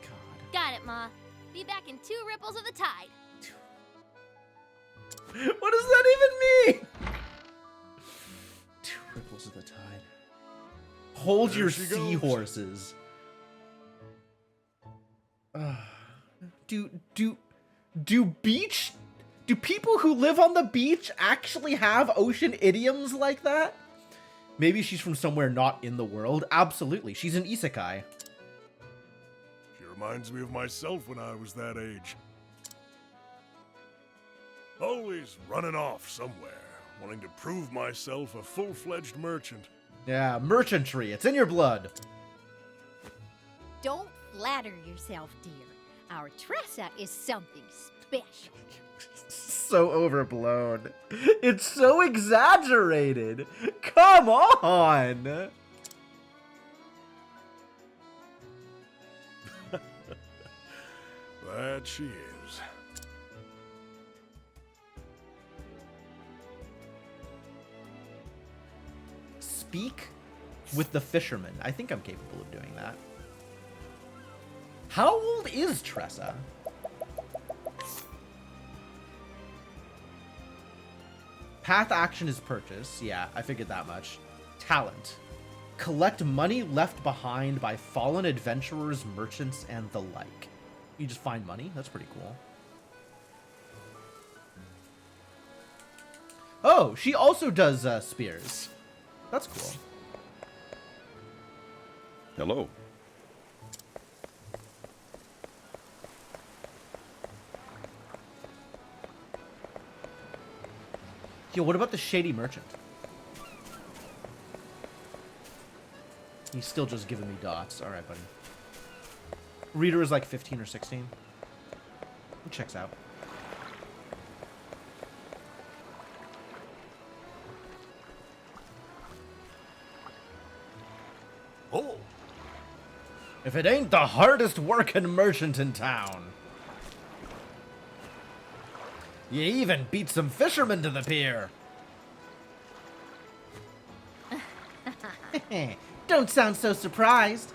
God. Got it, Ma. Be back in 2 ripples of the tide. What does that even mean? 2 ripples of the tide. Hold There your she goes. seahorses. Do people who live on the beach actually have ocean idioms like that? Maybe she's from somewhere not in the world. Absolutely. She's an isekai. She reminds me of myself when I was that age. Always running off somewhere, wanting to prove myself a full-fledged merchant. Yeah, merchantry. It's in your blood. Don't flatter yourself, dear. Our Tressa is something special. So overblown. It's so exaggerated. Come on. That she is. Speak with the fisherman. I think I'm capable of doing that. How old is Tressa? Path action is purchase. Yeah, I figured that much. Talent. Collect money left behind by fallen adventurers, merchants, and the like. You just find money? That's pretty cool. Oh, she also does spears. That's cool. Hello. Yo, what about the shady merchant? He's still just giving me dots. Alright, buddy. Reader is like 15 or 16. It checks out. Oh, If it ain't the hardest working merchant in town. You even beat some fishermen to the pier. Don't sound so surprised.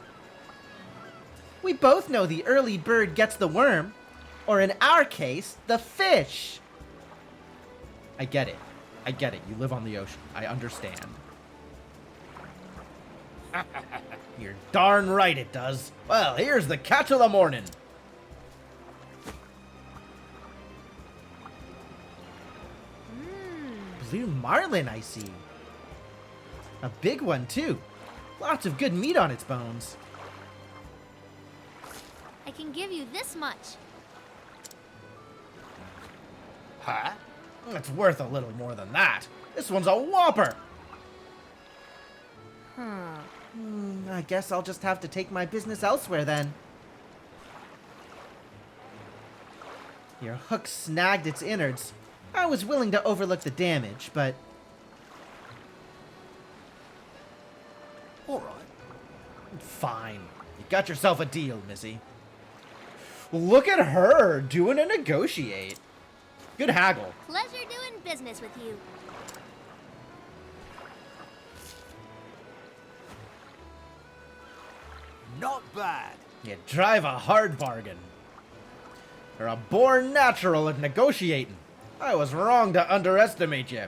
We both know the early bird gets the worm, or in our case, the fish. I get it. I get it. You live on the ocean. I understand. You're darn right it does. Well, here's the catch of the morning. Blue marlin, I see. A big one, too. Lots of good meat on its bones. I can give you this much. huh? It's worth a little more than that. This one's a whopper. I guess I'll just have to take my business elsewhere then. Your hook snagged its innards. I was willing to overlook the damage, but... All right. Fine. You got yourself a deal, Missy. Look at her doing a negotiate. Good haggle. Pleasure doing business with you. Not bad. You drive a hard bargain. You're a born natural at negotiating. I was wrong to underestimate you.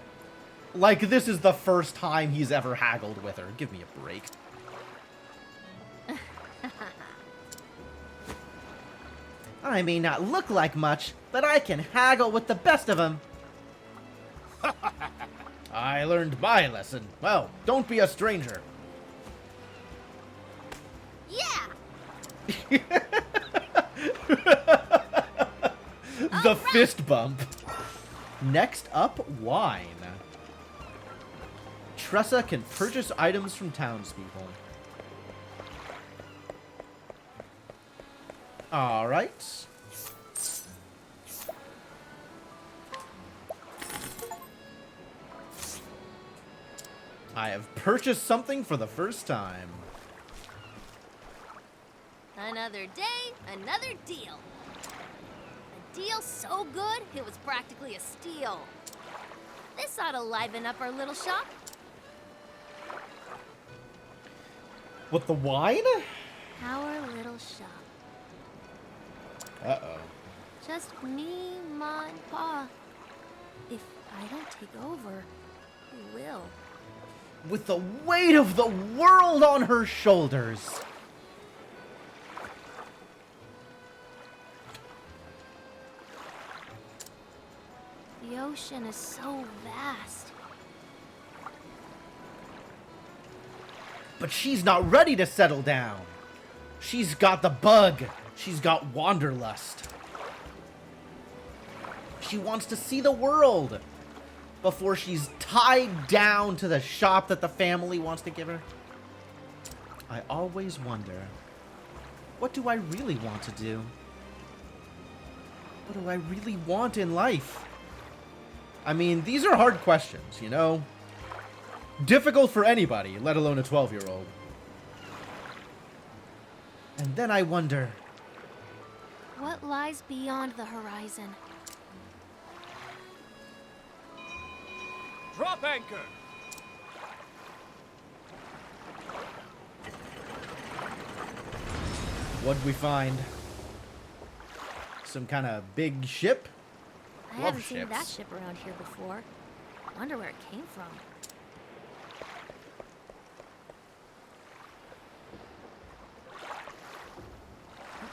Like this is the first time he's ever haggled with her. Give me a break. I may not look like much, but I can haggle with the best of them. I learned my lesson. Well, don't be a stranger. Yeah! The fist bump. Next up, wine. Tressa can purchase items from townspeople. Alright. I have purchased something for the first time. Another day, another deal. A deal so good, it was practically a steal. This ought to liven up our little shop. What, the wine? Our little shop. Uh-oh. Just me, Ma, and Pa. If I don't take over, who will? with the weight of the world on her shoulders. The ocean is so vast. But she's not ready to settle down. She's got the bug. She's got wanderlust. She wants to see the world before she's tied down to the shop that the family wants to give her. I always wonder, what do I really want to do? What do I really want in life? I mean, these are hard questions, you know? Difficult for anybody, let alone a 12-year-old. And then I wonder, What lies beyond the horizon? Drop anchor! what'd we find? Some kind of big ship? I Love haven't seen ships. that ship around here before. Wonder where it came from.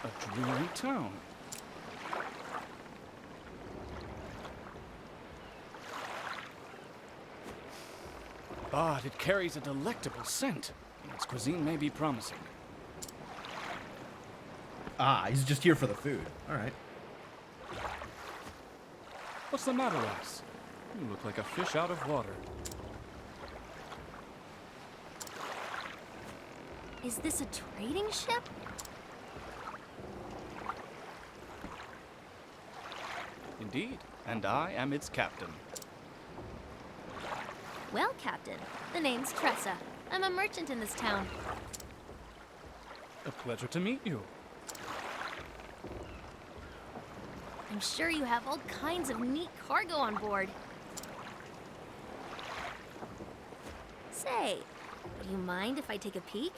A dreary town. But it carries a delectable scent. Its cuisine may be promising. Ah, he's just here for the food. Alright. What's the matter, lass? You look like a fish out of water. Is this a trading ship? Indeed, and I am its captain. Well, Captain, the name's Tressa. I'm a merchant in this town. A pleasure to meet you. I'm sure you have all kinds of neat cargo on board. Say, do you mind if I take a peek?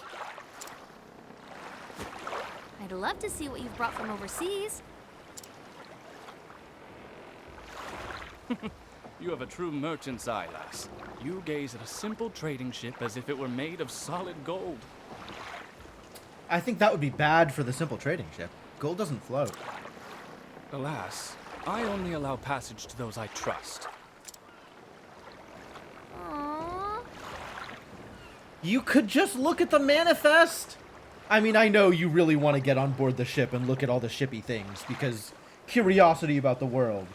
I'd love to see what you've brought from overseas. You have a true merchant's eye, lass. You gaze at a simple trading ship as if it were made of solid gold. I think that would be bad for the simple trading ship. Gold doesn't float. Alas, I only allow passage to those I trust. Aww. You could just look at the manifest. I mean, I know you really want to get on board the ship and look at all the shippy things because curiosity about the world.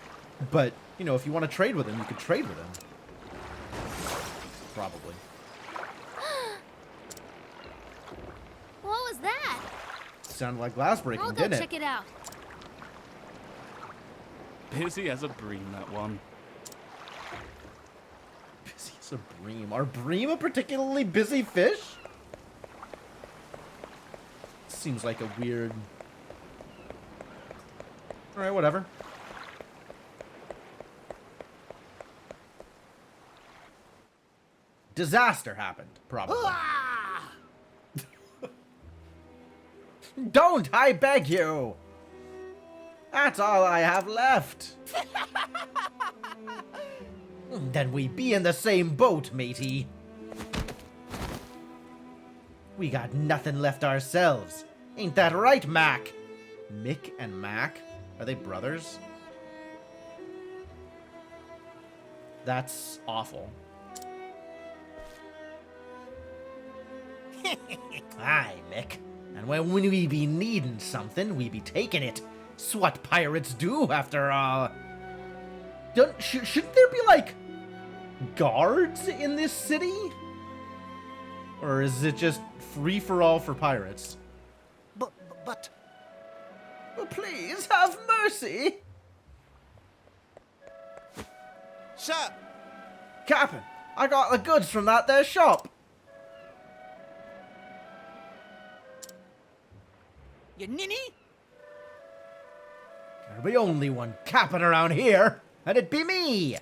But, you know, if you want to trade with him, you could trade with him. Probably. What was that? Sounded like glass breaking, I'll go didn't check it? it out. Busy as a bream, that one. Busy as a bream. Are bream a particularly busy fish? Seems like a weird... Alright, whatever. Disaster happened, probably. Don't, I beg you! That's all I have left. Then we be in the same boat, matey. We got nothing left ourselves. Ain't that right, Mac? Mick and Mac? Are they brothers? That's awful. Aye, Mick. And when we be needing something, we be taking it. 's what pirates do, after all. Shouldn't there be, like, guards in this city? Or is it just free-for-all for pirates? But... Please, have mercy! Sir! Captain, I got the goods from that there shop. You ninny? There'll be only one captain around here, and it be me!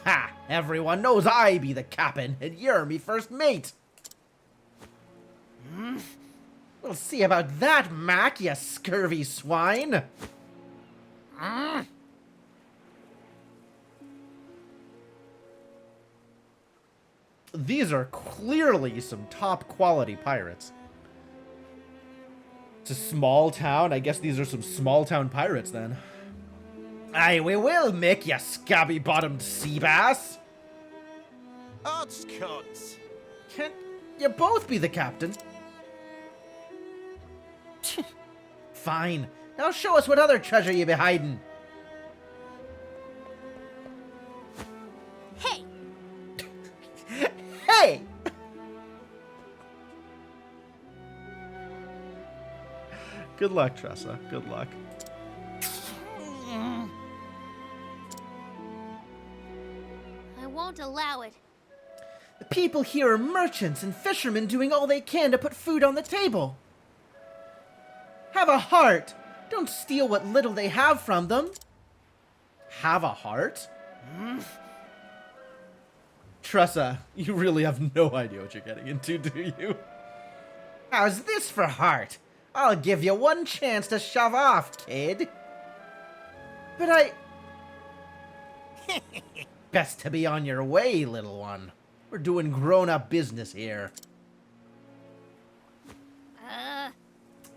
Ha! Everyone knows I be the captain, and you're me first mate! We'll see about that, Mac, you scurvy swine! these are clearly some top quality pirates. It's a small town. I guess these are some small town pirates then. Aye, we will, Mick, you scabby-bottomed sea bass. Oddscots. Can't you both be the captain? Fine. Now show us what other treasure you be hiding. Hey, Hey! Good luck, Tressa. Good luck. I won't allow it. The people here are merchants and fishermen doing all they can to put food on the table. Have a heart. Don't steal what little they have from them. Have a heart? Tressa, you really have no idea what you're getting into, do you? How's this for heart? I'll give you one chance to shove off, kid. But I... Best to be on your way, little one. We're doing grown-up business here.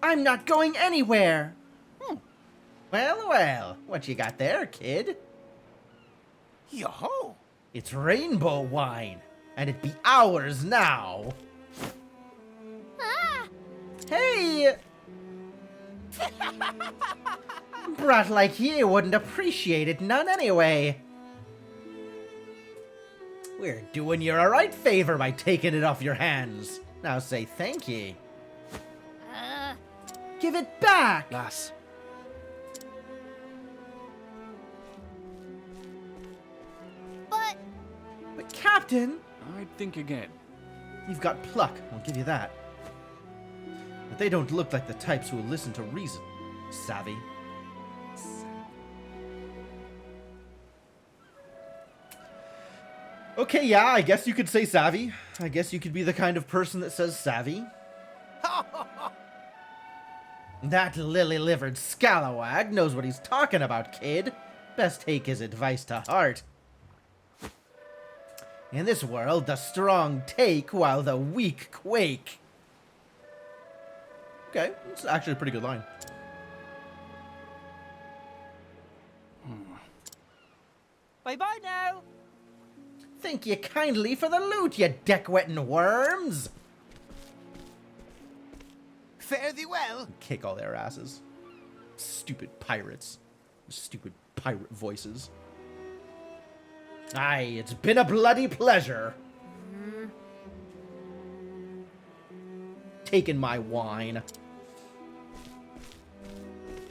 I'm not going anywhere. Well, well, what you got there, kid? Yo-ho! It's rainbow wine, and it be ours now. Ah! Hey! Brat like you wouldn't appreciate it none anyway. We're doing you a right favor by taking it off your hands. Now say thank ye. Give it back! Lass, But Captain, I'd think again. you've got pluck, I'll give you that. But they don't look like the types who will listen to reason. Savvy. Okay, yeah, I guess you could say savvy. I guess you could be the kind of person that says savvy. That lily-livered scalawag knows what he's talking about, kid. Best take his advice to heart. In this world, the strong take while the weak quake. Okay, it's actually a pretty good line. Bye-bye now. Thank you kindly for the loot, you deck-wetting worms. Fare thee well. Kick all their asses. Stupid pirates. Stupid pirate voices. Aye, it's been a bloody pleasure. Taking my wine.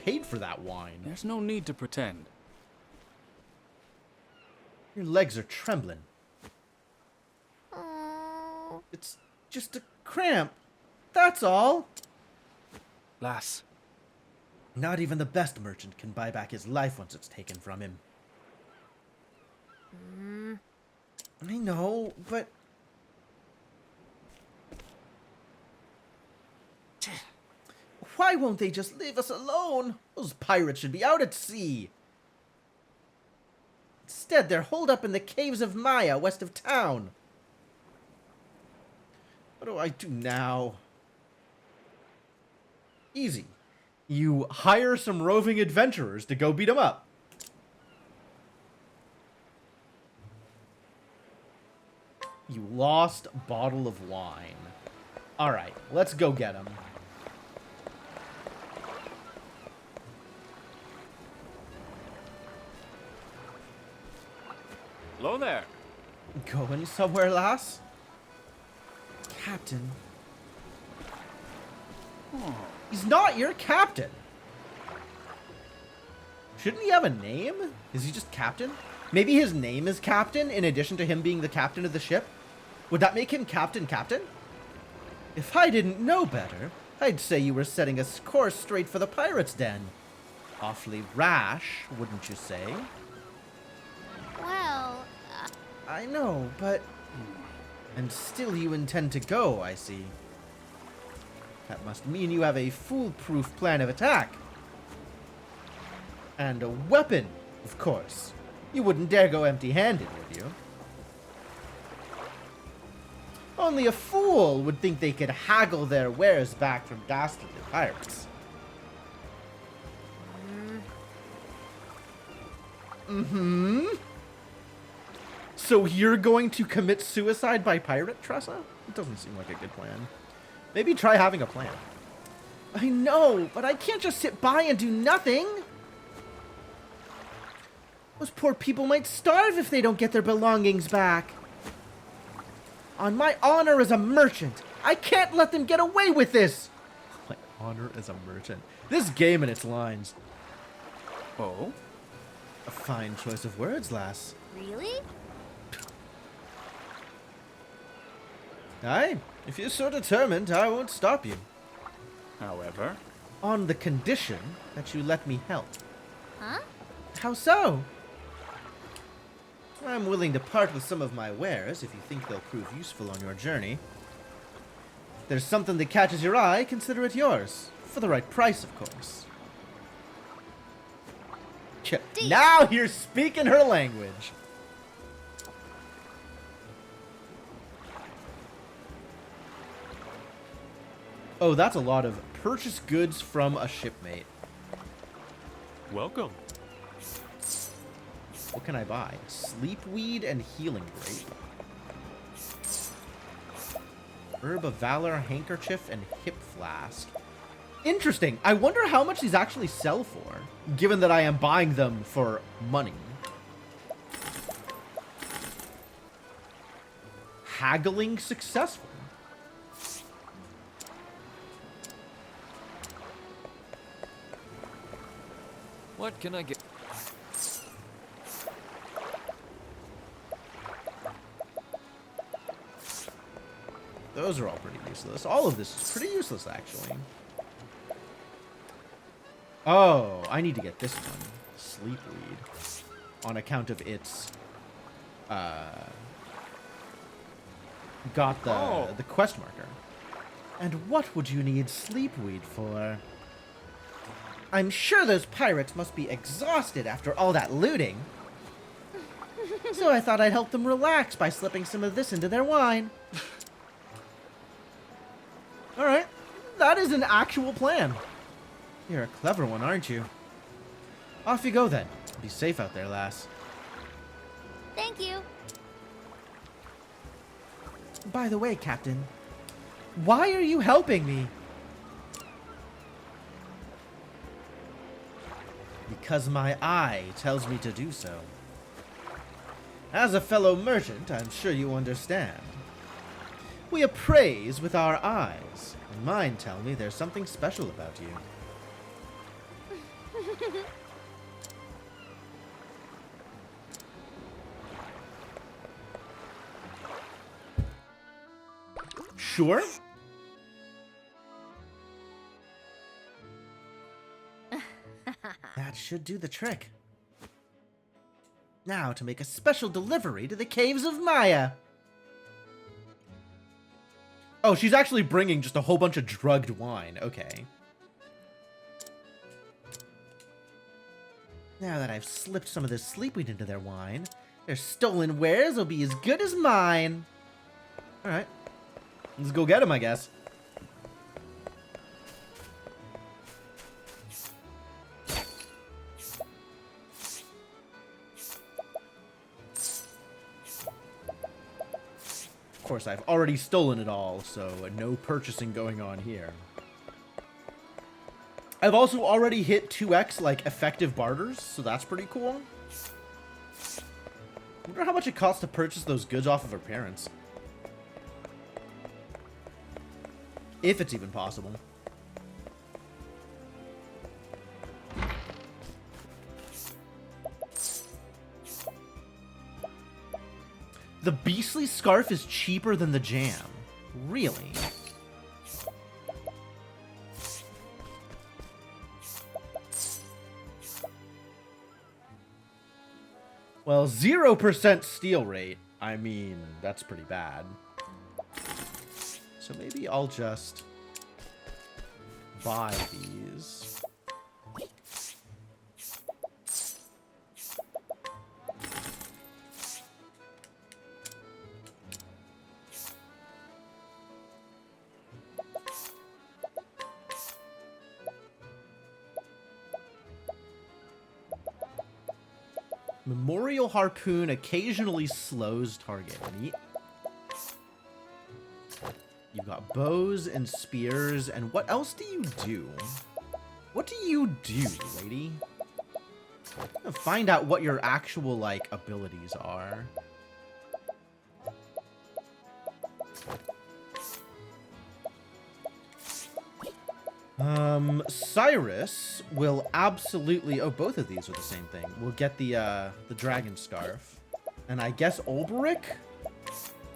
Paid for that wine. There's no need to pretend. Your legs are trembling. Oh. It's just a cramp. That's all. Lass, Not even the best merchant can buy back his life once it's taken from him. I know, but... Why won't they just leave us alone? Those pirates should be out at sea. Instead, they're holed up in the caves of Maya, west of town. What do I do now? Easy. You hire some roving adventurers to go beat them up. You lost a bottle of wine. Alright, let's go get him. hello there. Going somewhere, lass? Captain. He's not your captain. Shouldn't he have a name? Is he just captain? Maybe his name is captain in addition to him being the captain of the ship? Would that make him captain? If I didn't know better, I'd say you were setting a course straight for the pirates' den. Awfully rash, wouldn't you say? Well, I know, but... And still you intend to go, I see. That must mean you have a foolproof plan of attack. And a weapon, of course. You wouldn't dare go empty-handed, would you? Only a fool would think they could haggle their wares back from dastardly pirates. Mm-hmm. So you're going to commit suicide by pirate, Tressa? It doesn't seem like a good plan. Maybe try having a plan. I know, but I can't just sit by and do nothing. Those poor people might starve if they don't get their belongings back. On my honor as a merchant, I can't let them get away with this. My honor as a merchant. This game and its lines. Oh? A fine choice of words, lass. Really? Aye, if you're so determined, I won't stop you. However? On the condition that you let me help. Huh? How so? I'm willing to part with some of my wares if you think they'll prove useful on your journey. If there's something that catches your eye, consider it yours. For the right price, of course. Now you're speaking her language. Oh, that's a lot of purchase goods from a shipmate. Welcome. What can I buy? Sleepweed and healing grape. Herb of Valor, handkerchief, and hip flask. Interesting. I wonder how much these actually sell for, given that I am buying them for money. Haggling successful. What can I get? Those are all pretty useless. All of this is pretty useless, actually. Oh, I need to get this one. Sleepweed. On account of its... got the quest marker. And what would you need Sleepweed for? I'm sure those pirates must be exhausted after all that looting. So I thought I'd help them relax by slipping some of this into their wine. Alright, that is an actual plan. You're a clever one, aren't you? Off you go then. Be safe out there, lass. Thank you. By the way, Captain, why are you helping me? Because my eye tells me to do so. As a fellow merchant, I'm sure you understand. We appraise with our eyes, and mine tell me there's something special about you. Sure? That should do the trick. Now to make a special delivery to the caves of Maya. Oh, she's actually bringing just a whole bunch of drugged wine. Okay. Now that I've slipped some of this sleepweed into their wine, their stolen wares will be as good as mine. Alright. Let's go get them, I guess. Of course, I've already stolen it all, so no purchasing going on here. I've also already hit 2x, like, effective barters, so that's pretty cool. I wonder how much it costs to purchase those goods off of her parents. If it's even possible. The beastly scarf is cheaper than the jam. Really? Well, 0% steal rate. I mean, that's pretty bad. So maybe I'll just buy these. Memorial Harpoon occasionally slows target. Neat. You've got bows and spears, and what else do you do? What do you do, lady? I'm gonna find out what your actual, like, abilities are. Cyrus will absolutely... Oh, both of these are the same thing. We'll get the dragon scarf. And I guess Ulbrich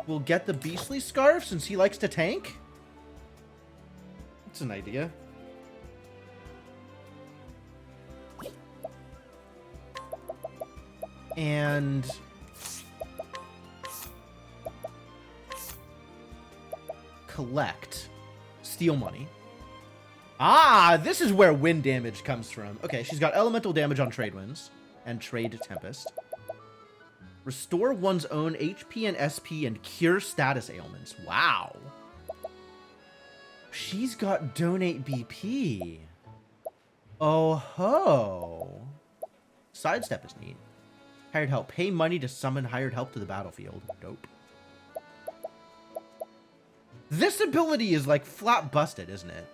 will get the beastly scarf since he likes to tank? That's an idea. And... collect. Steal money. Ah, this is where wind damage comes from. Okay, she's got elemental damage on trade winds and trade tempest. Restore one's own HP and SP and cure status ailments. Wow. She's got donate BP. Oh ho. Sidestep is neat. Hired help. Pay money to summon hired help to the battlefield. Dope. This ability is like flat busted, isn't it?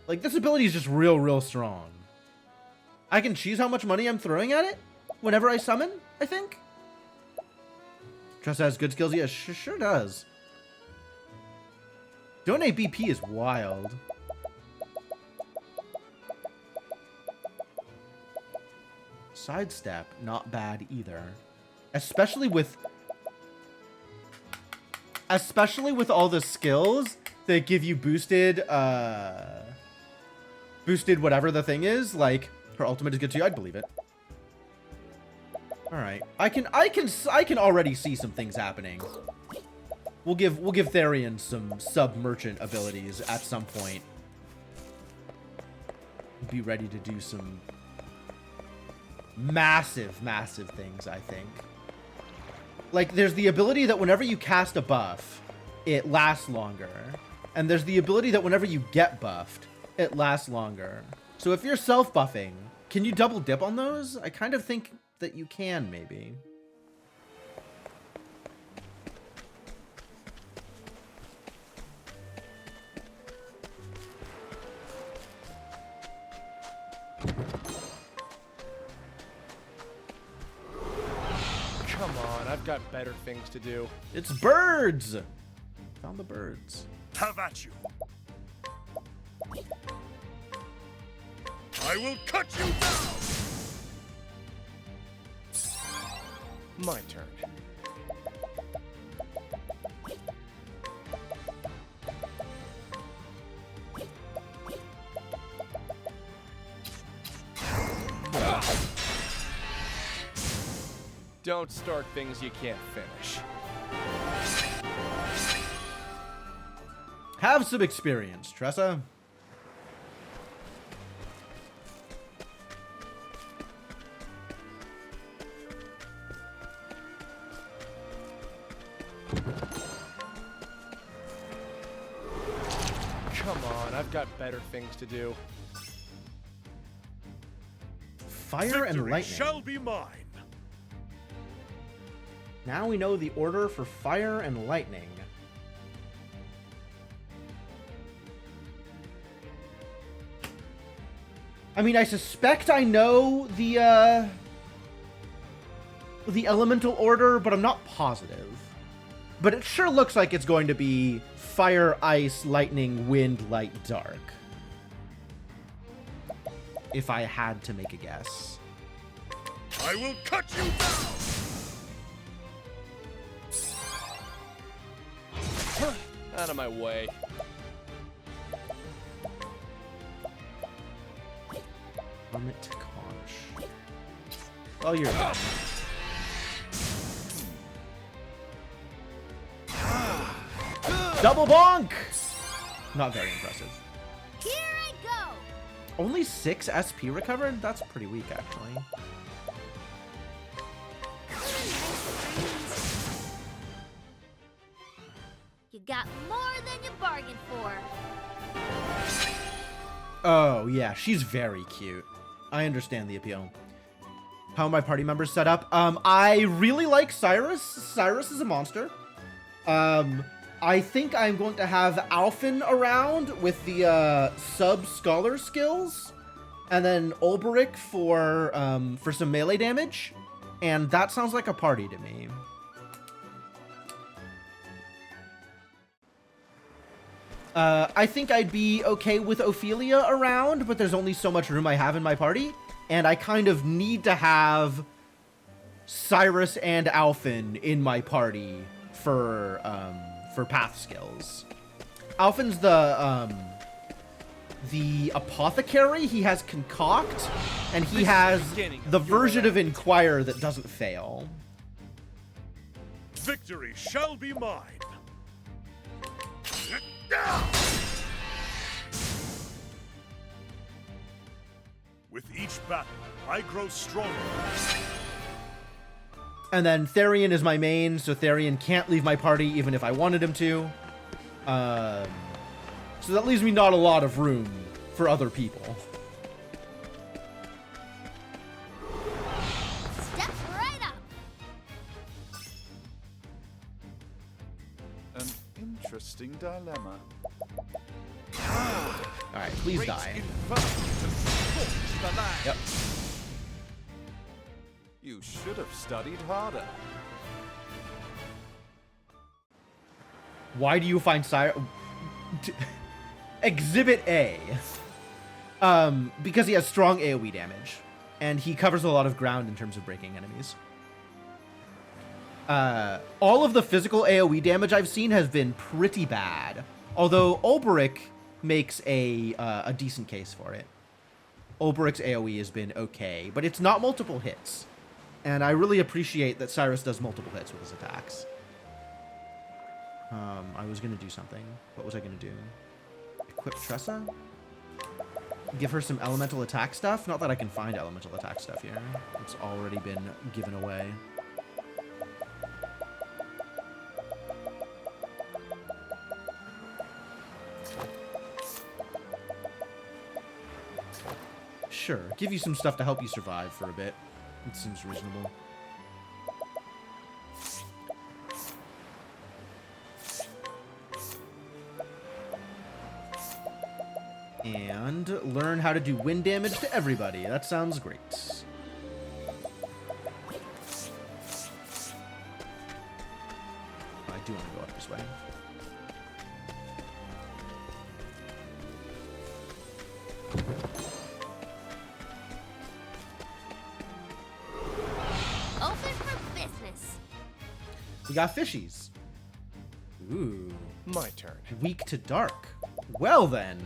Like, this ability is just real strong. I can choose how much money I'm throwing at it whenever I summon, I think. Trust has good skills. Yeah, sure does. Donate BP is wild. Sidestep, not bad either. Especially with all the skills that give you boosted, boosted whatever the thing is. Like, her ultimate is good too. I'd believe it. All right, I can already see some things happening. We'll give Therian some sub-merchant abilities at some point. Be ready to do some massive things, I think. Like, there's the ability that whenever you cast a buff, it lasts longer. And there's the ability that whenever you get buffed, it lasts longer. So if you're self-buffing, can you double dip on those? I kind of think that you can, maybe. Come on, I've got better things to do. It's birds! Found the birds. Have at you. I will cut you down. My turn. Don't start things you can't finish. Have some experience, Tressa. Come on, I've got better things to do. Fire and Victory lightning. shall be mine. Now we know the order for fire and lightning. I mean, I suspect I know the elemental order, but I'm not positive. But it sure looks like it's going to be fire, ice, lightning, wind, light, dark. If I had to make a guess. I will cut you down. Out of my way. Hermit Conch. Oh, you're done. Double bonk! Not very impressive. Here I go. Only 6 SP recovered? That's pretty weak, actually. You got more than you bargained for. Oh, yeah, she's very cute. I understand the appeal. How are my party members set up? I really like Cyrus. Cyrus is a monster. I think I'm going to have Alphen around with the sub-scholar skills, and then Ulbrich for some melee damage, and that sounds like a party to me. I think I'd be okay with Ophelia around, but there's only so much room I have in my party, and I kind of need to have Cyrus and Alphen in my party for path skills. Alphen's the apothecary. He has concoct, and he has the version of inquire that doesn't fail. Victory shall be mine. With each battle, I grow stronger. And then Therian is my main, so Therian can't leave my party even if I wanted him to. So that leaves me not a lot of room for other people. Step right up. An interesting dilemma. Alright, please die. Yep. You should have studied harder. Why do you find Cyrus... Exhibit A. Because he has strong AoE damage. And he covers a lot of ground in terms of breaking enemies. All of the physical AoE damage I've seen has been pretty bad. Although Ulbrich makes a decent case for it. Ulbrich's AoE has been okay, but it's not multiple hits. And I really appreciate that Cyrus does multiple hits with his attacks. I was going to do something. What was I going to do? Equip Tressa? Give her some elemental attack stuff? Not that I can find elemental attack stuff here. It's already been given away. Sure, give you some stuff to help you survive for a bit. It seems reasonable. And learn how to do wind damage to everybody. That sounds great. I do want to go up this way. Open for business. We got fishies. Ooh. My turn. Weak to dark. Well then.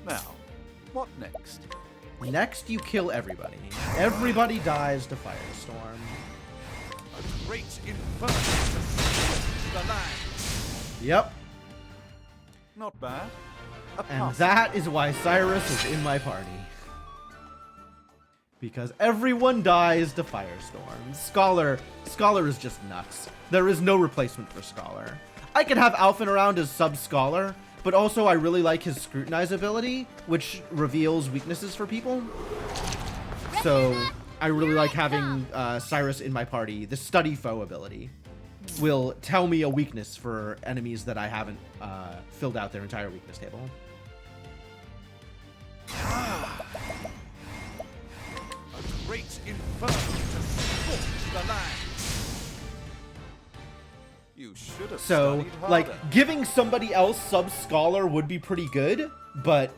Now, what next? Next, you kill everybody. Everybody dies to Firestorm. A great inferno to the land. Yep. Not bad. A And pass. that is why Cyrus is in my party. Because everyone dies to Firestorm. Scholar is just nuts. There is no replacement for Scholar. I could have Alphen around as sub-Scholar, but also I really like his Scrutinize ability, which reveals weaknesses for people. So I really like having Cyrus in my party. The Study Foe ability will tell me a weakness for enemies that I haven't filled out their entire weakness table. A great inferno to scorch the land. You should have So, studied harder. like, giving somebody else sub-Scholar would be pretty good, but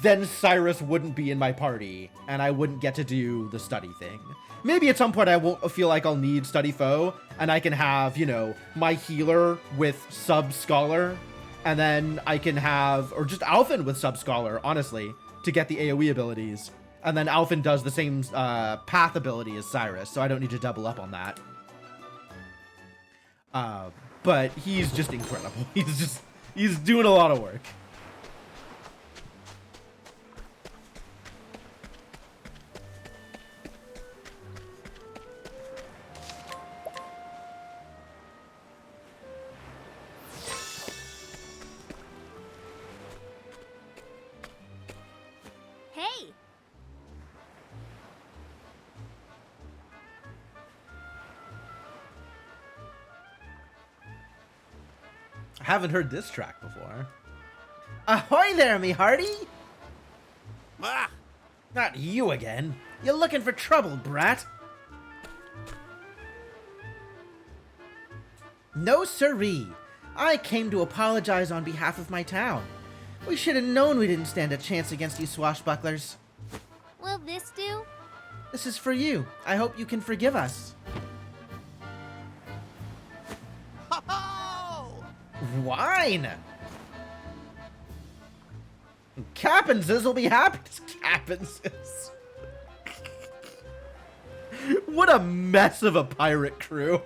then Cyrus wouldn't be in my party, and I wouldn't get to do the study thing. Maybe at some point I won't feel like I'll need Study Foe, and I can have, you know, my healer with sub-Scholar, and then I can have, or just Alphen with sub-Scholar, honestly, to get the AoE abilities. And then Alphen does the same path ability as Cyrus, so I don't need to double up on that. But he's just incredible. He's doing a lot of work. I haven't heard this track before. Ahoy there, me hearty! Ah! Not you again. You looking for trouble, brat? No siree. I came to apologize on behalf of my town. We should have known we didn't stand a chance against you swashbucklers. Will this do? This is for you. I hope you can forgive us. Ho-ho! Wine! Cappenses will be happy. Cappenses. What a mess of a pirate crew.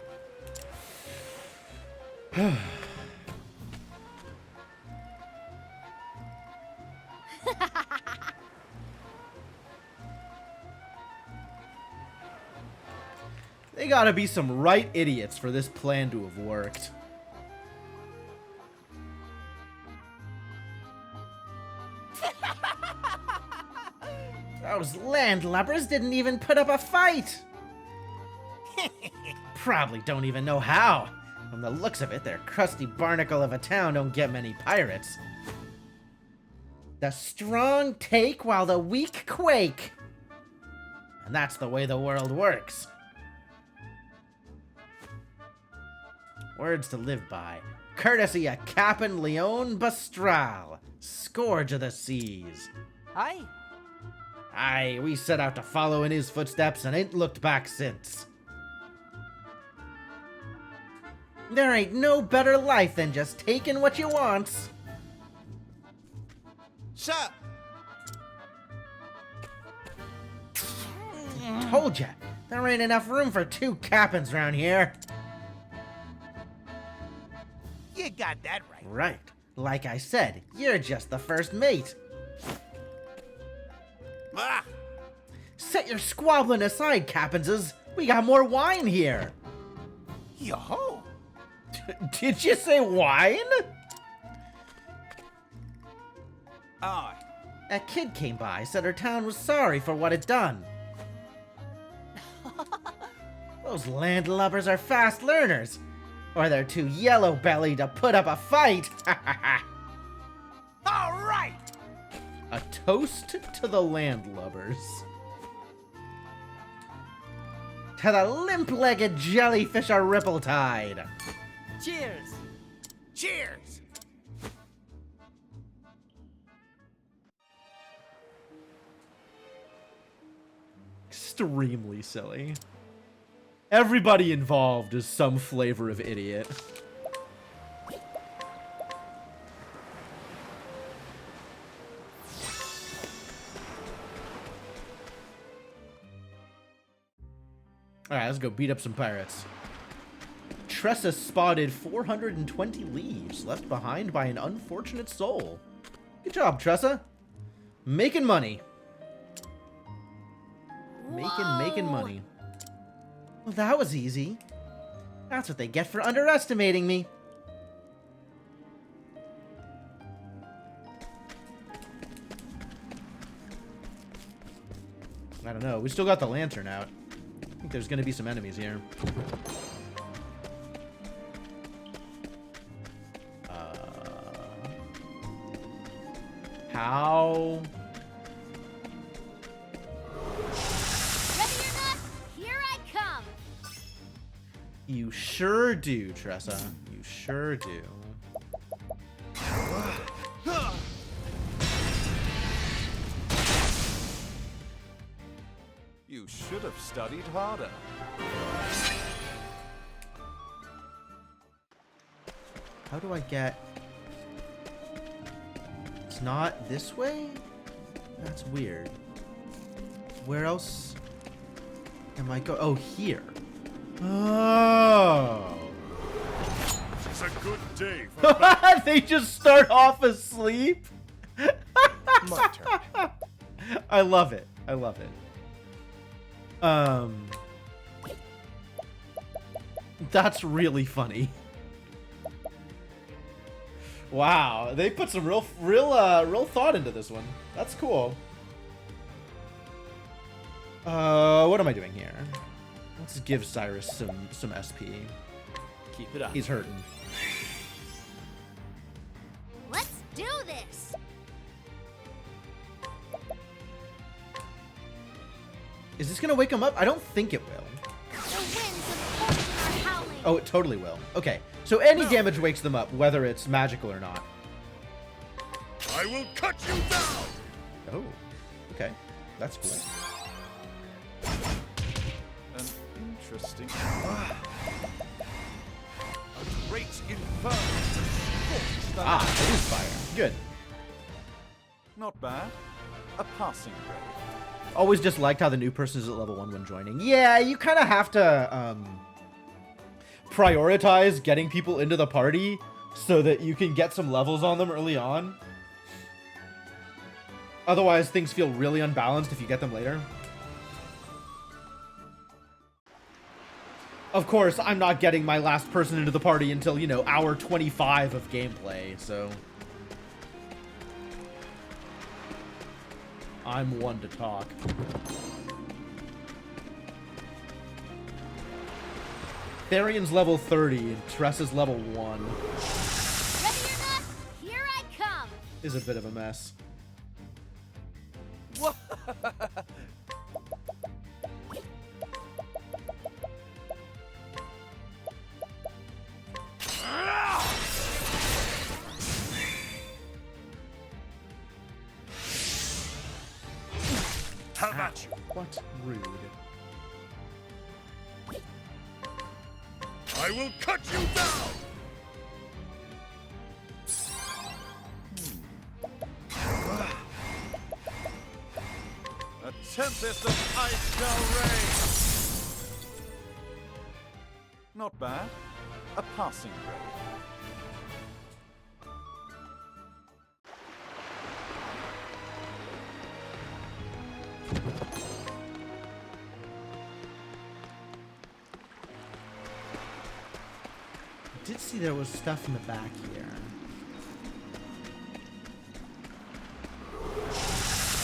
They gotta be some right idiots for this plan to have worked. Those landlubbers didn't even put up a fight! Probably don't even know how. From the looks of it, their crusty barnacle of a town don't get many pirates. The strong take while the weak quake. And that's the way the world works. Words to live by. Courtesy of Captain Leon Bastral, Scourge of the Seas. Aye. Aye, we set out to follow in his footsteps and ain't looked back since. There ain't no better life than just taking what you want. Sir. Told ya, there ain't enough room for two captains round here. You got that right. Right. Like I said, you're just the first mate. Ah! Set your squabbling aside, Captainses. We got more wine here. Yo-ho! Did you say wine? Aye. A kid came by, said her town was sorry for what it done. Those landlubbers are fast learners. Or they're too yellow-bellied to put up a fight. All right. A toast to the landlubbers. To the limp-legged jellyfish of Rippletide. Cheers. Cheers. Extremely silly. Everybody involved is some flavor of idiot. Alright, let's go beat up some pirates. Tressa spotted 420 leaves left behind by an unfortunate soul. Good job, Tressa. Making money. Making money. Well, that was easy. That's what they get for underestimating me. I don't know. We still got the lantern out. I think there's going to be some enemies here. How? Ready or not, here I come. You sure do, Tressa. You sure do. You should have studied harder. How do I get... It's not this way? That's weird. Where else am I go? Oh, here. Oh. It's a good day for They just start off asleep? My turn. I love it. I love it. That's really funny. Wow, they put some real thought into this one. That's cool. What am I doing here? Let's give Cyrus some SP. Keep it up. He's hurting. do this! Is this gonna wake him up? I don't think it will. The winds of fortune are howling! Oh, it totally will. Okay, so any damage wakes them up, whether it's magical or not. I will cut you down! Oh, okay. That's cool. An interesting... A great inferno to scorch the Ah, land. it is fire. Good. Not bad. A passing grade. Always just liked how the new person is at level 1 when joining. Yeah, you kind of have to prioritize getting people into the party so that you can get some levels on them early on. Otherwise, things feel really unbalanced if you get them later. Of course, I'm not getting my last person into the party until, you know, hour 25 of gameplay, so... I'm one to talk. Tharion's level 30 and Tressa's level 1 Ready or not, here I come! is a bit of a mess. How about you? What rude. I will cut you down! A tempest of ice shall rain. Not bad. A passing grade. I did see there was stuff in the back here.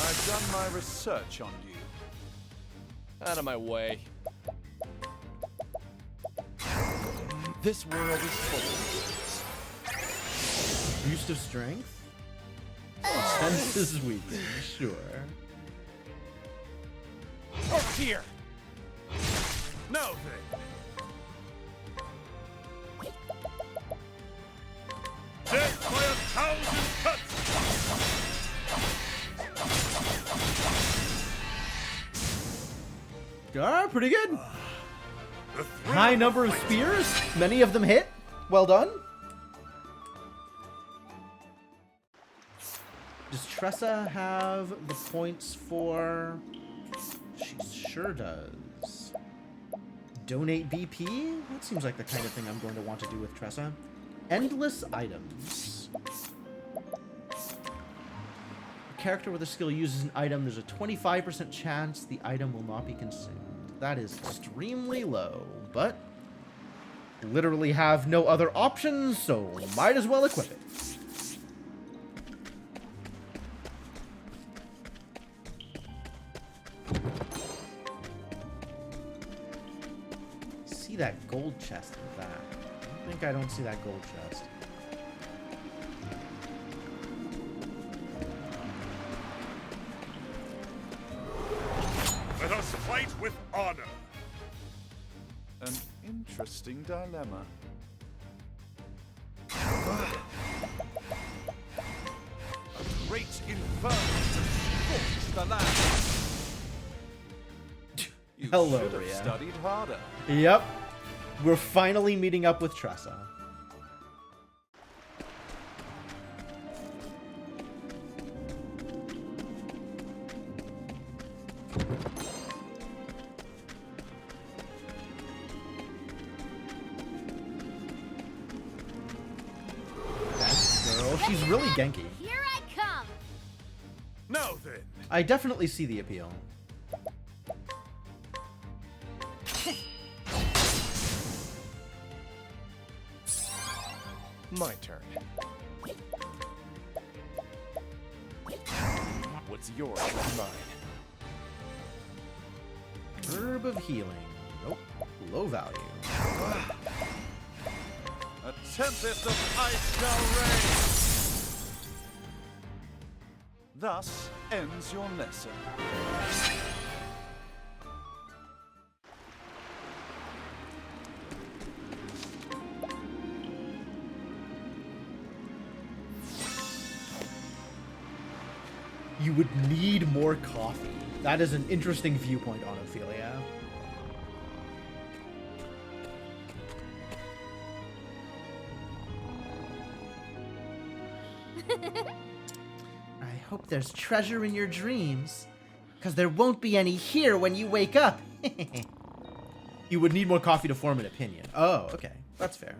I've done my research on you. Out of my way. This world is full of Boost of strength? Senses weakened, sure. over here. Now then, death by 1,000 cuts! Ah, pretty good. The thrill High of the number of fight. spears. Many of them hit. Well done. Does Tressa have the points for... She sure does. Donate BP? That seems like the kind of thing I'm going to want to do with Tressa. Endless items. A character with a skill uses an item. There's a 25% chance the item will not be consumed. That is extremely low, but literally have no other options, so might as well equip it. See that gold chest with that. I think I don't see that gold chest. Let us fight with honor. An interesting dilemma. A great inferno to scorch the land. You Hello, should have Rhea. studied harder. Yep. We're finally meeting up with Tressa. Girl, she's really Genki. Here I come! Now then, I definitely see the appeal. My turn. What's yours is mine. Herb of healing. Nope. Low value. A tempest of ice shall thus ends your lesson. You would need more coffee. That is an interesting viewpoint on Ophelia. I hope there's treasure in your dreams, because there won't be any here when you wake up. You would need more coffee to form an opinion. Oh, okay. That's fair.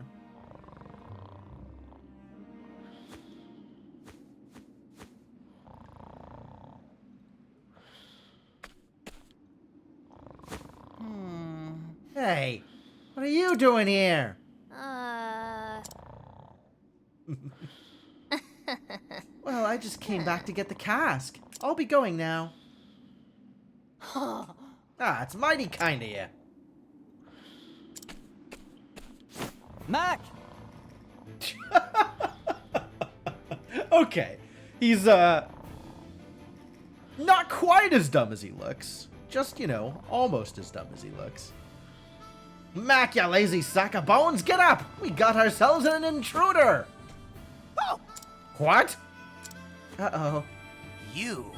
Hey, what are you doing here? Well, I just came back to get the cask. I'll be going now. It's mighty kind of you. Mac! Okay, he's, not quite as dumb as he looks. Just, you know, almost as dumb as he looks. Mac, you lazy sack of bones, get up! We got ourselves an intruder! Oh! What? Uh-oh. You!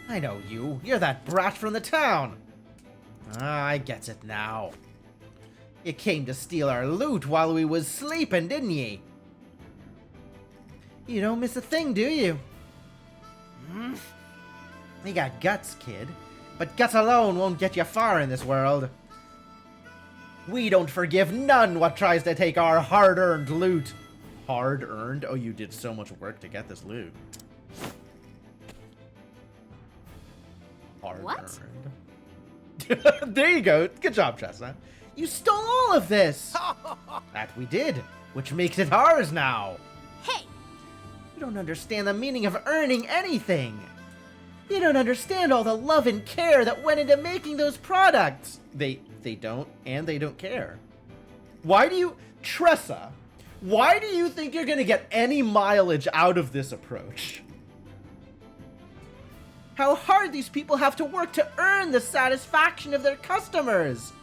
I know you. You're that brat from the town. I gets it now. You came to steal our loot while we was sleeping, didn't ye? You don't miss a thing, do you? You got guts, kid. But guts alone won't get you far in this world. We don't forgive none what tries to take our hard-earned loot. Hard-earned? Oh, you did so much work to get this loot. What? Hard-earned. There you go. Good job, Chestnut. You stole all of this. That we did, which makes it ours now. Hey! You don't understand the meaning of earning anything. You don't understand all the love and care that went into making those products. They don't, and they don't care. Why do you... Tressa, why do you think you're gonna get any mileage out of this approach? How hard these people have to work to earn the satisfaction of their customers.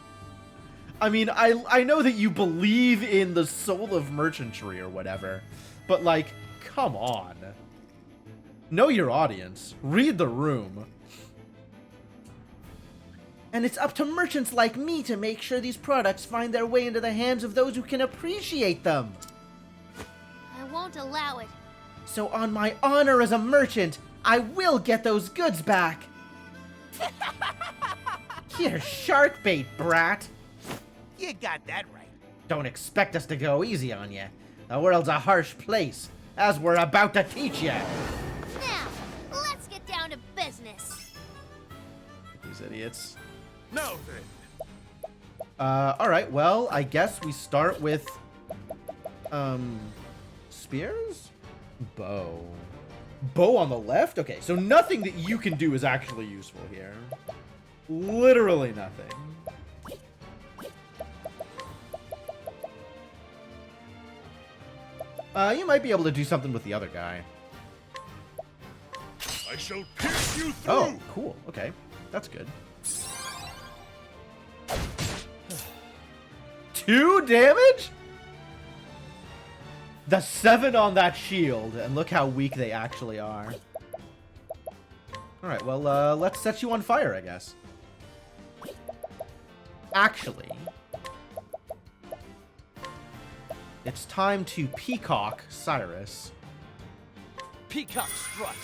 I mean, I know that you believe in the soul of merchantry or whatever, but like, come on. Know your audience. Read the room. And it's up to merchants like me to make sure these products find their way into the hands of those who can appreciate them. I won't allow it. So on my honor as a merchant, I will get those goods back. You're shark bait, brat. You got that right. Don't expect us to go easy on you. The world's a harsh place, as we're about to teach you. Now, let's get down to business. These idiots. Now then, Alright, well, I guess we start with, spears? Bow. Bow on the left? Okay, so nothing that you can do is actually useful here. Literally nothing. You might be able to do something with the other guy. I shall pierce you through. Oh, cool. Okay, that's good. 2 damage? The 7 on that shield, and look how weak they actually are. Alright, well, let's set you on fire, I guess. Actually, it's time to peacock Cyrus. Peacock strut.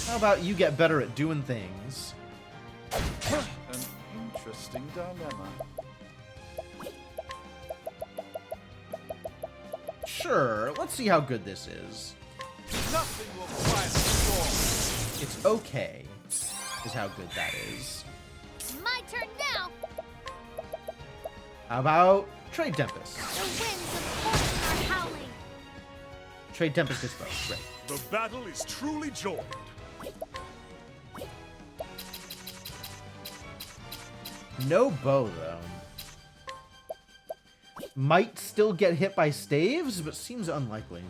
How about you get better at doing things? An interesting dilemma. Sure, let's see how good this is. Nothing will quiet the storm. It's okay, is how good that is. My turn now. How about Trade Tempest? The winds of fortune are howling. Trade Tempest is both. Great. The battle is truly joined. No bow, though. Might still get hit by staves, but seems unlikely.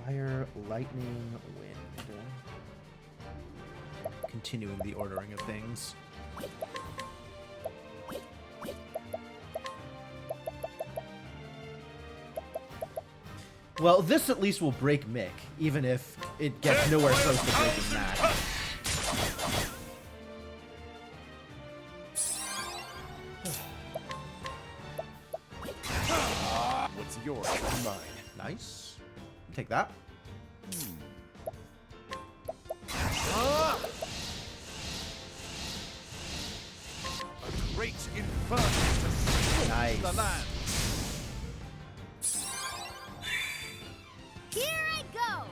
Fire, lightning, wind. Continuing the ordering of things. Well, this at least will break Mick, even if it gets nowhere close to breaking Mac. What's yours is mine. Nice. Take that. A great inferno to scorch Nice. the land. Here I go!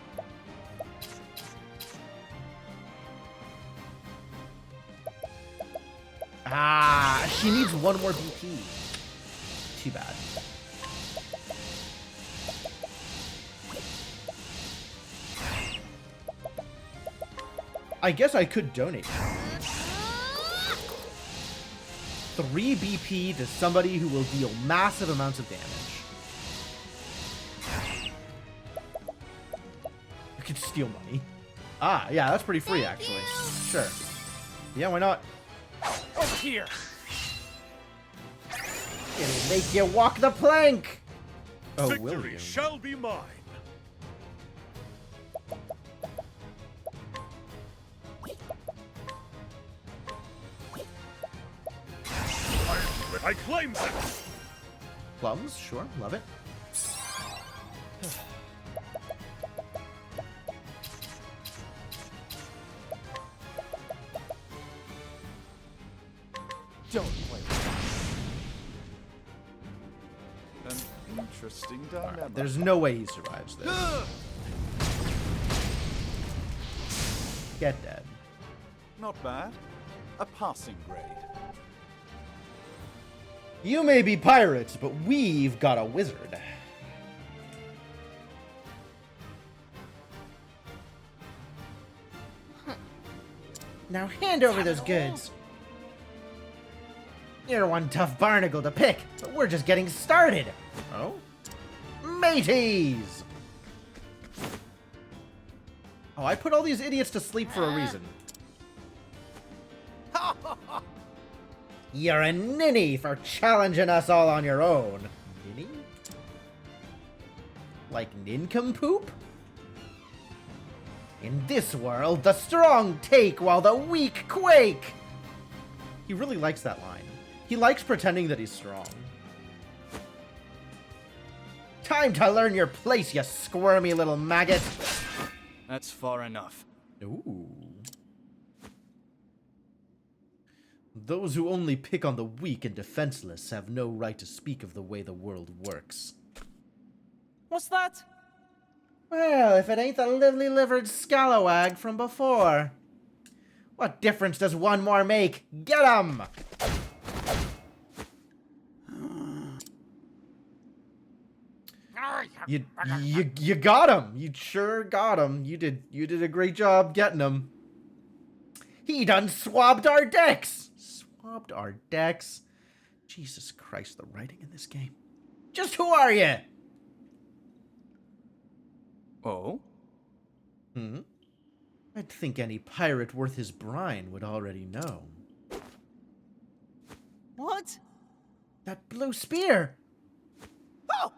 Ah, she needs one more BP. Too bad. I guess I could donate. 3 BP to somebody who will deal massive amounts of damage. You could steal money. Ah, yeah, that's pretty free, actually. Sure. Yeah, why not? Over here. It'll make you walk the plank! Oh, will Victory you? shall be mine. I claim that. Plums? Sure, love it. Don't play with An interesting dilemma. There's no way he survives this. Get dead. Not bad. A passing grade. You may be pirates, but we've got a wizard. Now hand over those goods. You're one tough barnacle to pick, but we're just getting started. Oh? Mateys! Oh, I put all these idiots to sleep for a reason. You're a ninny for challenging us all on your own. Ninny? Like nincompoop? In this world, the strong take while the weak quake. He really likes that line. He likes pretending that he's strong. Time to learn your place, you squirmy little maggot. That's far enough. Ooh. Those who only pick on the weak and defenseless have no right to speak of the way the world works. What's that? Well, if it ain't the lively-livered scalawag from before. What difference does one more make? Get 'em! You got him. You sure got him. You did a great job getting him. He done swabbed our decks. Swabbed our decks. Jesus Christ, the writing in this game. Just who are you? Oh? I'd think any pirate worth his brine would already know. What? That blue spear! Oh!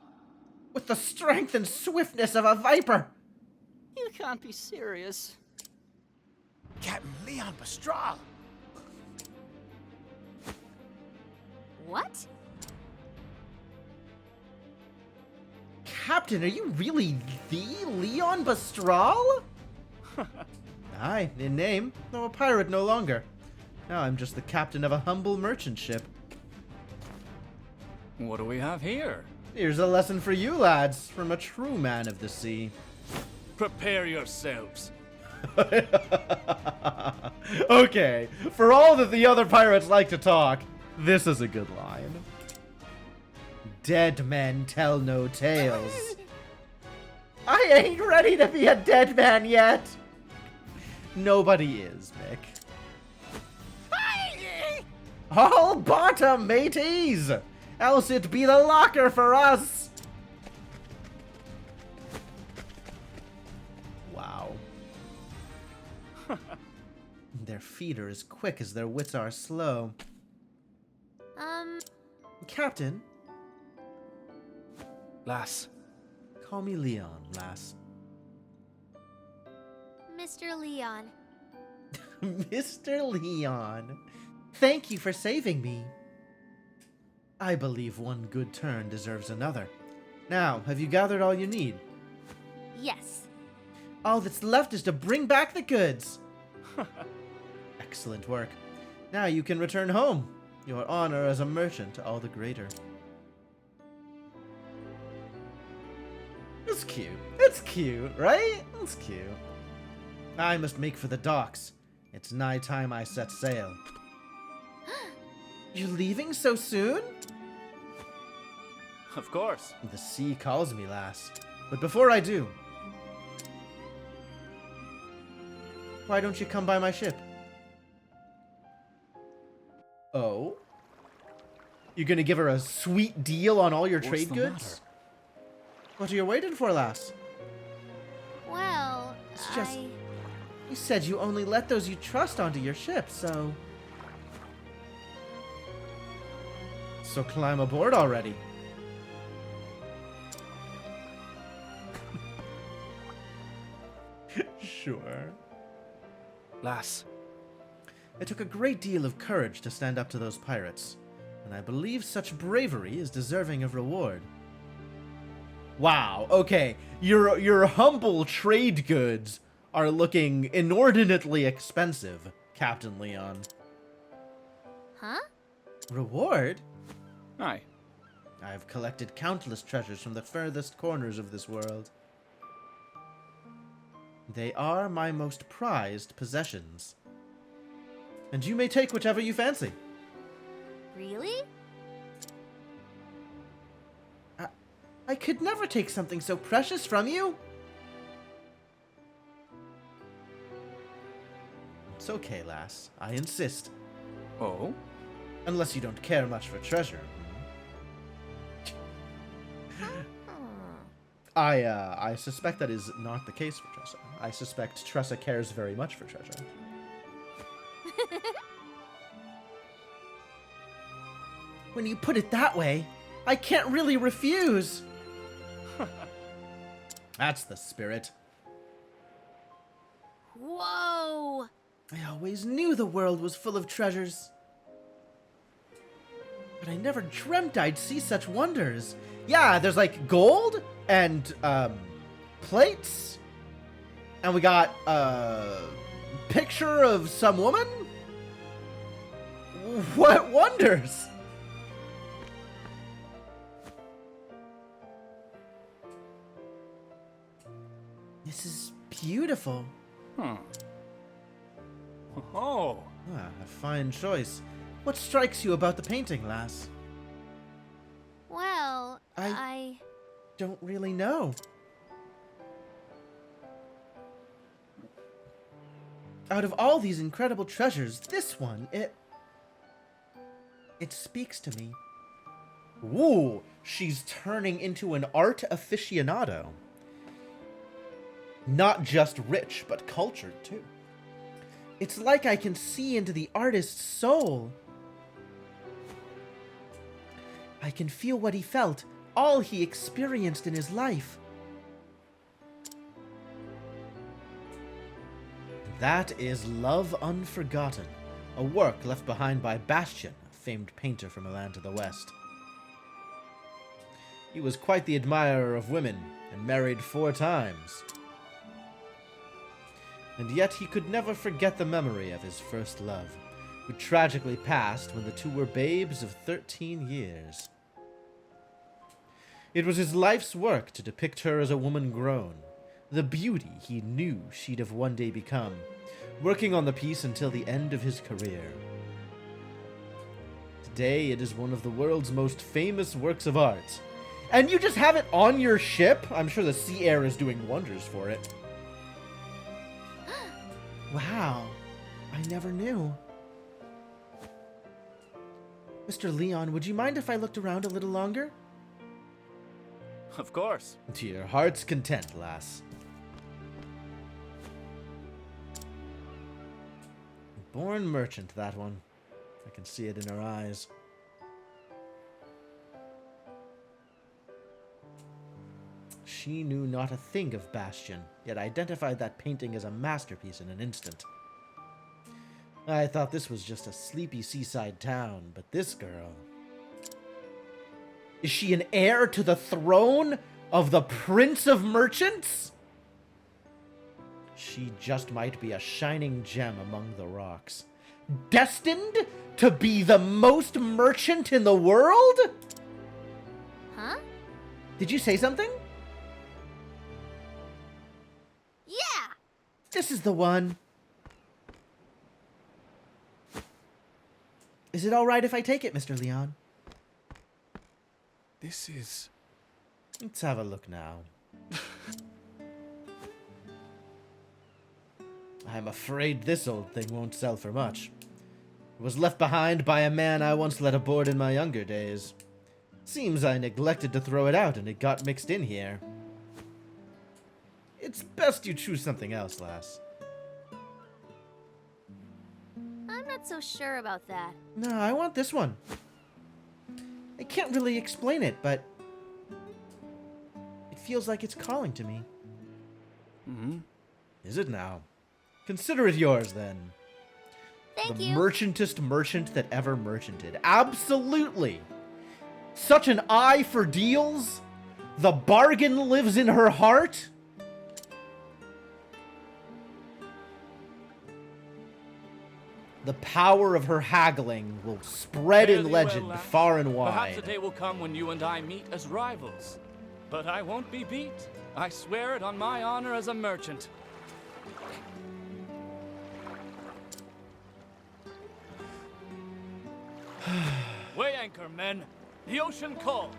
With the strength and swiftness of a viper! You can't be serious. Captain Leon Bastral. What? Captain, are you really the Leon Bastral? Aye, in name, though a pirate no longer. Now I'm just the captain of a humble merchant ship. What do we have here? Here's a lesson for you lads, from a true man of the sea. Prepare yourselves. Okay, for all that the other pirates like to talk, this is a good line. Dead men tell no tales. I ain't ready to be a dead man yet. Nobody is, Mick. All bottom, mateys! Else it be the locker for us! Their feet are as quick as their wits are slow. Captain, Lass, call me Leon, lass. Mr. Leon. Mr. Leon, thank you for saving me. I believe one good turn deserves another. Now, have you gathered all you need? Yes. All that's left is to bring back the goods. Excellent work. Now you can return home. Your honor as a merchant all the greater. It's cute. It's cute, right? It's cute. I must make for the docks. It's nigh time I set sail. You're leaving so soon? of course. The sea calls me, lass. But before I do, why don't you come by my ship? Oh? You're gonna give her a sweet deal on all your What's trade the goods? What are you waiting for, lass? Well, It's just... You said you only let those you trust onto your ship, so... So climb aboard already. Sure. Lass, It took a great deal of courage to stand up to those pirates, and I believe such bravery is deserving of reward. Wow, okay, your humble trade goods are looking inordinately expensive, Captain Leon. Huh? Reward? aye. I have collected countless treasures from the furthest corners of this world. They are my most prized possessions. And you may take whichever you fancy. Really? I could never take something so precious from you. It's okay, lass. I insist. Oh? Unless you don't care much for treasure. I suspect that is not the case for Tressa. I suspect Tressa cares very much for treasure. When you put it that way, I can't really refuse. That's the spirit. Whoa! I always knew the world was full of treasures. But I never dreamt I'd see such wonders. Yeah, there's like gold and plates. And we got a picture of some woman. What wonders? This is beautiful. Hmm. Oh. Ah, a fine choice. What strikes you about the painting, lass? Well, I- Don't really know. Out of all these incredible treasures, this one, it speaks to me. Ooh, she's turning into an art aficionado. Not just rich, but cultured, too. It's like I can see into the artist's soul. I can feel what he felt, all he experienced in his life. That is Love Unforgotten, a work left behind by Bastian, a famed painter from a land to the west. He was quite the admirer of women, and married 4 times. And yet he could never forget the memory of his first love, who tragically passed when the two were babes of 13 years. It was his life's work to depict her as a woman grown, the beauty he knew she'd have one day become, working on the piece until the end of his career. Today it is one of the world's most famous works of art. And you just have it on your ship? I'm sure the sea air is doing wonders for it. Wow, I never knew. Mr. Leon, would you mind if I looked around a little longer? Of course. To your heart's content, lass. Born merchant, that one. I can see it in her eyes. She knew not a thing of Bastion, yet identified that painting as a masterpiece in an instant. I thought this was just a sleepy seaside town, but this girl... Is she an heir to the throne of the Prince of Merchants? She just might be a shining gem among the rocks. Destined to be the most merchant in the world? Huh? Did you say something? Yeah! This is the one. Is it all right if I take it, Mr. Leon? This is... Let's have a look now. I'm afraid this old thing won't sell for much. It was left behind by a man I once let aboard in my younger days. Seems I neglected to throw it out and it got mixed in here. It's best you choose something else, lass. I'm not so sure about that. No, I want this one. I can't really explain it, but it feels like it's calling to me. Mm-hmm. Is it now? Consider it yours, then. Thank The you. merchantest merchant that ever merchanted. Absolutely! Such an eye for deals. The bargain lives in her heart. The power of her haggling will spread Fare in thee well, legend lass. far and Perhaps a wide. day will come when you and I meet as rivals. But I won't be beat. I swear it on my honor as a merchant. Weigh anchor, men. The ocean calls.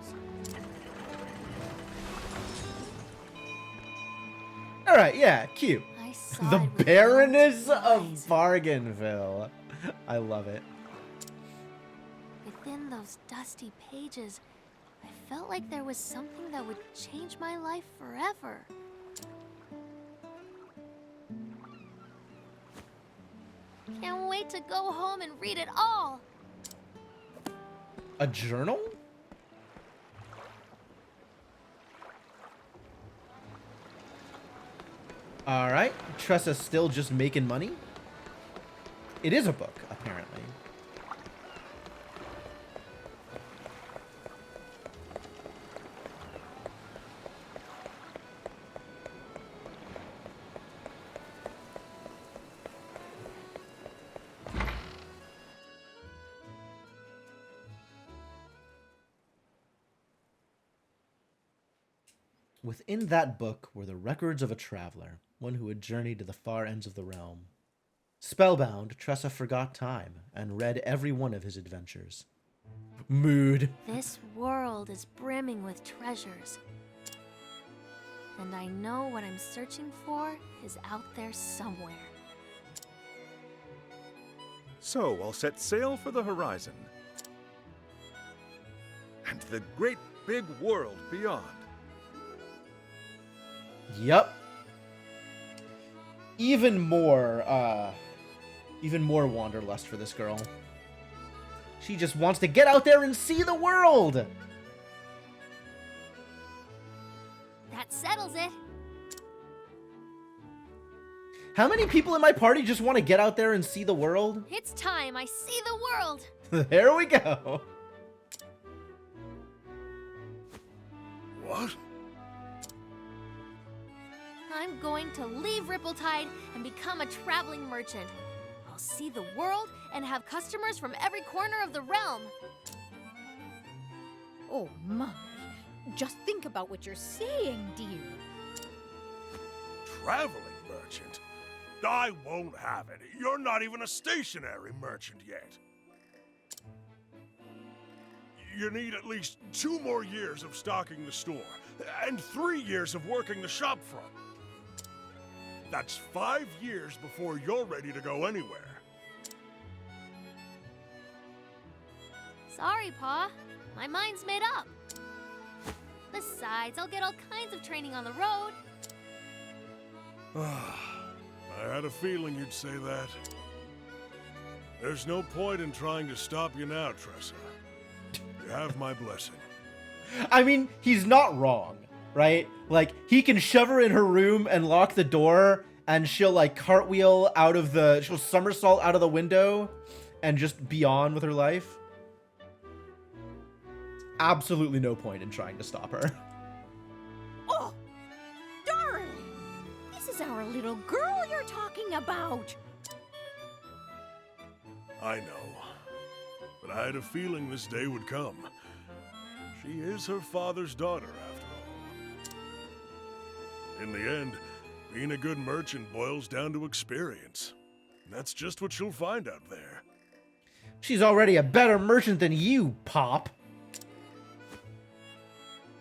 Alright, yeah, cute. I saw The it with Baroness my of eyes. Bargainville. I love it. Within those dusty pages, I felt like there was something that would change my life forever. Can't wait to go home and read it all. A journal? Alright, Tressa's still just making money? It is a book, apparently. Within that book were the records of a traveler, one who had journeyed to the far ends of the realm. Spellbound, Tressa forgot time and read every one of his adventures. Mood. This world is brimming with treasures. And I know what I'm searching for is out there somewhere. So I'll set sail for the horizon. And the great big world beyond. Yup. Even more wanderlust for this girl. She just wants to get out there and see the world. That settles it. How many people in my party just want to get out there and see the world? It's time I see the world. There we go. What? I'm going to leave Rippletide and become a traveling merchant. I'll see the world and have customers from every corner of the realm. Oh my. Just think about what you're saying, dear. Traveling merchant? I won't have it. You're not even a stationary merchant yet. You need at least 2 more years of stocking the store, and 3 years of working the shop front. That's 5 years before you're ready to go anywhere. Sorry, Pa. My mind's made up. Besides, I'll get all kinds of training on the road. I had a feeling you'd say that. There's no point in trying to stop you now, Tressa. You have my blessing. I mean, he's not wrong, right? Like, he can shove her in her room and lock the door, and she'll, like, cartwheel out of the... She'll somersault out of the window and just be on with her life. Absolutely no point in trying to stop her. Oh, darling! This is our little girl you're talking about. I know. But I had a feeling this day would come. She is her father's daughter, after all. In the end, being a good merchant boils down to experience. And that's just what you'll find out there. She's already a better merchant than you, Pop.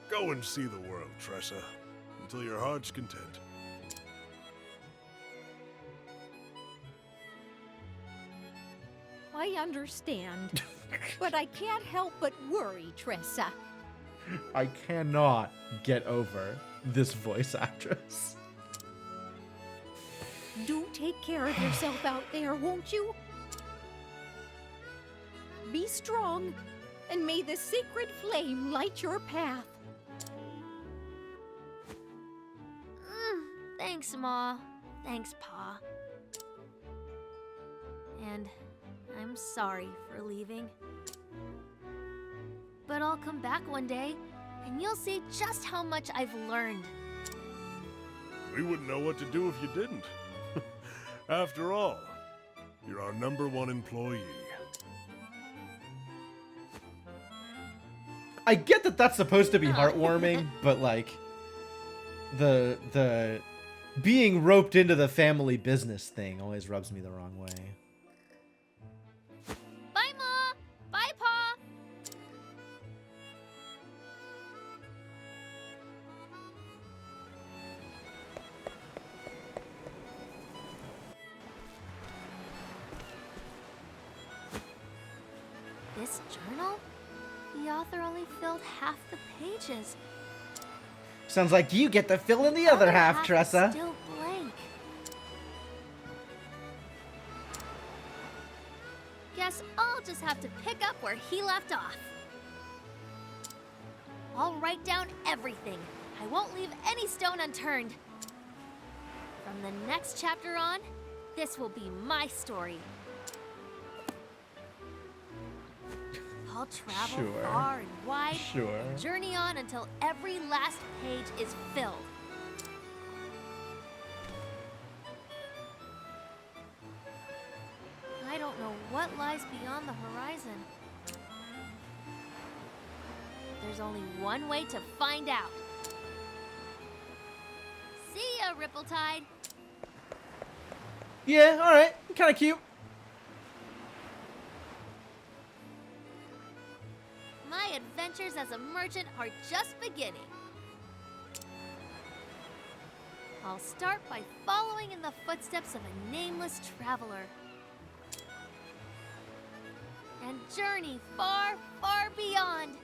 Go and see the world, Tressa, until your heart's content. I understand, but I can't help but worry, Tressa. I cannot get over this voice actress. Do take care of yourself out there, won't you? Be strong, and may the sacred flame light your path. Thanks, Ma. Thanks, Pa. And I'm sorry for leaving. But I'll come back one day, and you'll see just how much I've learned. We wouldn't know what to do if you didn't. After all, you're our #1 employee. I get that that's supposed to be heartwarming, but like the being roped into the family business thing always rubs me the wrong way. Bye, Ma! Bye, Pa! This journal? The author only filled half the pages. Sounds like you get to fill in the other half, is Tressa. Still blank. Guess I'll just have to pick up where he left off. I'll write down everything. I won't leave any stone unturned. From the next chapter on, this will be my story. I'll travel Sure. far and wide, Sure. and journey on until every last page is filled. I don't know what lies beyond the horizon. There's only one way to find out. See ya, Ripple-Tide. Yeah, alright. Kinda cute. My adventures as a merchant are just beginning. I'll start by following in the footsteps of a nameless traveler. And journey far, far beyond.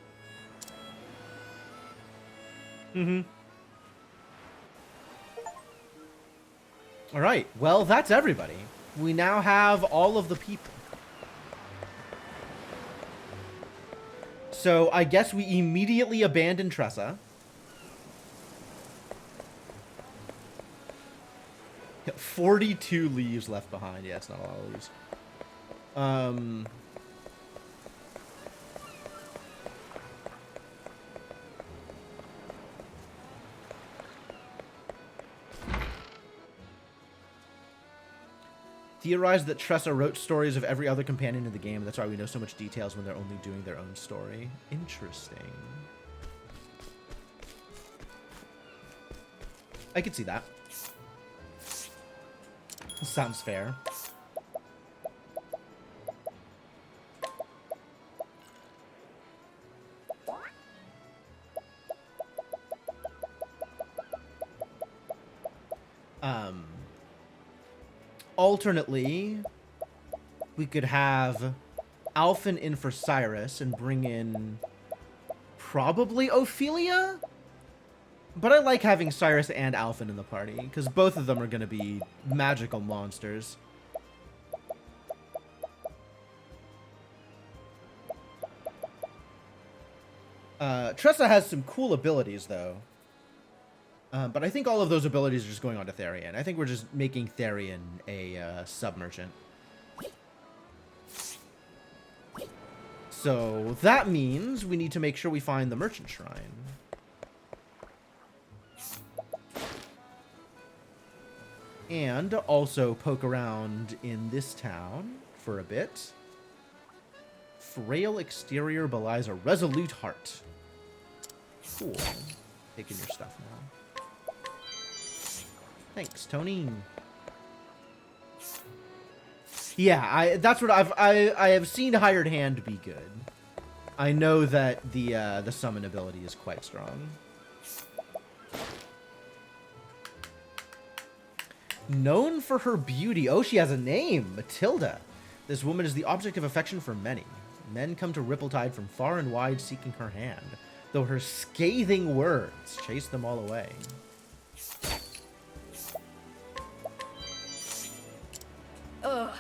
Alright, well, that's everybody. We now have all of the people. So, I guess we immediately abandon Tressa. 42 leaves left behind. Yeah, it's not a lot of leaves. Theorized that Tressa wrote stories of every other companion in the game. That's why we know so much details when they're only doing their own story. Interesting. I could see that. Sounds fair. Alternately, we could have Alphen in for Cyrus and bring in probably Ophelia? But I like having Cyrus and Alphen in the party, because both of them are going to be magical monsters. Tressa has some cool abilities, though. But I think all of those abilities are just going on to Therian. I think we're just making Therian a sub-merchant. So that means we need to make sure we find the merchant shrine. And also poke around in this town for a bit. Frail exterior belies a resolute heart. Cool. Taking your stuff now. Thanks, Tony. Yeah, that's what I have seen Hired Hand be good. I know that the summon ability is quite strong. Known for her beauty. Oh, she has a name, Matilda. This woman is the object of affection for many. Men come to Rippletide from far and wide seeking her hand, though her scathing words chase them all away. Ugh.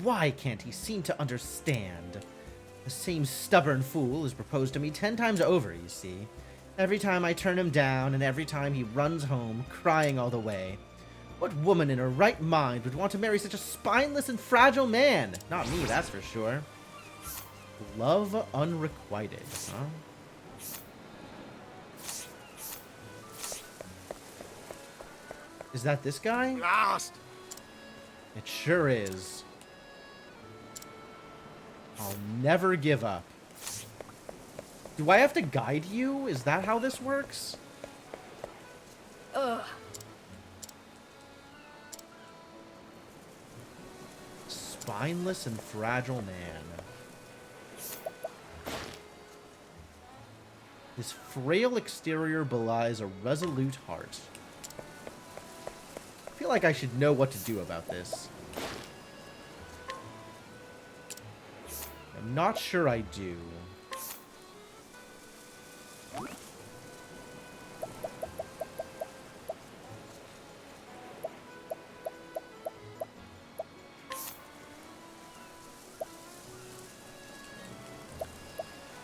Why can't he seem to understand? The same stubborn fool has proposed to me 10 times over, you see. Every time I turn him down, and every time he runs home, crying all the way. What woman in her right mind would want to marry such a spineless and fragile man? Not me, that's for sure. Love unrequited, huh? Is that this guy? Last. It sure is. I'll never give up. Do I have to guide you? Is that how this works? Ugh. Spineless and fragile man. His frail exterior belies a resolute heart. I feel like I should know what to do about this. I'm not sure I do.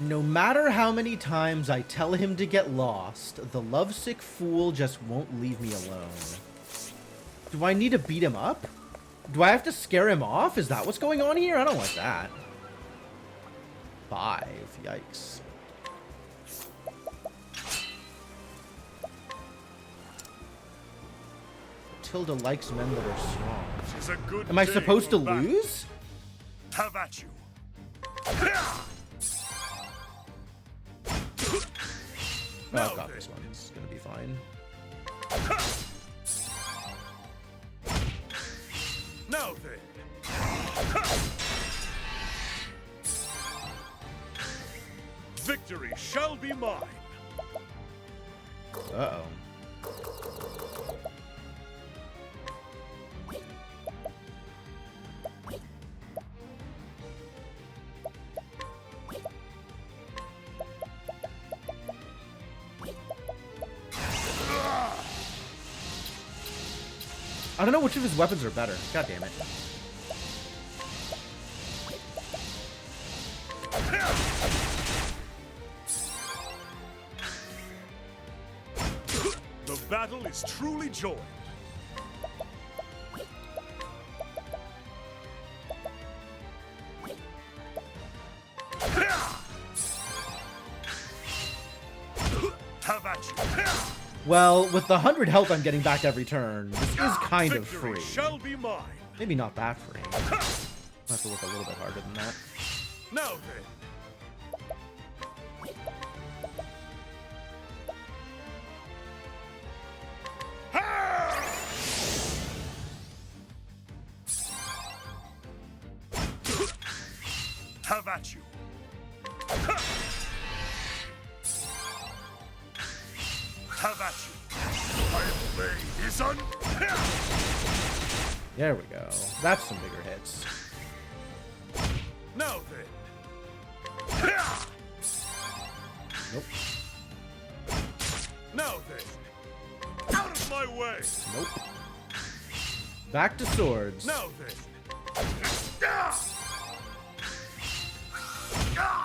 No matter how many times I tell him to get lost, the lovesick fool just won't leave me alone. Do I need to beat him up? Do I have to scare him off? Is that what's going on here? I don't like that. 5. Yikes. Matilda likes men that are strong. She's a good Am I day supposed to for battle. lose? Have at you. Oh, I've got this one. It's gonna be fine. Now then. Victory shall be mine. Uh-oh. I don't know which of his weapons are better. God damn it. The battle is truly joined. Have at you. Well, with the 100 health I'm getting back every turn, this is kind of Victory free. shall be mine. Maybe not that free. I'll have to work a little bit harder than that. Now then. Have at you. Have at you. My blade is un. There we go. That's some bigger hits. Now then. Nope. Now then. Out of my way. Nope. Back to swords. Now then.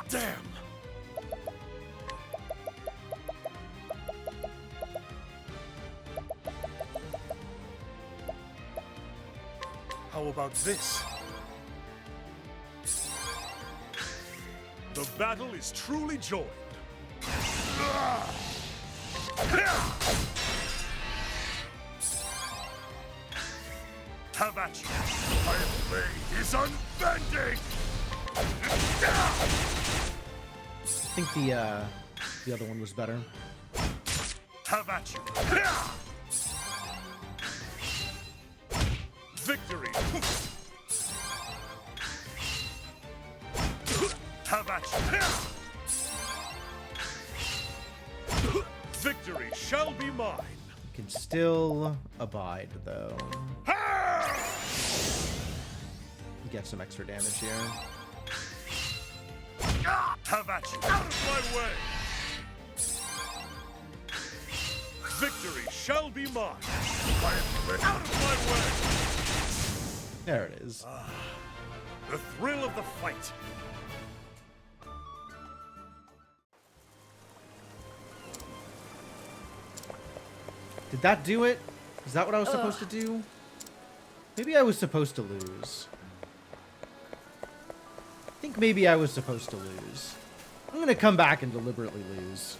Damn. about this? The battle is truly joined. Have at you. My blade is unbending. I think the other one was better. Have at you. Victory. Have at you. Victory shall be mine. Can still abide though. Get some extra damage here. Have at you. Out of my way. Victory shall be mine. Out of my way. There it is. The thrill of the fight. Did that do it? Is that what I was supposed to do? Maybe I was supposed to lose. I think maybe I was supposed to lose. I'm gonna come back and deliberately lose.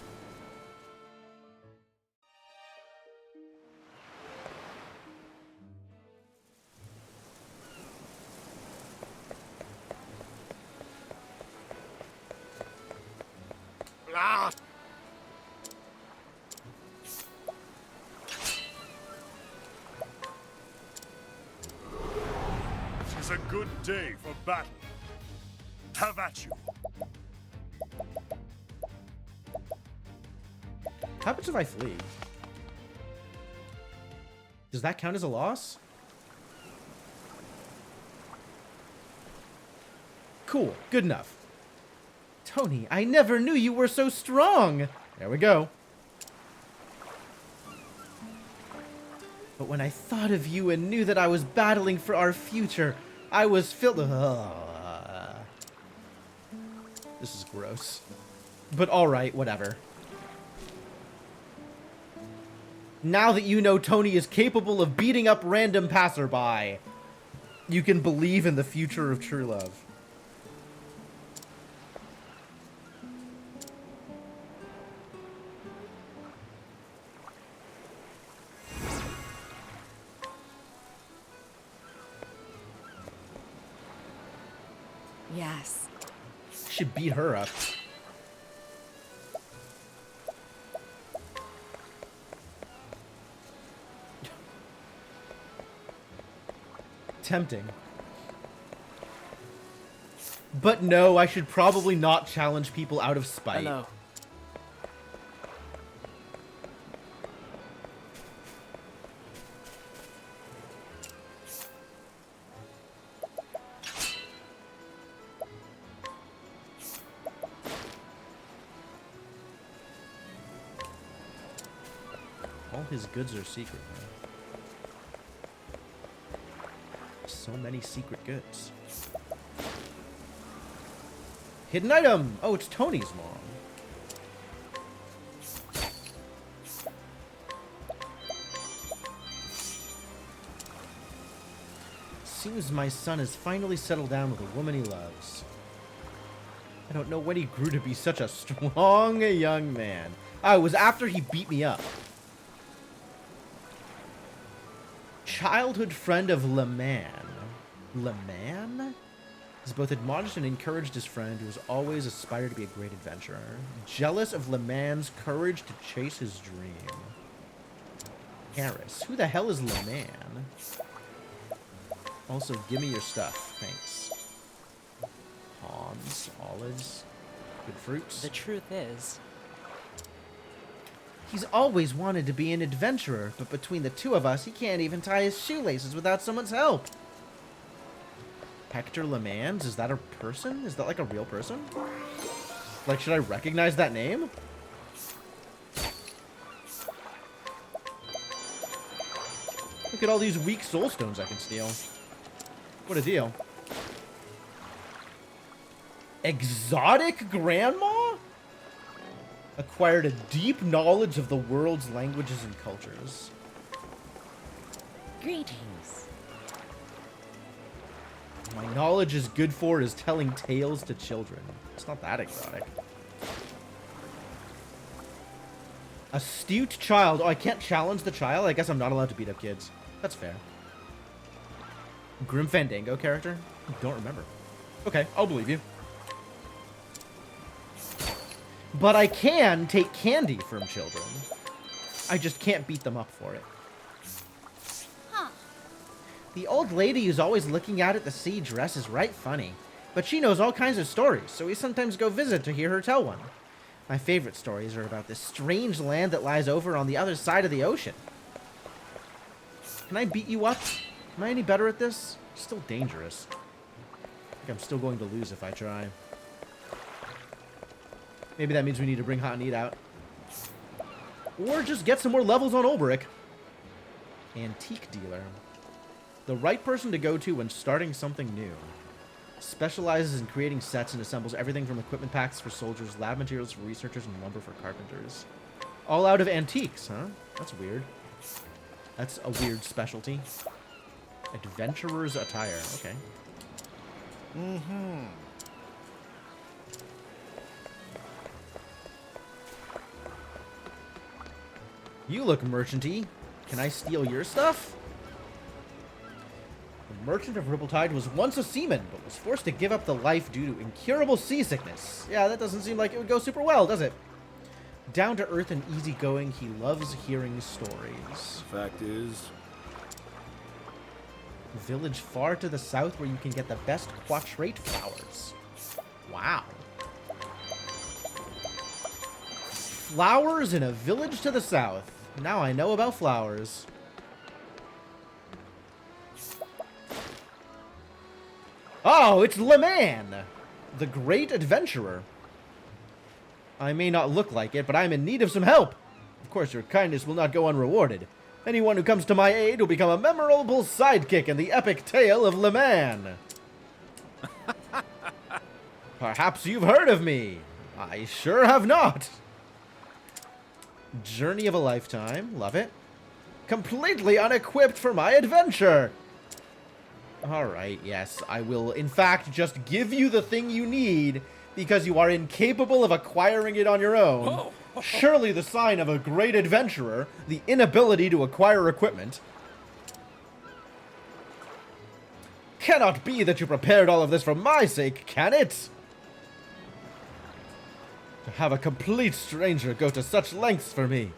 Tis a good day for battle. Have at you. What happens if I flee? Does that count as a loss? Cool. Good enough. Tony, I never knew you were so strong. There we go. But when I thought of you and knew that I was battling for our future, I was filled... This is gross. But alright, whatever. Now that you know Tony is capable of beating up random passerby, you can believe in the future of true love. Yes. Should beat her up. Tempting. But no, I should probably not challenge people out of spite. Hello. All his goods are secret, man. So many secret goods. Hidden item! Oh, it's Tony's mom. Seems my son has finally settled down with a woman he loves. I don't know when he grew to be such a strong young man. Oh, it was after he beat me up. Childhood friend of LeMan. LeMan? He's both admonished and encouraged his friend, who has always aspired to be a great adventurer. Jealous of LeMan's courage to chase his dream. Harris. Who the hell is LeMan? Also, give me your stuff. Thanks. Palms, olives, good fruits. The truth is, He's always wanted to be an adventurer, but between the two of us, he can't even tie his shoelaces without someone's help. Hector LeMans? Is that a person? Is that like a real person? Like, should I recognize that name? Look at all these weak soul stones I can steal. What a deal. Exotic grandma? Acquired a deep knowledge of the world's languages and cultures. Greetings. My knowledge is good for is telling tales to children. It's not that exotic. Astute child. Oh, I can't challenge the child? I guess I'm not allowed to beat up kids. That's fair. Grim Fandango character? I don't remember. Okay, I'll believe you. But I can take candy from children. I just can't beat them up for it. Huh. The old lady who's always looking out at the sea dress is right funny. But she knows all kinds of stories, so we sometimes go visit to hear her tell one. My favorite stories are about this strange land that lies over on the other side of the ocean. Can I beat you up? Am I any better at this? Still dangerous. I think I'm still going to lose if I try. Maybe that means we need to bring Hot Need out. Or just get some more levels on Ulbrich. Antique dealer. The right person to go to when starting something new. Specializes in creating sets and assembles everything from equipment packs for soldiers, lab materials for researchers, and lumber for carpenters. All out of antiques, huh? That's weird. That's a weird specialty. Adventurer's attire. Okay. Mm-hmm. You look merchanty. Can I steal your stuff? The merchant of Rippletide was once a seaman, but was forced to give up the life due to incurable seasickness. Yeah, that doesn't seem like it would go super well, does it? Down to earth and easygoing, he loves hearing stories. Fact is, Village far to the south where you can get the best quatrate flowers. Wow. Flowers in a village to the south. Now I know about flowers. Oh, it's Le Man, the great adventurer. I may not look like it, but I'm in need of some help. Of course, your kindness will not go unrewarded. Anyone who comes to my aid will become a memorable sidekick in the epic tale of Le Man. Perhaps you've heard of me. I sure have not. Journey of a lifetime. Love it. Completely unequipped for my adventure. Alright, yes. I will, in fact, just give you the thing you need because you are incapable of acquiring it on your own. Surely the sign of a great adventurer, the inability to acquire equipment. Cannot be that you prepared all of this for my sake, can it? To have a complete stranger go to such lengths for me.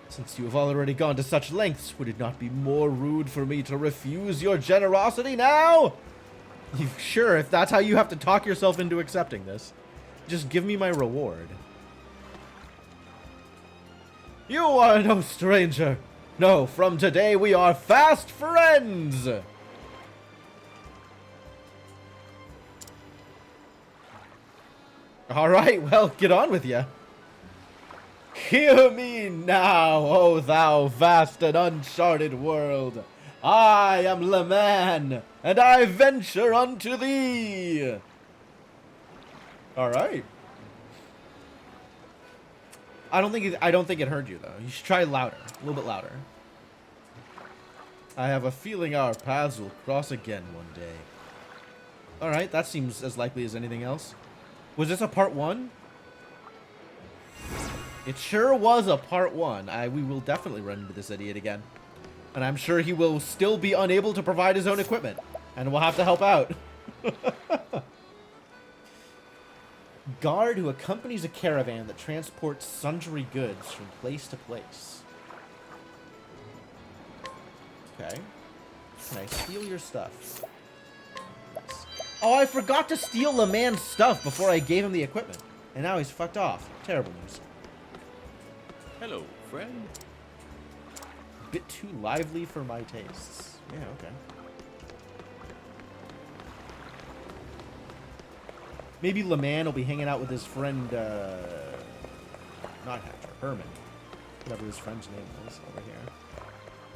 Since you have already gone to such lengths, would it not be more rude for me to refuse your generosity now? Sure, if that's how you have to talk yourself into accepting this. Just give me my reward. You are no stranger. No, from today we are fast friends. Alright, well, get on with ya. Hear me now, O thou vast and uncharted world. I am Le Man, and I venture unto thee. Alright. I don't think it heard you though. You should try louder. A little bit louder. I have a feeling our paths will cross again one day. Alright, that seems as likely as anything else. Was this a part 1? It sure was a part 1. We will definitely run into this idiot again. And I'm sure he will still be unable to provide his own equipment. And we'll have to help out. Guard who accompanies a caravan that transports sundry goods from place to place. Okay. Can I steal your stuff? Yes. Oh, I forgot to steal Le Man's stuff before I gave him the equipment. And now he's fucked off. Terrible news. Hello, friend. Bit too lively for my tastes. Yeah, okay. Maybe Le Man will be hanging out with his friend, not Hatcher, Herman. Whatever his friend's name was over here.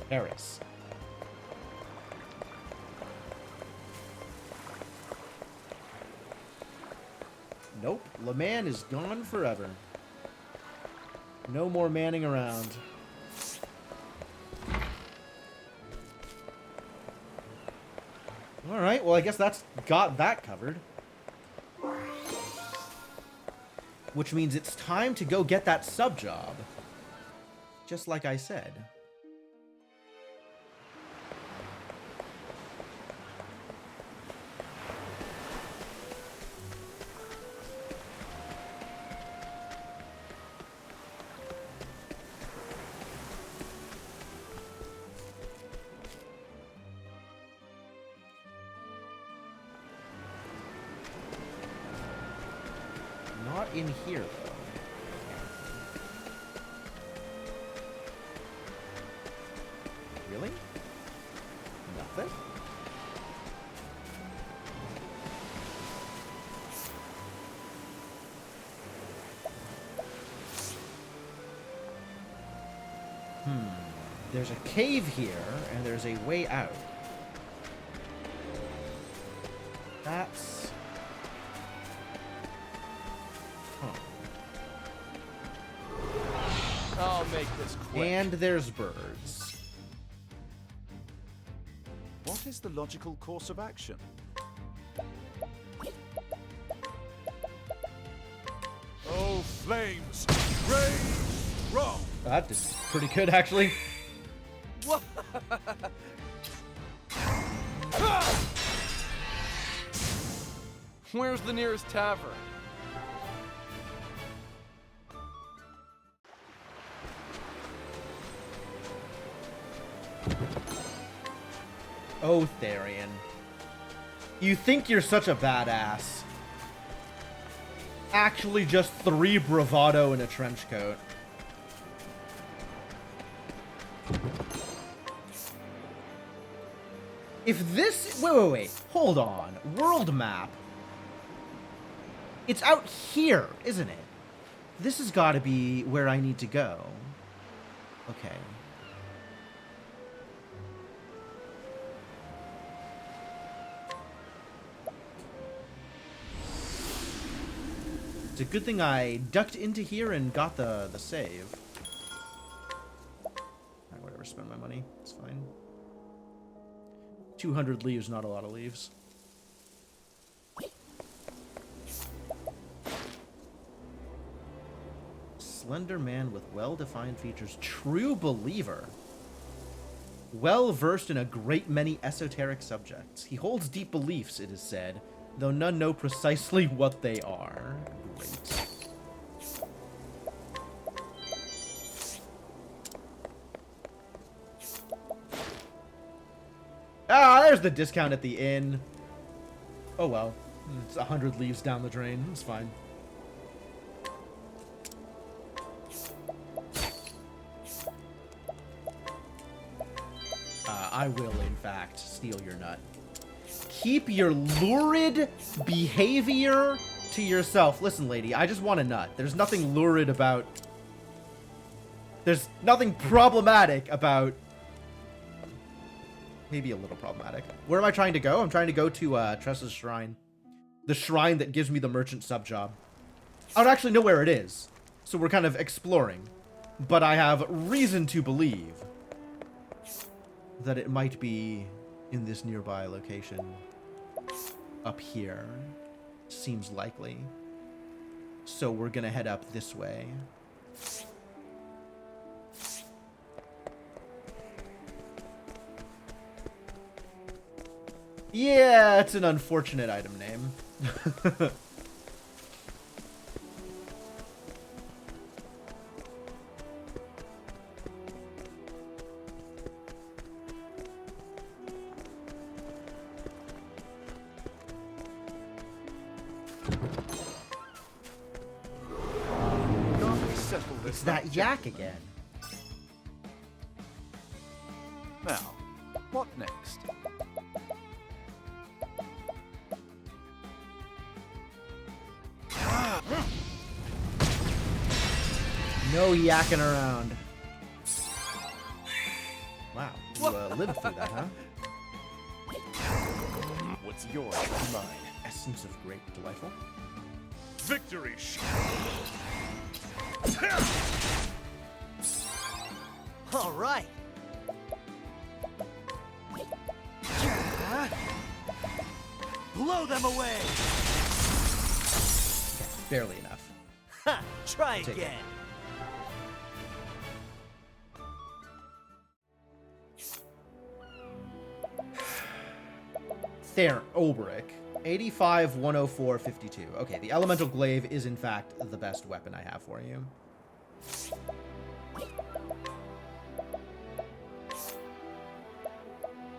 Harris. Nope, Le Man is gone forever. No more manning around. Alright, well I guess that's got that covered. Which means it's time to go get that sub job. Just like I said. Not in here, though. Really? Nothing? There's a cave here, and there's a way out. That's... I'll make this quick. And there's birds. What is the logical course of action? Oh, flames, raise strong. That is pretty good, actually. Where's the nearest tavern? Oh, Therian. You think you're such a badass. Actually, just 3 bravado in a trench coat. If this... Wait. Hold on. World map. It's out here, isn't it? This has got to be where I need to go. Okay. It's a good thing I ducked into here and got the save. Alright, whatever, spend my money. It's fine. 200 leaves, not a lot of leaves. Slender man with well-defined features. True believer. Well-versed in a great many esoteric subjects. He holds deep beliefs, it is said, though none know precisely what they are. Great. Ah, there's the discount at the inn. Oh well. It's 100 leaves down the drain. It's fine. I will, in fact, steal your nut. Keep your lurid behavior to yourself. Listen, lady, I just want a nut. There's nothing lurid about... There's nothing problematic about... Maybe a little problematic. Where am I trying to go? I'm trying to go to Tressa's shrine. The shrine that gives me the merchant sub job. I don't actually know where it is. So we're kind of exploring. But I have reason to believe that it might be in this nearby location. Up here. Seems likely. So we're gonna head up this way. Yeah, it's an unfortunate item name. It's that yak again. Now, what next? No yakking around. Wow, you lived through that, huh? What's yours is mine. Essence of great delightful. Victory! All right. Blow them away! Okay, barely enough. Ha! Try Take it. again. There, Obrick. 85, 104, 52. Okay, the Elemental Glaive is in fact the best weapon I have for you.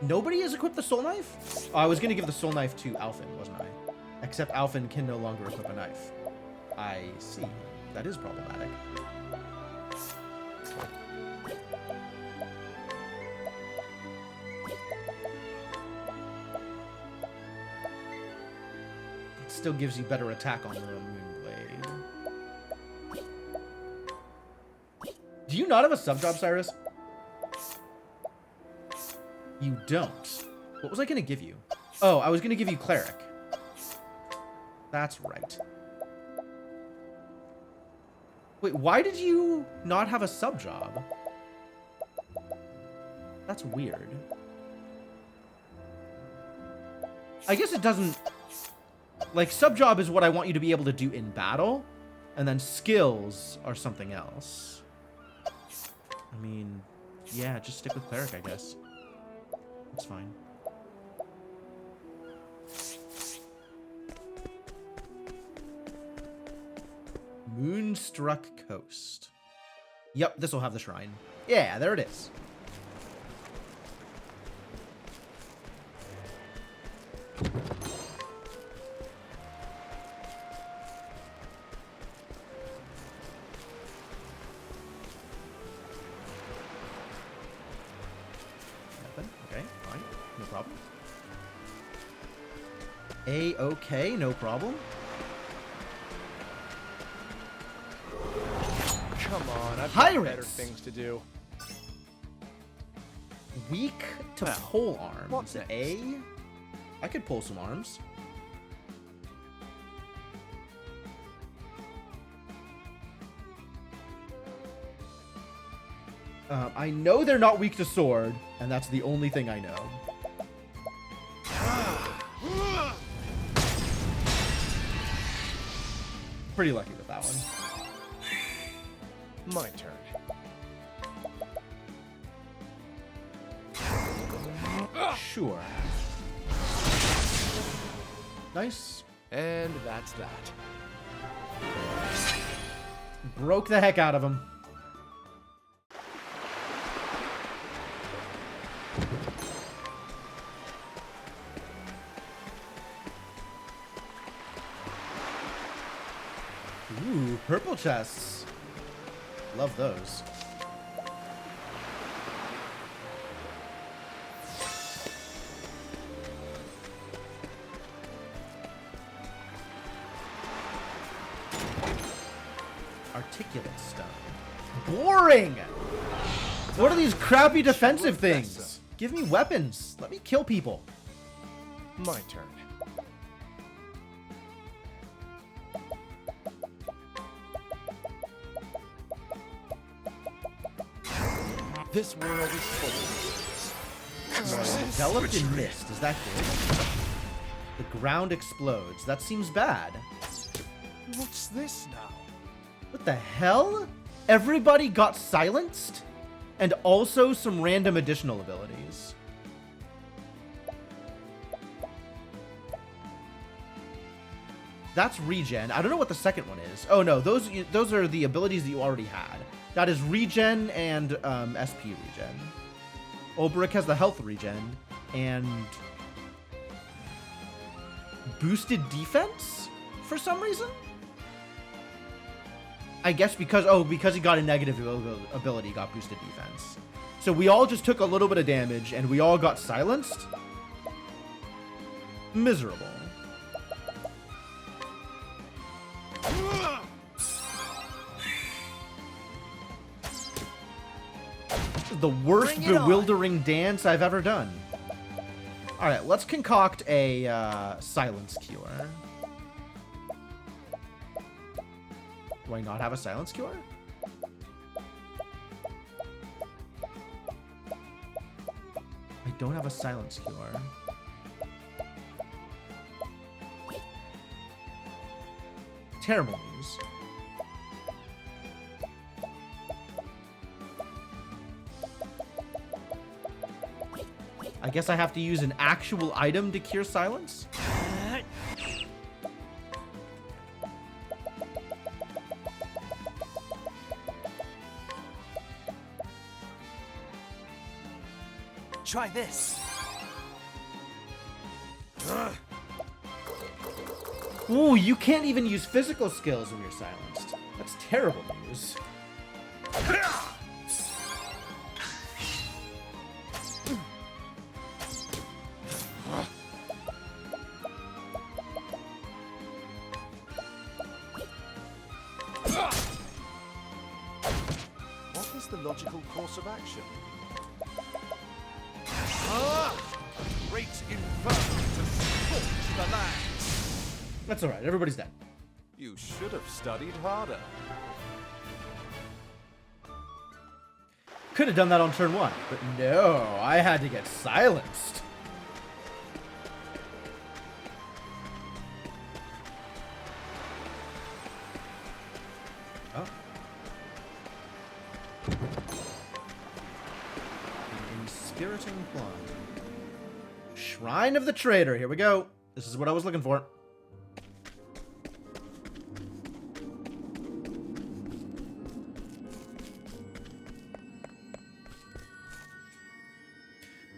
Nobody has equipped the Soul Knife? Oh, I was going to give the Soul Knife to Alphen, wasn't I? Except Alphen can no longer equip a knife. I see. That is problematic. It still gives you better attack on the Moonblade. Do you not have a sub-job, Cyrus? You don't. What was I going to give you? Oh, I was going to give you Cleric. That's right. Wait, why did you not have a sub-job? That's weird. I guess it doesn't... Like, sub-job is what I want you to be able to do in battle, and then skills are something else. I mean, yeah, just stick with Cleric, I guess. It's fine. Moonstruck Coast. Yep, this will have the shrine. Yeah, there it is. Nothing. Okay, fine. No problem. A-okay, no problem. Come on, I've got better Pirates! things to do. Weak to Well, pole arms. what's next? A? I could pull some arms. I know they're not weak to sword, and that's the only thing I know. Pretty lucky with that one. My turn. Sure. Nice. And that's that. Broke the heck out of him. Ooh, purple chests. Love those. Articulate stone. Boring! What are these crappy defensive things? Give me weapons. Let me kill people. My turn. This world is full of Enveloped in mist. Is that good? The ground explodes. That seems bad. What's this now? What the hell? Everybody got silenced? And also some random additional abilities. That's regen. I don't know what the second one is. Oh no, those are the abilities that you already had. That is regen and SP regen. Olberic has the health regen and boosted defense for some reason. I guess because he got a negative ability, he got boosted defense. So we all just took a little bit of damage and we all got silenced. Miserable. The worst bewildering dance I've ever done. Alright, let's concoct a silence cure. Do I not have a silence cure? I don't have a silence cure. terrible news. I guess I have to use an actual item to cure silence? Try this. Ooh, you can't even use physical skills when you're silenced. That's terrible news. What is the logical course of action? Great inferno to scorch the land. That's alright, everybody's dead. You should have studied harder. Could have done that on turn 1, but no, I had to get silenced. Oh. The Inspiriting Plum. Shrine of the Trader, here we go. This is what I was looking for.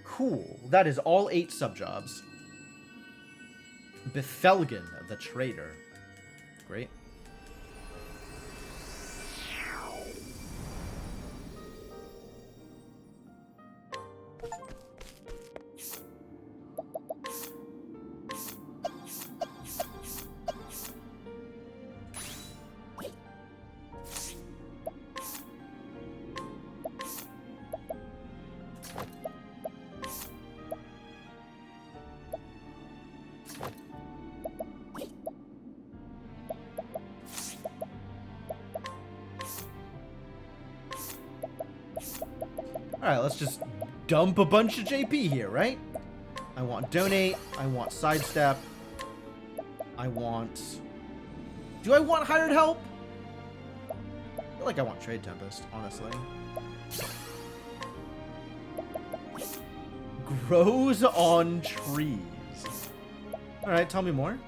Cool. That is all 8 subjobs. Bethelgen, the Trader. Great. Alright, let's just dump a bunch of JP here, right? I want donate, I want sidestep, I want... Do I want hired help? I feel like I want Trade Tempest, honestly. Grows on trees. Alright, tell me more.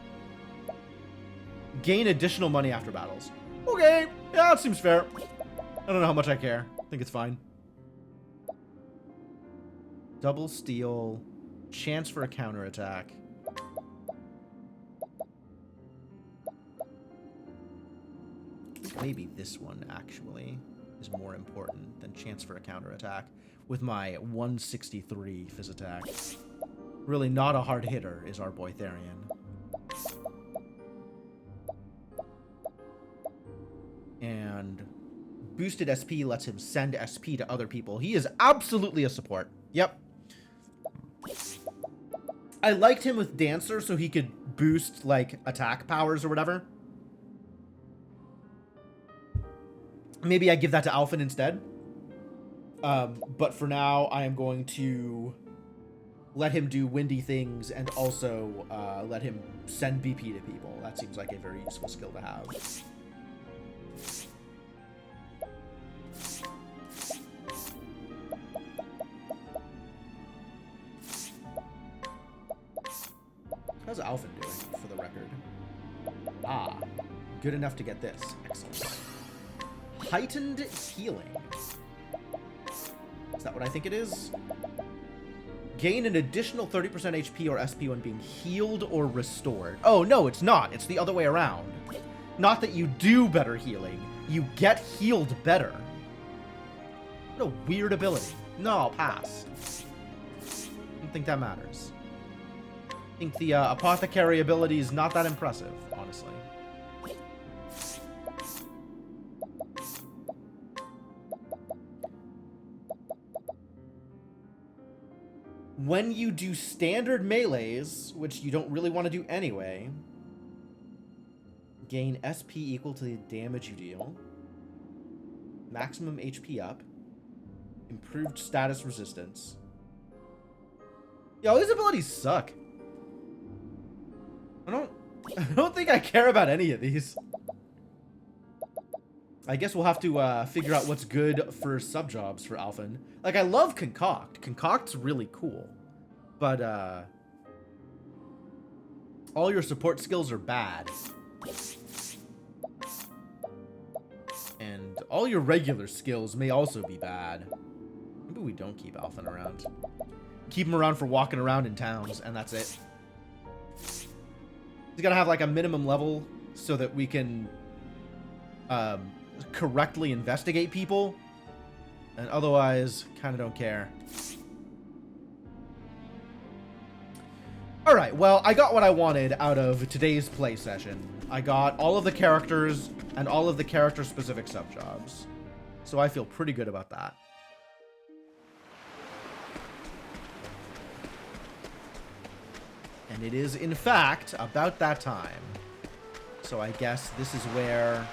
Gain additional money after battles. Okay, yeah, that seems fair. I don't know how much I care. I think it's fine. Double steal, chance for a counterattack. Maybe this one actually is more important than chance for a counterattack with my 163 phys attack. Really not a hard hitter is our boy Therian. And boosted SP lets him send SP to other people. He is absolutely a support. Yep. I liked him with Dancer so he could boost, like, attack powers or whatever. Maybe I give that to Alphen instead. But for now, I am going to let him do windy things and also let him send BP to people. That seems like a very useful skill to have. How's Alphen doing, for the record? Ah, good enough to get this. Excellent. Heightened healing. Is that what I think it is? Gain an additional 30% HP or SP when being healed or restored. Oh, no, it's not. It's the other way around. Not that you do better healing. You get healed better. What a weird ability. No, I'll pass. I don't think that matters. I think the apothecary ability is not that impressive, honestly. When you do standard melees, which you don't really want to do anyway, gain SP equal to the damage you deal, maximum HP up, improved status resistance. Yo, these abilities suck. I don't think I care about any of these. I guess we'll have to figure out what's good for sub-jobs for Alphen. Like, I love Concoct. Concoct's really cool. But, all your support skills are bad. And all your regular skills may also be bad. Maybe we don't keep Alphen around. Keep him around for walking around in towns, and that's it. He's gotta have, like, a minimum level so that we can, correctly investigate people. And otherwise, kind of don't care. Alright, well, I got what I wanted out of today's play session. I got all of the characters and all of the character-specific sub-jobs. So I feel pretty good about that. And it is, in fact, about that time. So I guess this is where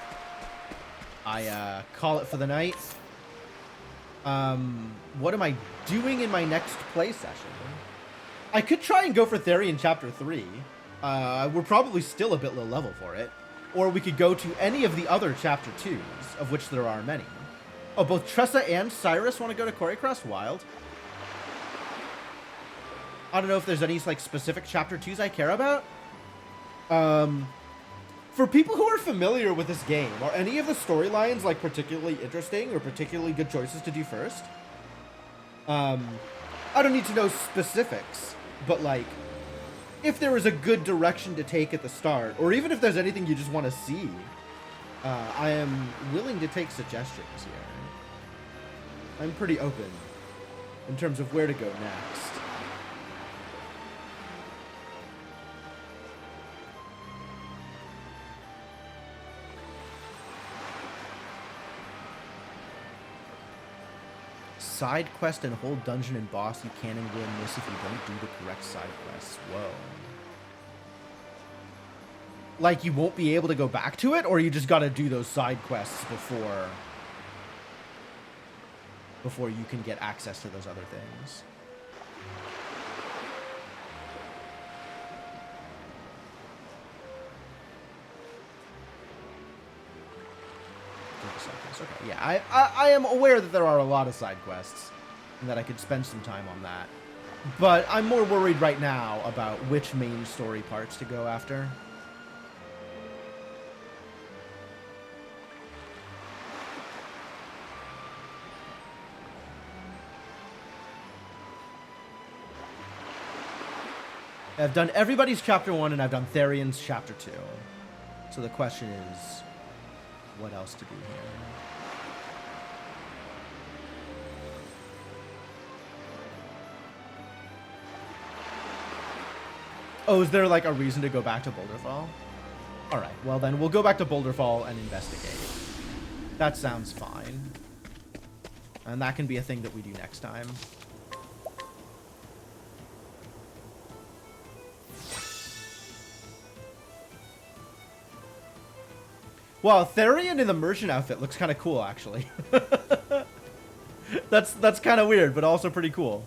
I call it for the night. What am I doing in my next play session? I could try and go for Therian Chapter 3. We're probably still a bit low level for it. Or we could go to any of the other Chapter 2s, of which there are many. Oh, both Tressa and Cyrus want to go to Quarrycrest Wild? I don't know if there's any, like, specific Chapter 2s I care about. For people who are familiar with this game, are any of the storylines, like, particularly interesting or particularly good choices to do first? I don't need to know specifics, but, like, if there is a good direction to take at the start, or even if there's anything you just want to see, I am willing to take suggestions here. I'm pretty open in terms of where to go next. Side quest and whole dungeon and boss, you can and will miss if you don't do the correct side quests. Whoa. Like, you won't be able to go back to it, or you just gotta do those side quests before you can get access to those other things. Okay, yeah, I am aware that there are a lot of side quests, and that I could spend some time on that. But I'm more worried right now about which main story parts to go after. I've done everybody's Chapter 1, and I've done Therian's Chapter 2. So the question is, what else to do here? Oh, is there, like, a reason to go back to Boulderfall? Alright, well then, we'll go back to Boulderfall and investigate. That sounds fine. And that can be a thing that we do next time. Wow, Therian in the merchant outfit looks kind of cool, actually. That's kind of weird, but also pretty cool.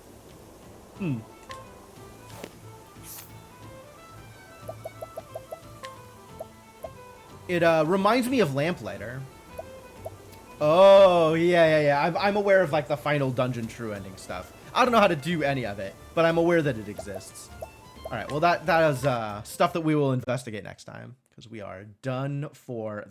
It reminds me of Lamplighter. Oh, yeah. I'm aware of, like, the final dungeon true ending stuff. I don't know how to do any of it, but I'm aware that it exists. All right, well, that is stuff that we will investigate next time, because we are done for the